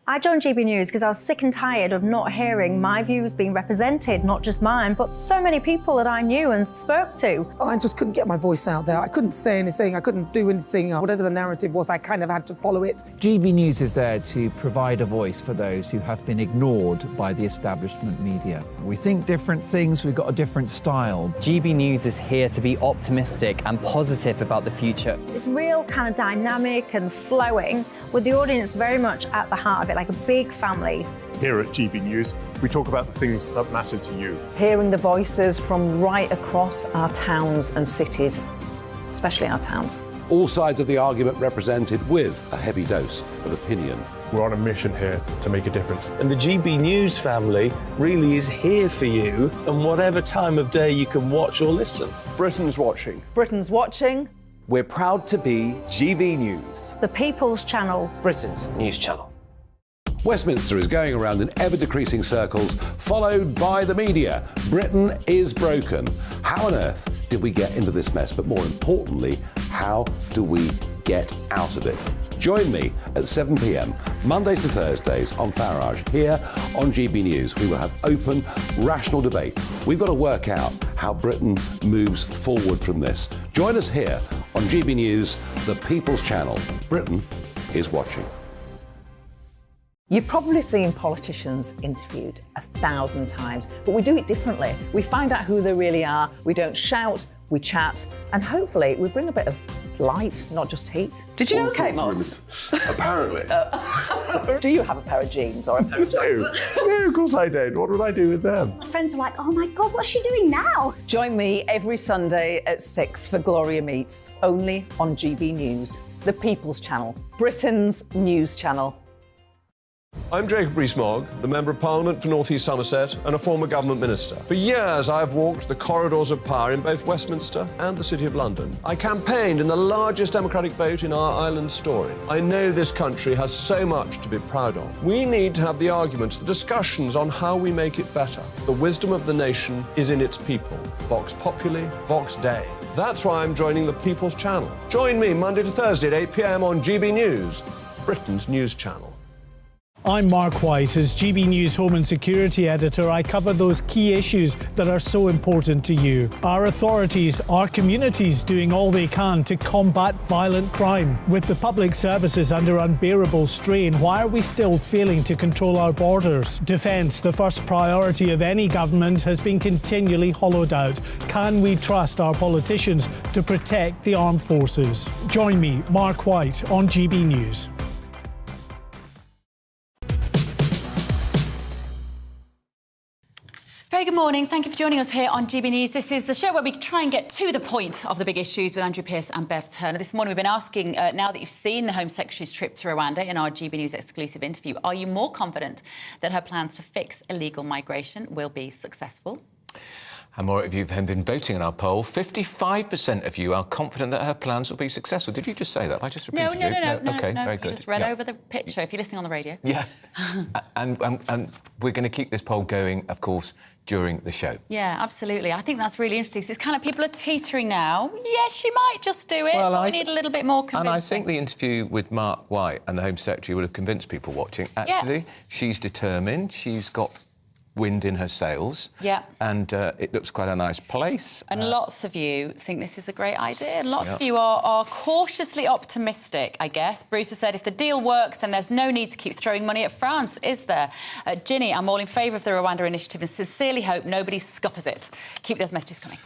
I joined GB News because I was sick and tired of not hearing my views being represented, not just mine, but so many people that I knew and spoke to. I just couldn't get my voice out there. I couldn't say anything. I couldn't do anything. Whatever the narrative was, I kind of had to follow it. GB News is there to provide a voice for those who have been ignored by the establishment media. We think different things, we've got a different style. GB News is here to be optimistic and positive about the future. It's real kind of dynamic and flowing, with the audience very much at the heart of it, like a big family. Here at GB News, we talk about the things that matter to you. Hearing the voices from right across our towns and cities, especially our towns. All sides of the argument represented with a heavy dose of opinion. We're on a mission here to make a difference. And the GB News family really is here for you, and whatever time of day you can watch or listen. Britain's watching. Britain's watching. We're proud to be GB News. The People's Channel. Britain's news channel. Westminster is going around in ever-decreasing circles, followed by the media. Britain is broken. How on earth did we get into this mess? But more importantly, how do we get out of it? Join me at 7 p.m, Mondays to Thursdays on Farage, here on GB News. We will have open, rational debate. We've got to work out how Britain moves forward from this. Join us here on GB News, the People's Channel. Britain is watching. You've probably seen politicians interviewed 1,000 times, but we do it differently. We find out who they really are, we don't shout, we chat, and hopefully we bring a bit of light, not just heat. Did you know Kate Moss? Apparently. Do you have a pair of jeans or a pair of jeans? No, of course I don't. What would I do with them? My friends are like, oh my God, what's she doing now? Join me every Sunday at 6 for Gloria Meets, only on GB News, the People's Channel, Britain's news channel. I'm Jacob Rees-Mogg, the Member of Parliament for North East Somerset and a former government minister. For years, I've walked the corridors of power in both Westminster and the City of London. I campaigned in the largest democratic vote in our island story. I know this country has so much to be proud of. We need to have the arguments, the discussions on how we make it better. The wisdom of the nation is in its people. Vox Populi, Vox Dei. That's why I'm joining the People's Channel. Join me Monday to Thursday at 8 p.m. on GB News, Britain's news channel. I'm Mark White. As GB News Home and Security Editor, I cover those key issues that are so important to you. Our authorities, our communities doing all they can to combat violent crime. With the public services under unbearable strain, why are we still failing to control our borders? Defence, the first priority of any government, has been continually hollowed out. Can we trust our politicians to protect the armed forces? Join me, Mark White, on GB News. Very good morning. Thank you for joining us here on GB News. This is the show where we try and get to the point of the big issues with Andrew Pearce and Bev Turner. This morning we've been asking, now that you've seen the Home Secretary's trip to Rwanda in our GB News exclusive interview, are you more confident that her plans to fix illegal migration will be successful? And more of you have been voting in our poll. 55% of you are confident that her plans will be successful. Did you just say that? I just repeated No. Okay, very You good. just read over the picture if you're listening on the radio. Yeah. and we're going to keep this poll going, of course, during the show. Yeah, absolutely. I think that's really interesting. So it's kind of people are teetering now. Yeah, she might just do it, Well, but we need a little bit more convincing. And I think the interview with Mark White and the Home Secretary would have convinced people watching. Actually, she's determined. She's got wind in her sails. Yeah. And it looks quite a nice place. And lots of you think this is a great idea. Lots of you are cautiously optimistic, I guess. Bruce has said if the deal works, then there's no need to keep throwing money at France, is there? Ginny, I'm all in favour of the Rwanda initiative and sincerely hope nobody scuppers it. Keep those messages coming.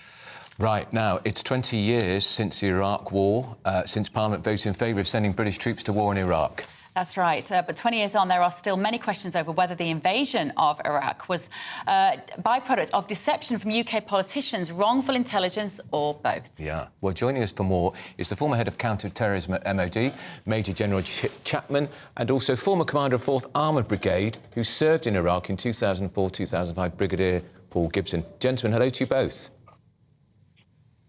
Right, now, it's 20 years since the Iraq War, since Parliament voted in favour of sending British troops to war in Iraq. That's right. But 20 years on, there are still many questions over whether the invasion of Iraq was a byproduct of deception from UK politicians, wrongful intelligence, or both. Yeah. Well, joining us for more is the former head of counter-terrorism at MOD, Major General Chapman, and also former commander of 4th Armoured Brigade, who served in Iraq in 2004-2005, Brigadier Paul Gibson. Gentlemen, hello to you both.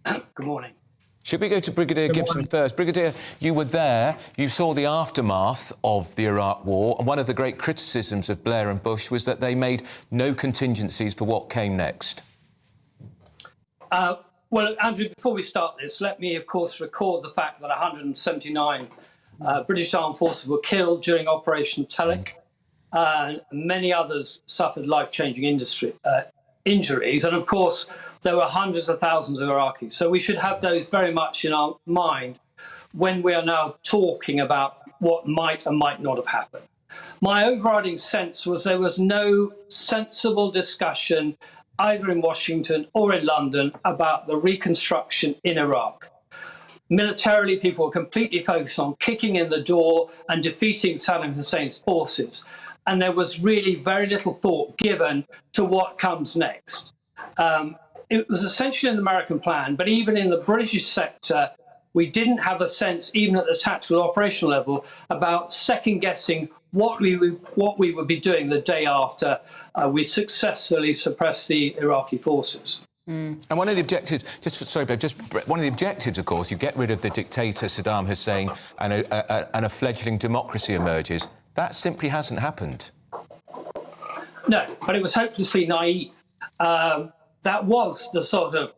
Good morning. Should we go to Brigadier Gibson first? Brigadier, you were there. You saw the aftermath of the Iraq War, and one of the great criticisms of Blair and Bush was that they made no contingencies for what came next. Well, Andrew, before we start this, let me, of course, record the fact that 179 British Armed Forces were killed during Operation Telic, and many others suffered life-changing injuries. And, of course, there were hundreds of thousands of Iraqis. So we should have those very much in our mind when we are now talking about what might and might not have happened. My overriding sense was there was no sensible discussion either in Washington or in London about the reconstruction in Iraq. Militarily, people were completely focused on kicking in the door and defeating Saddam Hussein's forces. And there was really very little thought given to what comes next. It was essentially an American plan, but even in the British sector, we didn't have a sense, even at the tactical operational level, about second-guessing what we would be doing the day after we successfully suppressed the Iraqi forces. And one of the objectives, one of the objectives, of course, you get rid of the dictator Saddam Hussein and a fledgling democracy emerges. That simply hasn't happened. No, but it was hopelessly naive. That was the sort of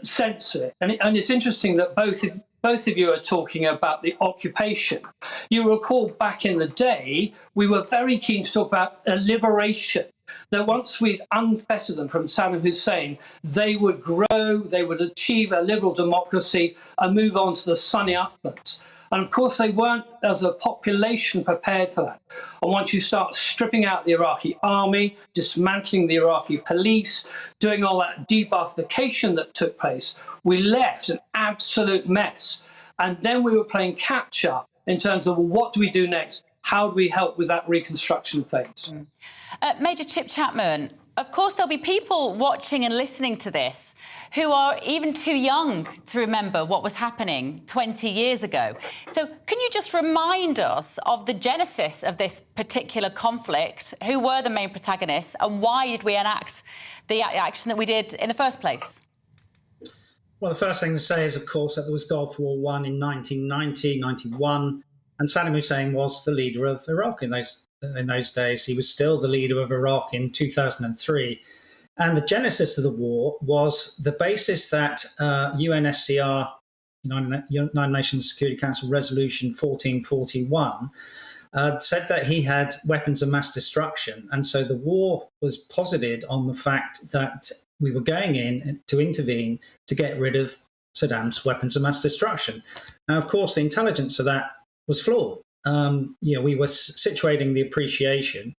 sense of it. And it's interesting that both of you are talking about the occupation. You recall back in the day, we were very keen to talk about a liberation, that once we'd unfettered them from Saddam Hussein, they would grow, they would achieve a liberal democracy and move on to the sunny uplands. And of course, they weren't, as a population, prepared for that. And once you start stripping out the Iraqi army, dismantling the Iraqi police, doing all that debuffication that took place, we left an absolute mess. And then we were playing catch up in terms of what do we do next? How do we help with that reconstruction phase? Major Chip Chapman, of course, there'll be people watching and listening to this who are even too young to remember what was happening 20 years ago. So can you just remind us of the genesis of this particular conflict? Who were the main protagonists and why did we enact the action that we did in the first place? Well, the first thing to say is, of course, that there was Gulf War I in 1990, 91, and Saddam Hussein was the leader of Iraq in those days. He was still the leader of Iraq in 2003. And the genesis of the war was the basis that UNSCR, United Nations Security Council Resolution 1441, said that he had weapons of mass destruction. And so the war was posited on the fact that we were going in to intervene to get rid of Saddam's weapons of mass destruction. Now, of course, the intelligence of that was flawed. We were situating the appreciation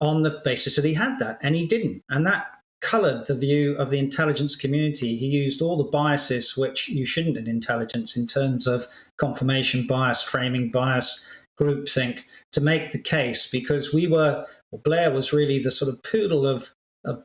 on the basis that he had that, and he didn't. And that coloured the view of the intelligence community. He used all the biases which you shouldn't in intelligence in terms of confirmation bias, framing bias, groupthink, to make the case, because Blair was really the sort of poodle of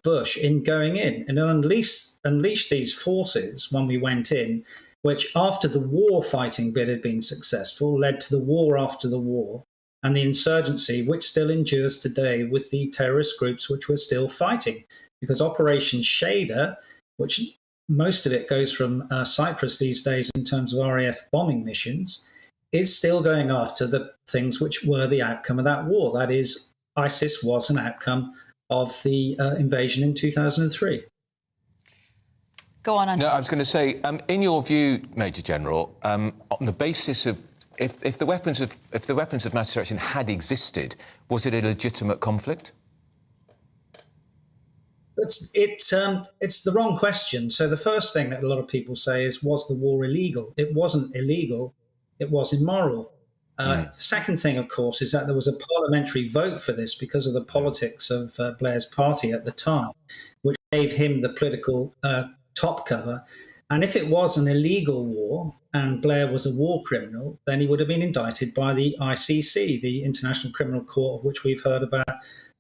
Bush in going in and unleashed these forces when we went in, which after the war fighting bit had been successful, led to the war after the war and the insurgency, which still endures today with the terrorist groups which we're still fighting. Because Operation Shader, which most of it goes from Cyprus these days in terms of RAF bombing missions, is still going after the things which were the outcome of that war. That is, ISIS was an outcome of the invasion in 2003. Go on, Andy. No, I was going to say, in your view, Major General, on the basis of if the weapons of mass destruction had existed, was it a legitimate conflict? It's the wrong question. So the first thing that a lot of people say is, was the war illegal? It wasn't illegal. It was immoral. The second thing, of course, is that there was a parliamentary vote for this because of the politics of Blair's party at the time, which gave him the political top cover. And if it was an illegal war and Blair was a war criminal, then he would have been indicted by the ICC, the International Criminal Court, of which we've heard about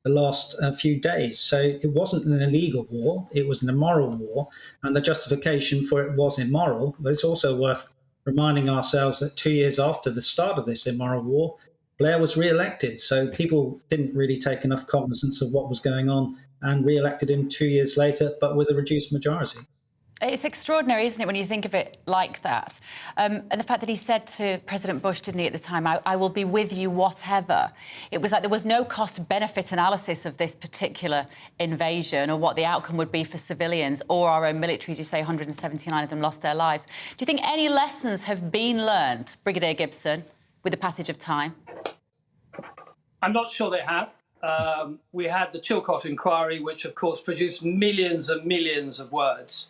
the last few days. So it wasn't an illegal war, it was an immoral war, and the justification for it was immoral. But it's also worth reminding ourselves that 2 years after the start of this immoral war, Blair was re-elected. So people didn't really take enough cognizance of what was going on and re-elected him 2 years later, but with a reduced majority. It's extraordinary, isn't it, when you think of it like that? And the fact that he said to President Bush, didn't he, at the time, I will be with you whatever. It was like there was no cost-benefit analysis of this particular invasion or what the outcome would be for civilians or our own military. As you say, 179 of them lost their lives. Do you think any lessons have been learned, Brigadier Gibson, with the passage of time? I'm not sure they have. We had the Chilcot inquiry, which, of course, produced millions and millions of words.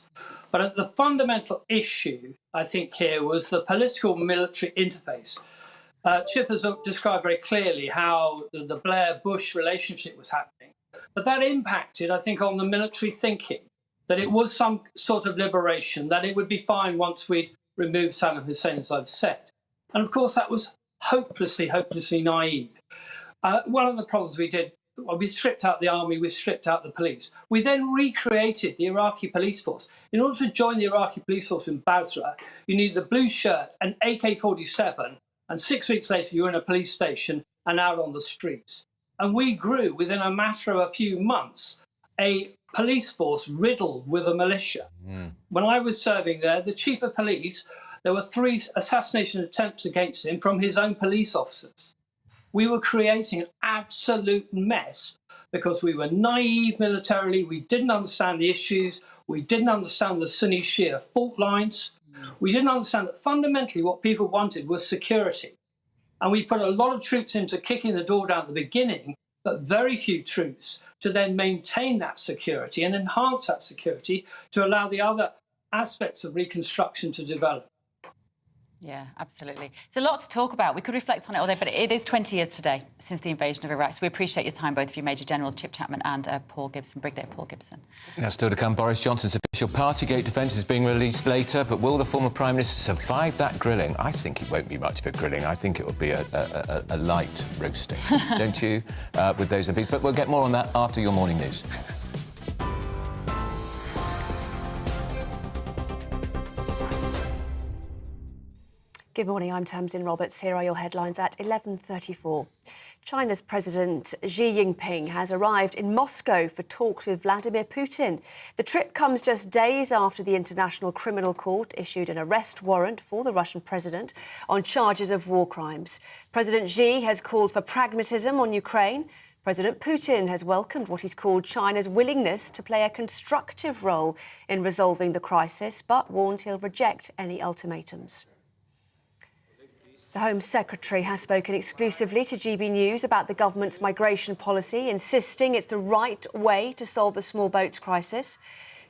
But the fundamental issue, I think, here was the political-military interface. Chip has described very clearly how the Blair-Bush relationship was happening. But that impacted, I think, on the military thinking, that it was some sort of liberation, that it would be fine once we'd removed Saddam Hussein, as I've said. And, of course, that was hopelessly, hopelessly naive. One of the problems we did, well, we stripped out the army, we stripped out the police. We then recreated the Iraqi police force. In order to join the Iraqi police force in Basra, you need the blue shirt, an AK-47, and 6 weeks later you're in a police station and out on the streets. And we grew, within a matter of a few months, a police force riddled with a militia. When I was serving there, the chief of police, there were 3 assassination attempts against him from his own police officers. We were creating an absolute mess because we were naive militarily. We didn't understand the issues. We didn't understand the Sunni Shia fault lines. We didn't understand that fundamentally what people wanted was security. And we put a lot of troops into kicking the door down at the beginning, but very few troops to then maintain that security and enhance that security to allow the other aspects of reconstruction to develop. Yeah, absolutely. It's a lot to talk about. We could reflect on it all day, but it is 20 years today since the invasion of Iraq. So we appreciate your time, both of you, Major General Chip Chapman and Paul Gibson, Brigadier Paul Gibson. Now, still to come, Boris Johnson's official Partygate defence is being released later, but will the former Prime Minister survive that grilling? I think it won't be much of a grilling. I think it will be a light roasting, don't you, with those MPs? But we'll get more on that after your morning news. Good morning, I'm Tamsin Roberts. Here are your headlines at 11:34. China's President Xi Jinping has arrived in Moscow for talks with Vladimir Putin. The trip comes just days after the International Criminal Court issued an arrest warrant for the Russian president on charges of war crimes. President Xi has called for pragmatism on Ukraine. President Putin has welcomed what he's called China's willingness to play a constructive role in resolving the crisis, but warned he'll reject any ultimatums. The Home Secretary has spoken exclusively to GB News about the government's migration policy, insisting it's the right way to solve the small boats crisis.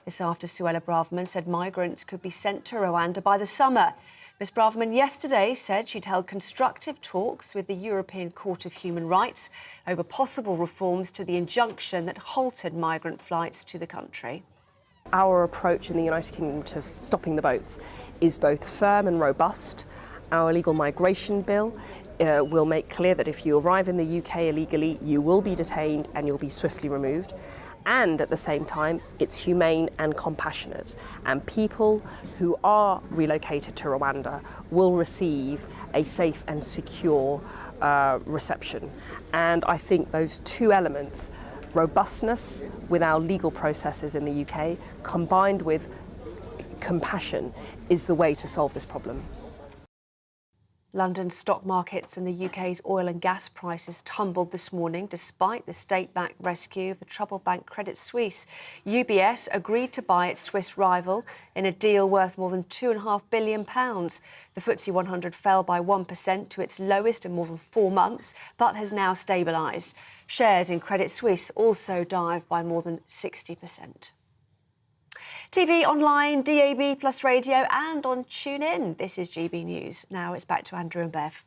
This after Suella Braverman said migrants could be sent to Rwanda by the summer. Ms Braverman yesterday said she'd held constructive talks with the European Court of Human Rights over possible reforms to the injunction that halted migrant flights to the country. Our approach in the United Kingdom to stopping the boats is both firm and robust. Our illegal migration bill will make clear that if you arrive in the UK illegally, you will be detained and you'll be swiftly removed. And at the same time, it's humane and compassionate. And people who are relocated to Rwanda will receive a safe and secure reception. And I think those two elements, robustness with our legal processes in the UK, combined with compassion, is the way to solve this problem. London stock markets and the UK's oil and gas prices tumbled this morning despite the state-backed rescue of the troubled bank Credit Suisse. UBS agreed to buy its Swiss rival in a deal worth more than £2.5 billion. The FTSE 100 fell by 1% to its lowest in more than 4 months, but has now stabilised. Shares in Credit Suisse also dived by more than 60%. TV, online, DAB plus radio and on TuneIn. This is GB News. Now it's back to Andrew and Bev.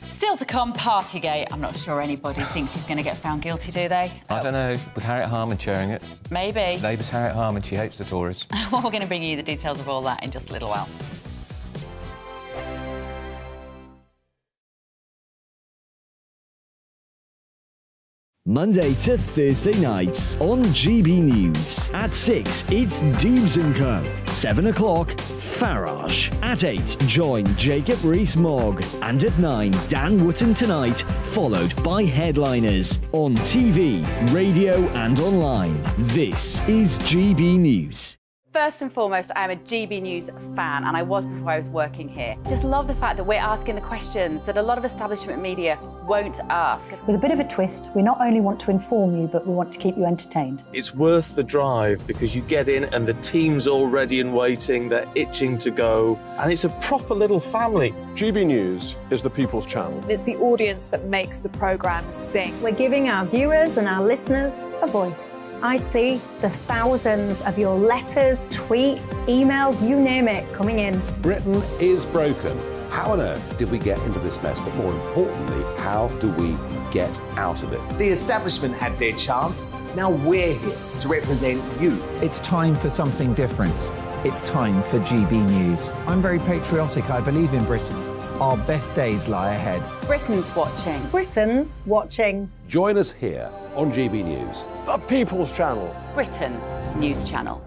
Still to come, Partygate. I'm not sure anybody thinks he's going to get found guilty, do they? I don't know, with Harriet Harman chairing it. Maybe. Labour's Harriet Harman, she hates the Tories. Well, we're going to bring you the details of all that in just a little while. Monday to Thursday nights on GB News. At 6, it's Dubes & Co. 7 o'clock, Farage. At 8, join Jacob Rees-Mogg. And at 9, Dan Wootton Tonight, followed by Headliners. On TV, radio and online. This is GB News. First and foremost, I'm a GB News fan, and I was before I was working here. Just love the fact that we're asking the questions that a lot of establishment media won't ask. With a bit of a twist, we not only want to inform you, but we want to keep you entertained. It's worth the drive because you get in and the team's all ready and waiting, they're itching to go, and it's a proper little family. GB News is the People's Channel. It's the audience that makes the programme sing. We're giving our viewers and our listeners a voice. I see the thousands of your letters, tweets, emails, you name it, coming in. Britain is broken. How on earth did we get into this mess? But more importantly, how do we get out of it? The establishment had their chance. Now we're here to represent you. It's time for something different. It's time for GB News. I'm very patriotic. I believe in Britain. Our best days lie ahead. Britain's watching. Britain's watching. Join us here on GB News. The People's Channel. Britain's news channel.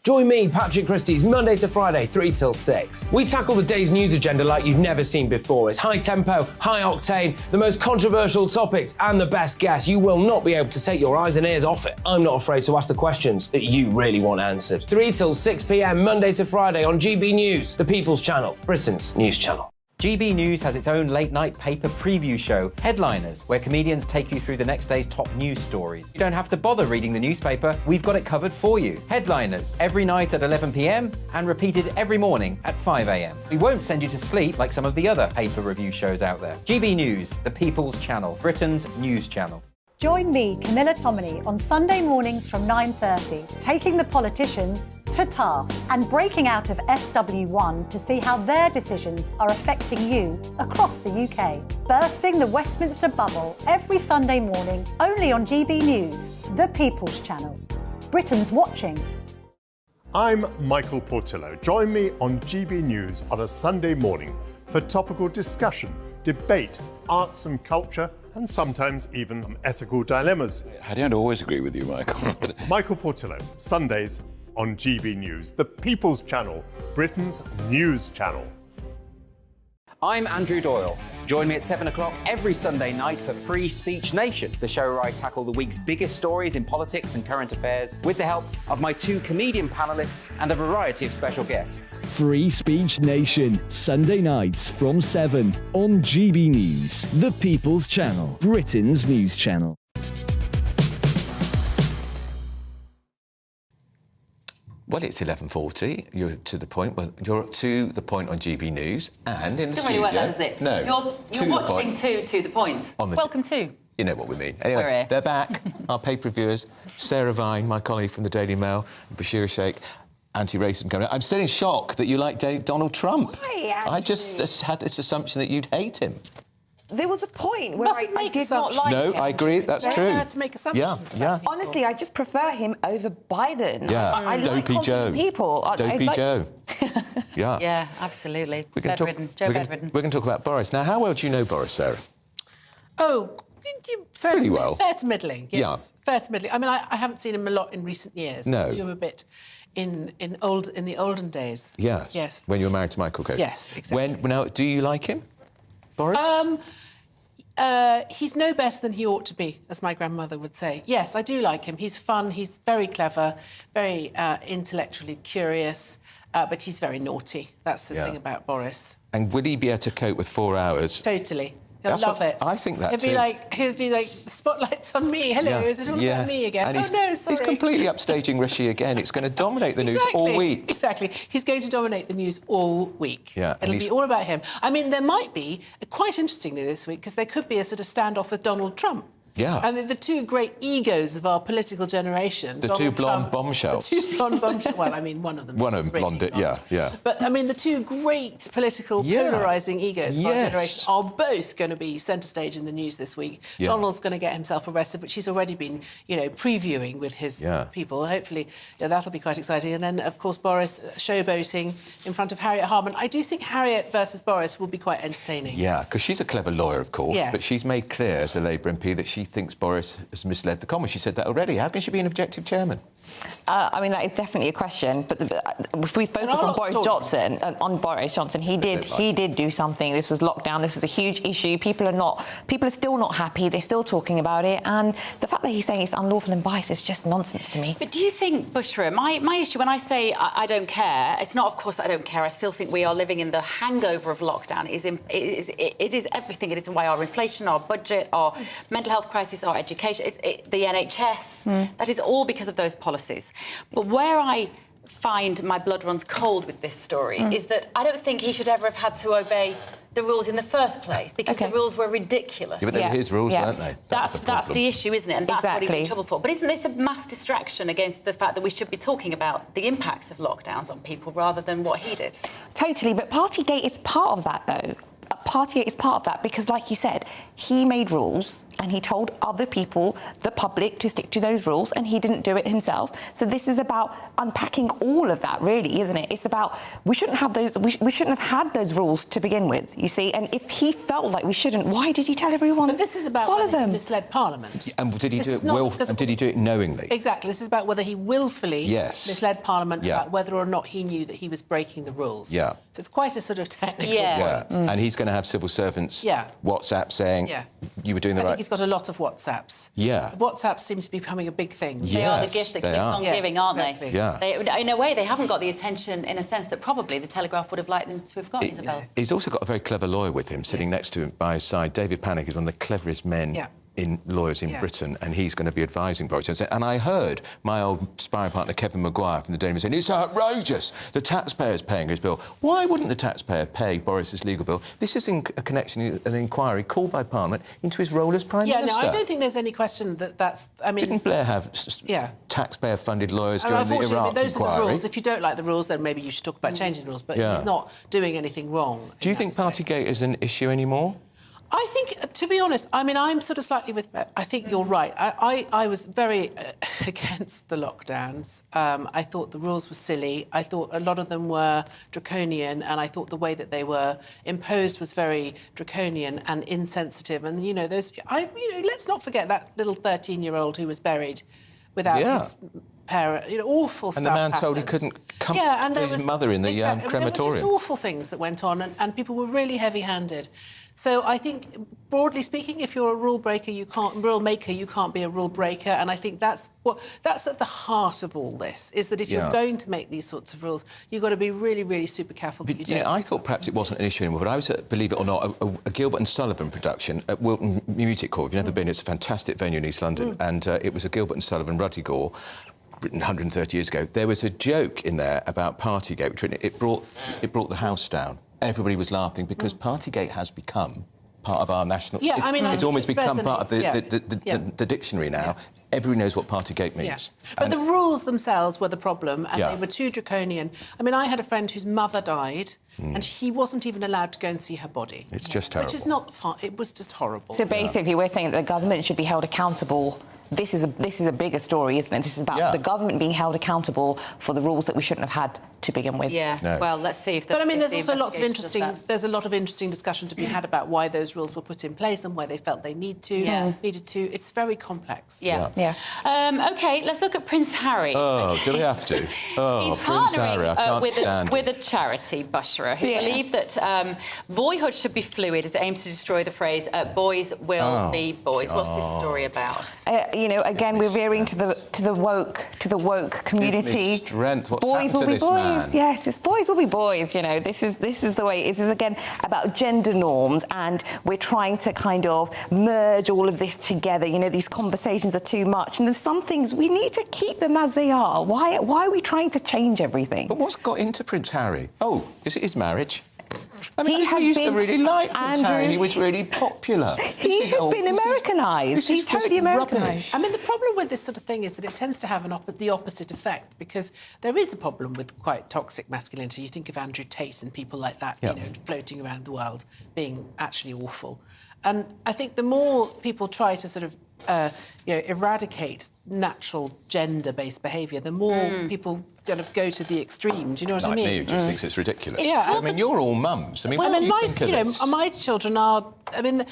Join me, Patrick Christie's Monday to Friday, 3 till 6. We tackle the day's news agenda like you've never seen before. It's high tempo, high octane, the most controversial topics and the best guests. You will not be able to take your eyes and ears off it. I'm not afraid to ask the questions that you really want answered. 3 till 6 p.m, Monday to Friday on GB News, the People's Channel, Britain's news channel. GB News has its own late-night paper preview show, Headliners, where comedians take you through the next day's top news stories. You don't have to bother reading the newspaper, we've got it covered for you. Headliners, every night at 11 p.m, and repeated every morning at 5 a.m. We won't send you to sleep like some of the other paper review shows out there. GB News, the People's Channel, Britain's news channel. Join me, Camilla Tominey, on Sunday mornings from 9:30, taking the politicians to task and breaking out of SW1 to see how their decisions are affecting you across the UK. Bursting the Westminster bubble every Sunday morning, only on GB News, the People's Channel. Britain's watching. I'm Michael Portillo. Join me on GB News on a Sunday morning for topical discussion, debate, arts and culture, and sometimes even ethical dilemmas. I don't always agree with you, Michael. Michael Portillo, Sundays on GB News, the People's Channel, Britain's news channel. I'm Andrew Doyle. Join me at 7 o'clock every Sunday night for Free Speech Nation, the show where I tackle the week's biggest stories in politics and current affairs with the help of my 2 comedian panellists and a variety of special guests. Free Speech Nation, Sunday nights from 7 on GB News, the People's Channel, Britain's news channel. Well, it's 11:40. You're to the point. Well, you're to the point on GB News and in the Doesn't studio. really work, does it? No. You're watching to the point. Welcome to. You know what we mean. We're here. Anyway, they're back. Our paper reviewers, Sarah Vine, my colleague from the Daily Mail, Bashir Sheikh, anti-racism coming out. I'm still in shock that you like Donald Trump. Why, I just had this assumption that you'd hate him. There was a point where I did not like No, him. I agree. That's It's true. very hard to make assumptions. Yeah. Honestly, I just prefer him over Biden. Yeah. I like Dopey confident Joe. people. Dopey Joe. Yeah. Yeah, absolutely. We're going Bedridden. to talk about Boris. Now, how well do you know Boris, Sarah? Oh, fair Pretty to, well. Fair to middling, yes. Yeah. Fair to middling. I mean, I haven't seen him a lot in recent years. No. I knew him a bit in the olden days. Yeah. Yes. When you were married to Michael Coates. Yes, exactly. Now, do you like him, Boris? He's no better than he ought to be, as my grandmother would say. Yes, I do like him. He's fun, he's very clever, very intellectually curious, but he's very naughty. That's the thing about Boris. And would he be able to cope with 4 hours? Totally. He'll That's love what- it. I think that he'll too. He'll be like, the spotlight's on me. Hello, is it all about me again? And Oh, no, sorry. He's completely upstaging Rishi again. It's going to dominate the news all week. Exactly. He's going to dominate the news all week. Yeah, and It'll he's- be all about him. I mean, there might be, quite interestingly this week, because there could be a sort of standoff with Donald Trump. Yeah. I mean, the two great egos of our political generation. The Donald two blonde Trump, bombshells. The two blonde bombshells. Well, I mean, one of them. One of them really blonde, yeah. But, I mean, the two great political polarising egos of our Yes. generation are both going to be centre stage in the news this week. Yeah. Donald's going to get himself arrested, which he's already been, previewing with his people. Hopefully, that'll be quite exciting. And then, of course, Boris showboating in front of Harriet Harman. I do think Harriet versus Boris will be quite entertaining. Yeah, because she's a clever lawyer, of course, Yes. but she's made clear as a Labour MP that she thinks Boris has misled the Commons. She said that already. How can she be an objective chairman? I mean, that is definitely a question. But if we focus on Boris Johnson, he did do something. This was lockdown. This was a huge issue. People are still not happy. They're still talking about it. And the fact that he's saying it's unlawful and biased is just nonsense to me. But do you think, Bushra, my issue when I say I don't care, it's not, of course, that I don't care. I still think we are living in the hangover of lockdown. It is everything. It is why our inflation, our budget, our mental health crisis, our education, the NHS. That is all because of those policies. But where I find my blood runs cold with this story is that I don't think he should ever have had to obey the rules in the first place because the rules were ridiculous. Yeah, but they were his rules, weren't they? That's the issue, isn't it? And that's what he's in Exactly. trouble for. But isn't this a mass distraction against the fact that we should be talking about the impacts of lockdowns on people rather than what he did? Totally, but Partygate is part of that, though. Partygate is part of that because, like you said, he made rules and he told other people, the public, to stick to those rules, and he didn't do it himself. So this is about unpacking all of that, really, isn't it? It's about we shouldn't have those. We shouldn't have had those rules to begin with. You see, and if he felt like we shouldn't, why did he tell everyone? But this is about follow whether them. he misled Parliament. And did he This do is it not- and did he do it knowingly? Exactly. This is about whether he willfully Yes. misled Parliament Yeah. about whether or not he knew that he was breaking the rules. Yeah. So it's quite a sort of technical Yeah. point. And he's going to have civil servants WhatsApp saying you were doing the I think right... he's got a lot of WhatsApps. Yeah. WhatsApp seems to be becoming a big thing. They are the gift that keeps on giving, aren't exactly. they? Yeah. In a way, they haven't got the attention, in a sense, that probably the Telegraph would have liked them to have got, Isabel. He's also got a very clever lawyer with him, sitting next to him by his side. David Pannick is one of the cleverest men in lawyers in Britain, and he's going to be advising Boris Johnson. And I heard my old sparring partner, Kevin Maguire, from the Daily Mail saying, it's outrageous, the taxpayer's paying his bill. Why wouldn't the taxpayer pay Boris's legal bill? This is a connection, an inquiry called by Parliament into his role as Prime Minister. No, I don't think there's any question that that's... I mean... Didn't Blair have taxpayer-funded lawyers during the Iraq those inquiry? are the rules. If you don't like the rules, then maybe you should talk about changing the rules, but Yeah. he's not doing anything wrong. Do you think Partygate is an issue anymore? I think, to be honest, I mean, I'm sort of slightly with... I think you're right. I was very against the lockdowns. I thought the rules were silly. I thought a lot of them were draconian, and I thought the way that they were imposed was very draconian and insensitive. And, let's not forget that little 13-year-old who was buried without his parent, awful stuff. And the man told he happened. couldn't come and there his mother in the exactly, crematorium. There were just awful things that went on, and people were really heavy-handed. So I think, broadly speaking, if you're a rule maker, you can't be a rule breaker. And I think that's at the heart of all this, is that if you're going to make these sorts of rules, you've got to be really, really super careful that you don't. I thought perhaps it wasn't an issue anymore, but I was at, believe it or not, a Gilbert and Sullivan production at Wilton Music Hall. If you've never been, it's a fantastic venue in East London, and it was a Gilbert and Sullivan Ruddy Gore, written 130 years ago. There was a joke in there about Partygate, which it brought the house down. Everybody was laughing because Partygate has become part of our national... Yeah, it's almost become part of the the dictionary now. Everyone knows what Partygate means. Yeah. But the rules themselves were the problem, and they were too draconian. I mean, I had a friend whose mother died, and he wasn't even allowed to go and see her body. It's just terrible. Which is not fun. It was just horrible. So basically, we're saying that the government should be held accountable. This is a bigger story, isn't it? This is about the government being held accountable for the rules that we shouldn't have had to begin with. Yeah. No. Well, let's see if. But I mean, there's also lots of interesting. There's a lot of interesting discussion to be had about why those rules were put in place and why they felt they needed to. It's very complex. Yeah. OK, let's look at Prince Harry. Oh, do we have to? Oh, He's Prince Harry, I can't stand with a charity, Bushra, who believe that boyhood should be fluid as it aims to destroy the phrase "boys will be boys." What's this story about? Again, we're veering to the woke community. Give me strength. What's boys happened will to be this boys. man? Yes, it's boys will be boys. This is the way. This is again about gender norms, and we're trying to kind of merge all of this together. These conversations are too much, and there's some things we need to keep them as they are. Why are we trying to change everything? But what's got into Prince Harry? Oh, is it his marriage? I mean, he used to really like Prince Harry. He was really popular. He has been Americanised. He's totally Americanised. I mean, the problem with this sort of thing is that it tends to have the opposite effect, because there is a problem with quite toxic masculinity. You think of Andrew Tate and people like that, floating around the world, being actually awful. And I think the more people try to sort of eradicate natural gender-based behaviour, the more people kind of go to the extreme. Do you know what I mean? Like me, who just thinks it's ridiculous. Yeah. I mean, you're all mums. I mean, what do you think of this? My children are... I mean,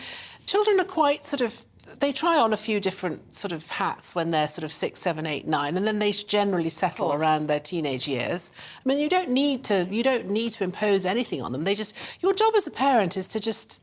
children are quite sort of... They try on a few different sort of hats when they're sort of 6, 7, 8, 9, and then they generally settle around their teenage years. I mean, you don't need to impose anything on them. Your job as a parent is to just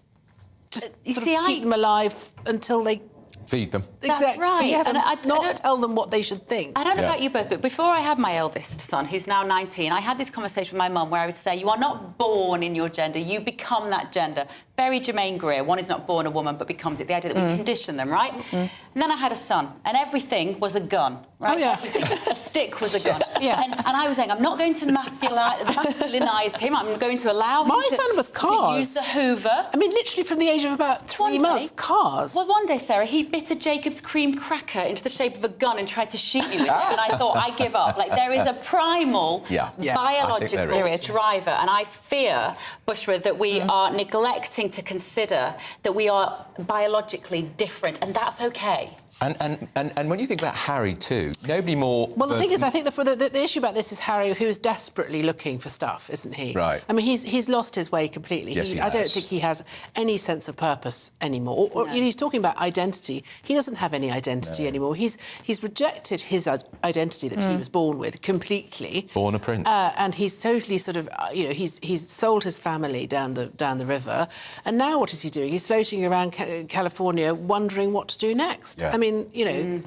keep them alive until they... Feed them. That's right. And not tell them what they should think. I don't know about you both, but before I had my eldest son, who's now 19, I had this conversation with my mum where I would say, you are not born in your gender, you become that gender. Very Jermaine Greer. One is not born a woman but becomes it. The idea that we condition them, right? And then I had a son, and everything was a gun, right? Oh, yeah. A stick was a gun. And I was saying, I'm not going to masculinise him. I'm going to allow him My son was cars. to use the Hoover. I mean, literally from the age of about 3 months, cars. Well, one day, Sarah, he bit a Jacob's cream cracker into the shape of a gun and tried to shoot you with it, and I thought, I give up. Like, there is a primal biological driver, and I fear, Bushra, that we are neglecting to consider that we are biologically different, and that's OK. And when you think about Harry too, nobody more... Well, the thing is, I think the issue about this is Harry, who is desperately looking for stuff, isn't he? Right. I mean, he's lost his way completely. Yes, he I don't has. think he has any sense of purpose anymore. Or, he's talking about identity. He doesn't have any identity anymore. He's rejected his identity that he was born with completely. Born a prince. And he's totally sort of, he's sold his family down the river. And now what is he doing? He's floating around California wondering what to do next. Yeah. I mean,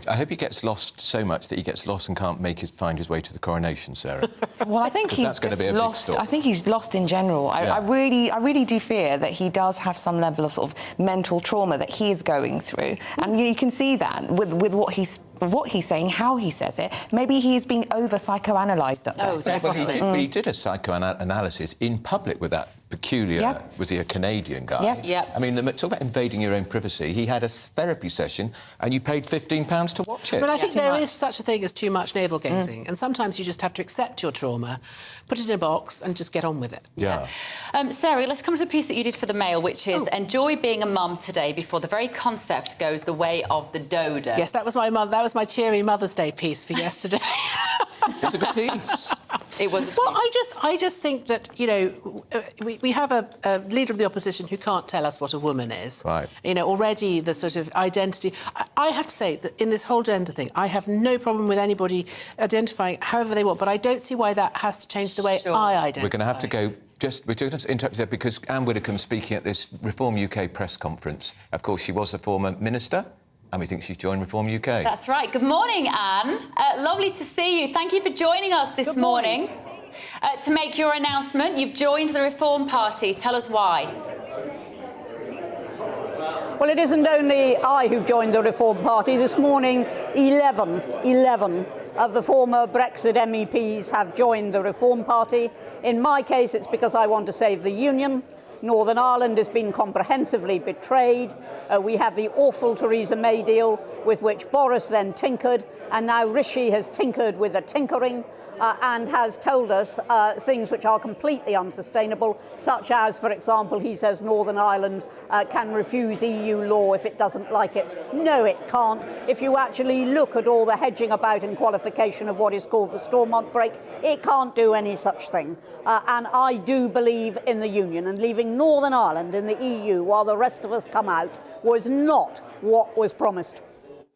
I hope he gets lost so much that he gets lost and can't find his way to the coronation, Sarah. Well, I think he's that's going to be a lost. big story. I think he's lost in general. I really do fear that he does have some level of sort of mental trauma that he is going through, and you can see that with what he's saying, how he says it. Maybe he is being over-psychoanalysed up there. But he did a psychoanalysis in public with that peculiar... Was he a Canadian guy? Yep. I mean, talk about invading your own privacy. He had a therapy session and you paid £15 to watch it. But I think there is such a thing as too much navel-gazing, and sometimes you just have to accept your trauma, put it in a box and just get on with it. Yeah. Sarah, let's come to a piece that you did for the Mail, which is enjoy being a mum today before the very concept goes the way of the dodo. Yes, that was my cheery Mother's Day piece for yesterday. It was a good piece. It was. Well, I just think that, you know, we have a leader of the opposition who can't tell us what a woman is. Right. You know, already the sort of identity. I have to say that in this whole gender thing, I have no problem with anybody identifying however they want, but I don't see why that has to change the way I identify. We're going to have to go. We're going to interrupt you there because Anne Widdecombe's speaking at this Reform UK press conference. Of course, she was a former minister, and we think she's joined Reform UK. That's right. Good morning, Anne. Lovely to see you. Thank you for joining us this morning. To make your announcement, you've joined the Reform Party. Tell us why. Well, it isn't only I who've joined the Reform Party. This morning, 11 of the former Brexit MEPs have joined the Reform Party. In my case, it's because I want to save the Union. Northern Ireland has been comprehensively betrayed. We have the awful Theresa May deal with which Boris then tinkered, and now Rishi has tinkered with the tinkering and has told us things which are completely unsustainable, such as, for example, he says Northern Ireland can refuse EU law if it doesn't like it. No, it can't. If you actually look at all the hedging about and qualification of what is called the Stormont break, it can't do any such thing. And I do believe in the Union, and leaving Northern Ireland in the EU while the rest of us come out was not what was promised.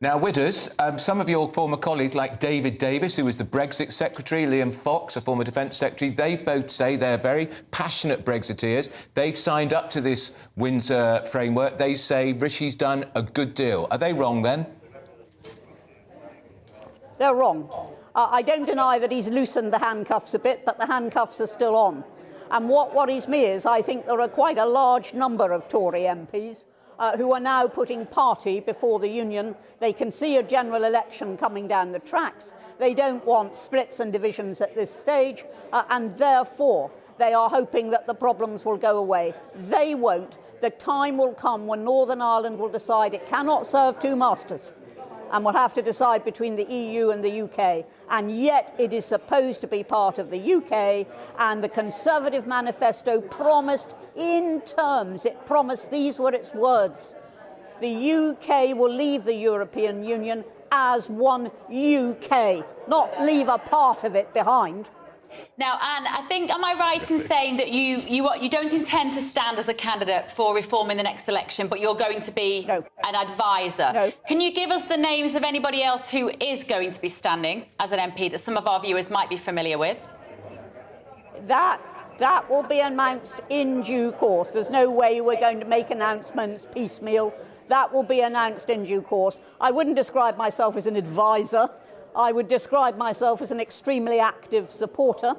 Now, Widders, some of your former colleagues, like David Davis, who was the Brexit Secretary, Liam Fox, a former Defence Secretary, they both say they're very passionate Brexiteers. They've signed up to this Windsor framework. They say Rishi's done a good deal. Are they wrong, then? They're wrong. I don't deny that he's loosened the handcuffs a bit, but the handcuffs are still on. And what worries me is I think there are quite a large number of Tory MPs who are now putting party before the Union. They can see a general election coming down the tracks. They don't want splits and divisions at this stage, and therefore they are hoping that the problems will go away. They won't. The time will come when Northern Ireland will decide it cannot serve two masters and will have to decide between the EU and the UK. And yet it is supposed to be part of the UK, and the Conservative manifesto promised in terms, it promised, these were its words, the UK will leave the European Union as one UK, not leave a part of it behind. Now, Anne, I think, am I right in saying that you don't intend to stand as a candidate for reform in the next election, but you're going to be an advisor? No. Can you give us the names of anybody else who is going to be standing as an MP that some of our viewers might be familiar with? That will be announced in due course. There's no way we're going to make announcements piecemeal. That will be announced in due course. I wouldn't describe myself as an advisor. I would describe myself as an extremely active supporter,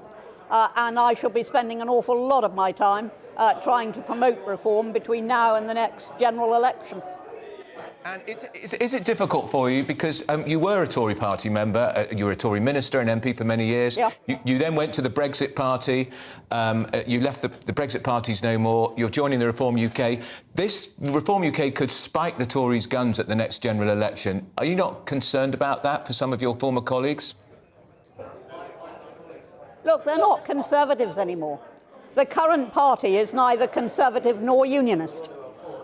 and I shall be spending an awful lot of my time trying to promote reform between now and the next general election. And is it difficult for you, because you were a Tory party member, you were a Tory minister and MP for many years. Yeah. You then went to the Brexit Party, you left the Brexit Party's no more, you're joining the Reform UK. This Reform UK could spike the Tories' guns at the next general election. Are you not concerned about that for some of your former colleagues? Look, they're not Conservatives anymore. The current party is neither Conservative nor Unionist.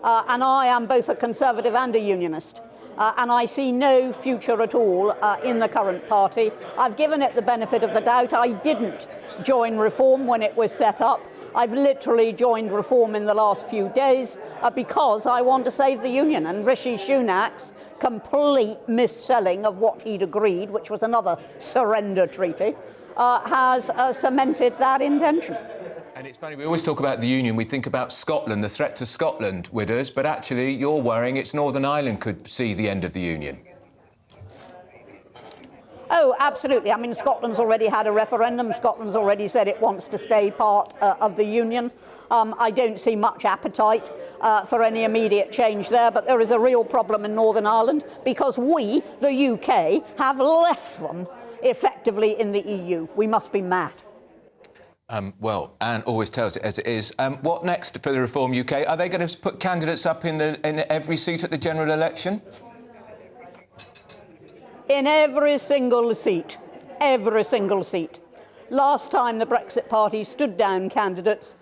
And I am both a Conservative and a Unionist. And I see no future at all in the current party. I've given it the benefit of the doubt. I didn't join Reform when it was set up. I've literally joined Reform in the last few days because I want to save the Union. And Rishi Sunak's complete mis-selling of what he'd agreed, which was another surrender treaty, has cemented that intention. And it's funny, we always talk about the Union, we think about Scotland, the threat to Scotland, Widders, but actually you're worrying it's Northern Ireland could see the end of the Union. Oh, absolutely. I mean, Scotland's already had a referendum. Scotland's already said it wants to stay part of the Union. I don't see much appetite for any immediate change there, but there is a real problem in Northern Ireland because we, the UK, have left them effectively in the EU. We must be mad. Well, Anne always tells it as it is. What next for the Reform UK? Are they going to put candidates up in every seat at the general election? In every single seat. Every single seat. Last time the Brexit Party stood down candidates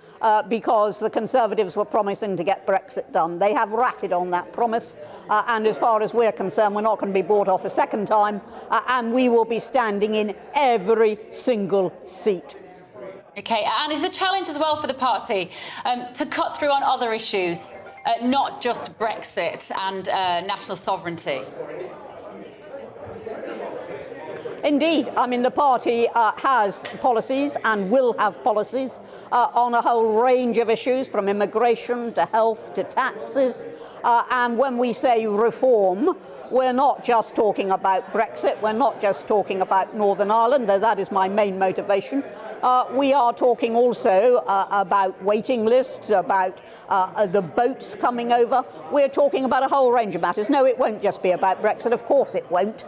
because the Conservatives were promising to get Brexit done. They have ratted on that promise, and as far as we're concerned, we're not going to be bought off a second time, and we will be standing in every single seat. OK, and is the challenge as well for the party to cut through on other issues, not just Brexit and national sovereignty? Indeed. I mean, the party has policies and will have policies on a whole range of issues, from immigration to health to taxes. And when we say reform, we're not just talking about Brexit, we're not just talking about Northern Ireland, though that is my main motivation. We are talking also about waiting lists, about the boats coming over. We're talking about a whole range of matters. No, it won't just be about Brexit, of course it won't.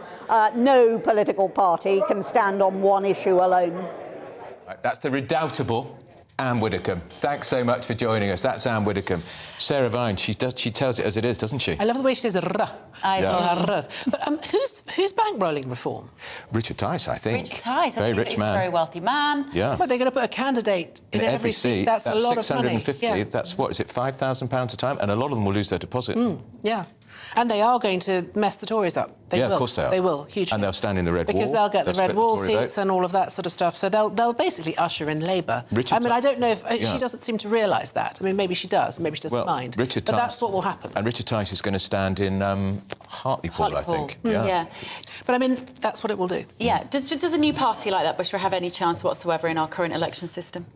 No political party can stand on one issue alone. Right, that's the redoubtable Anne Widdecombe. Thanks so much for joining us. That's Anne Widdecombe. Sarah Vine, she tells it as it is, doesn't she? I love the way she says "r." Yeah. But who's bankrolling reform? Richard Tice, I think. Richard Tice, very rich he's man. a very wealthy man. Yeah. But they're going to put a candidate in every seat. That's a lot of money. 650. Yeah. That's what is it, £5,000 a time, and a lot of them will lose their deposit. Yeah. And they are going to mess the Tories up. They will. Of course they are. They will, hugely. And they'll stand in the red wall. Because they'll get the red wall seats vote. and all of that sort of stuff. So they'll basically usher in Labour. I mean, I don't know if she doesn't seem to realise that. I mean, maybe she does. Maybe she doesn't mind. But that's what will happen. And Richard Tice is going to stand in Hartlepool, I think. Yeah. But I mean, that's what it will do. Yeah. Does a new party like that, Bushra, have any chance whatsoever in our current election system?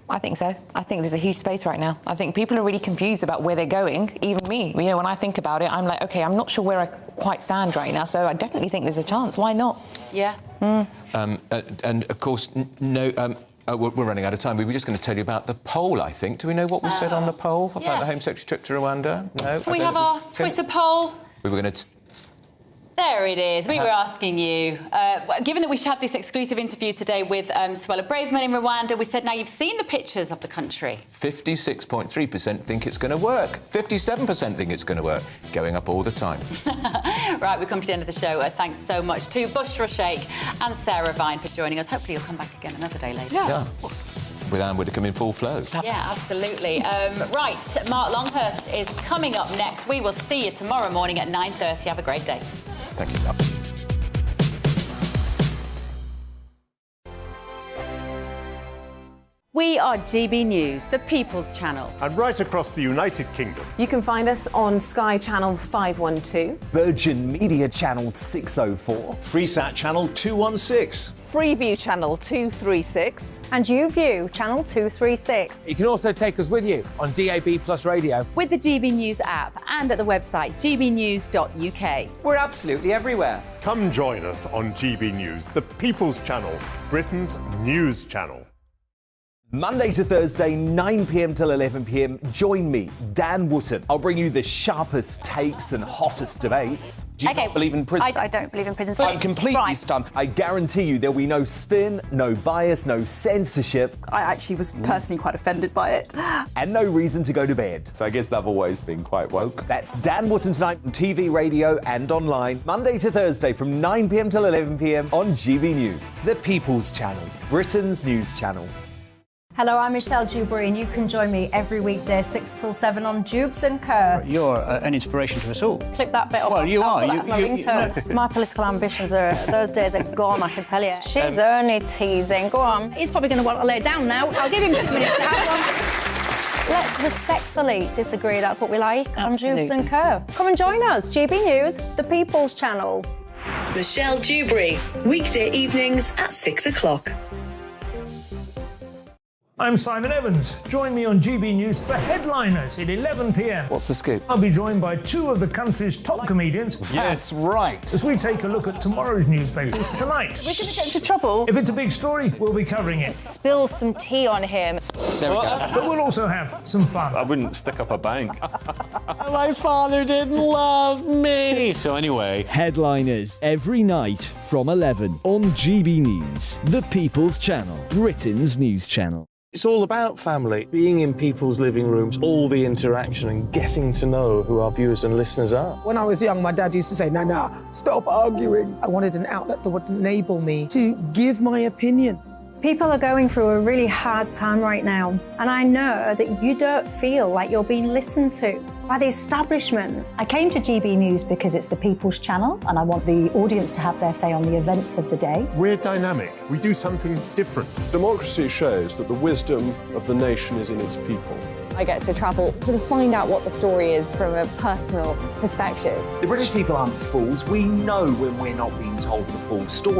I think so. I think there's a huge space right now. I think people are really confused about where they're going, even me. You know, when I think about it, I'm like, OK, I'm not sure where I quite stand right now, so I definitely think there's a chance. Why not? Yeah. And, of course, we're running out of time. We were just going to tell you about the poll, I think. Do we know what was said on the poll about the Home Secretary trip to Rwanda? No? We have our Twitter poll. We were going to... There it is. We were asking you, given that we had this exclusive interview today with Suella Braverman in Rwanda, we said, now you've seen the pictures of the country. 56.3% think it's going to work. 57% think it's going to work. Going up all the time. Right, we've come to the end of the show. Thanks so much to Bushra Sheikh and Sarah Vine for joining us. Hopefully you'll come back again another day later. Yeah, of course. With Anne Widdecombe in full flow. Yeah, absolutely. Right, Mark Longhurst is coming up next. We will see you tomorrow morning at 9:30. Have a great day. Thank you. We are GB News, the People's Channel. And right across the United Kingdom. You can find us on Sky Channel 512, Virgin Media Channel 604, Freesat Channel 216, Freeview Channel 236, and YouView Channel 236. You can also take us with you on DAB Plus Radio, with the GB News app and at the website gbnews.uk. We're absolutely everywhere. Come join us on GB News, the People's Channel, Britain's news channel. Monday to Thursday, 9 p.m. till 11 p.m. Join me, Dan Wootton. I'll bring you the sharpest takes and hottest debates. Do you not believe in prison? I don't believe in prisons. I'm completely stunned. I guarantee you there'll be no spin, no bias, no censorship. I actually was personally quite offended by it. And no reason to go to bed. So I guess they've always been quite woke. That's Dan Wootton tonight on TV, radio and online. Monday to Thursday from 9 p.m. till 11 p.m. on GB News. The People's Channel, Britain's news channel. Hello, I'm Michelle Dewberry, and you can join me every weekday 6 till 7 on Jubes and Kerr. You're an inspiration to us all. Clip that bit off. Well, you are. That's my ringtone. My political ambitions those days are gone, I can tell you. She's only teasing. Go on. He's probably going to want to lay down now. I'll give him 2 minutes to have one. Let's respectfully disagree. That's what we like on Jubes and Kerr. Come and join us. GB News, the People's Channel. Michelle Dewberry, weekday evenings at 6 o'clock. I'm Simon Evans. Join me on GB News for Headliners at 11 p.m. What's the scoop? I'll be joined by 2 of the country's top comedians. That's right. As we take a look at tomorrow's newspapers tonight. We're going to get into trouble. If it's a big story, we'll be covering it. Spill some tea on him. There we go. But we'll also have some fun. I wouldn't stick up a bank. My father didn't love me. So anyway. Headliners every night from 11 on GB News, the People's Channel, Britain's news channel. It's all about family, being in people's living rooms, all the interaction and getting to know who our viewers and listeners are. When I was young, my dad used to say, no, stop arguing. I wanted an outlet that would enable me to give my opinion People are going through a really hard time right now, and I know that you don't feel like you're being listened to by the establishment. I came to GB News because it's the people's channel, and I want the audience to have their say on the events of the day. We're dynamic. We do something different. Democracy shows that the wisdom of the nation is in its people. I get to travel to find out what the story is from a personal perspective. The British people aren't fools. We know when we're not being told the full story.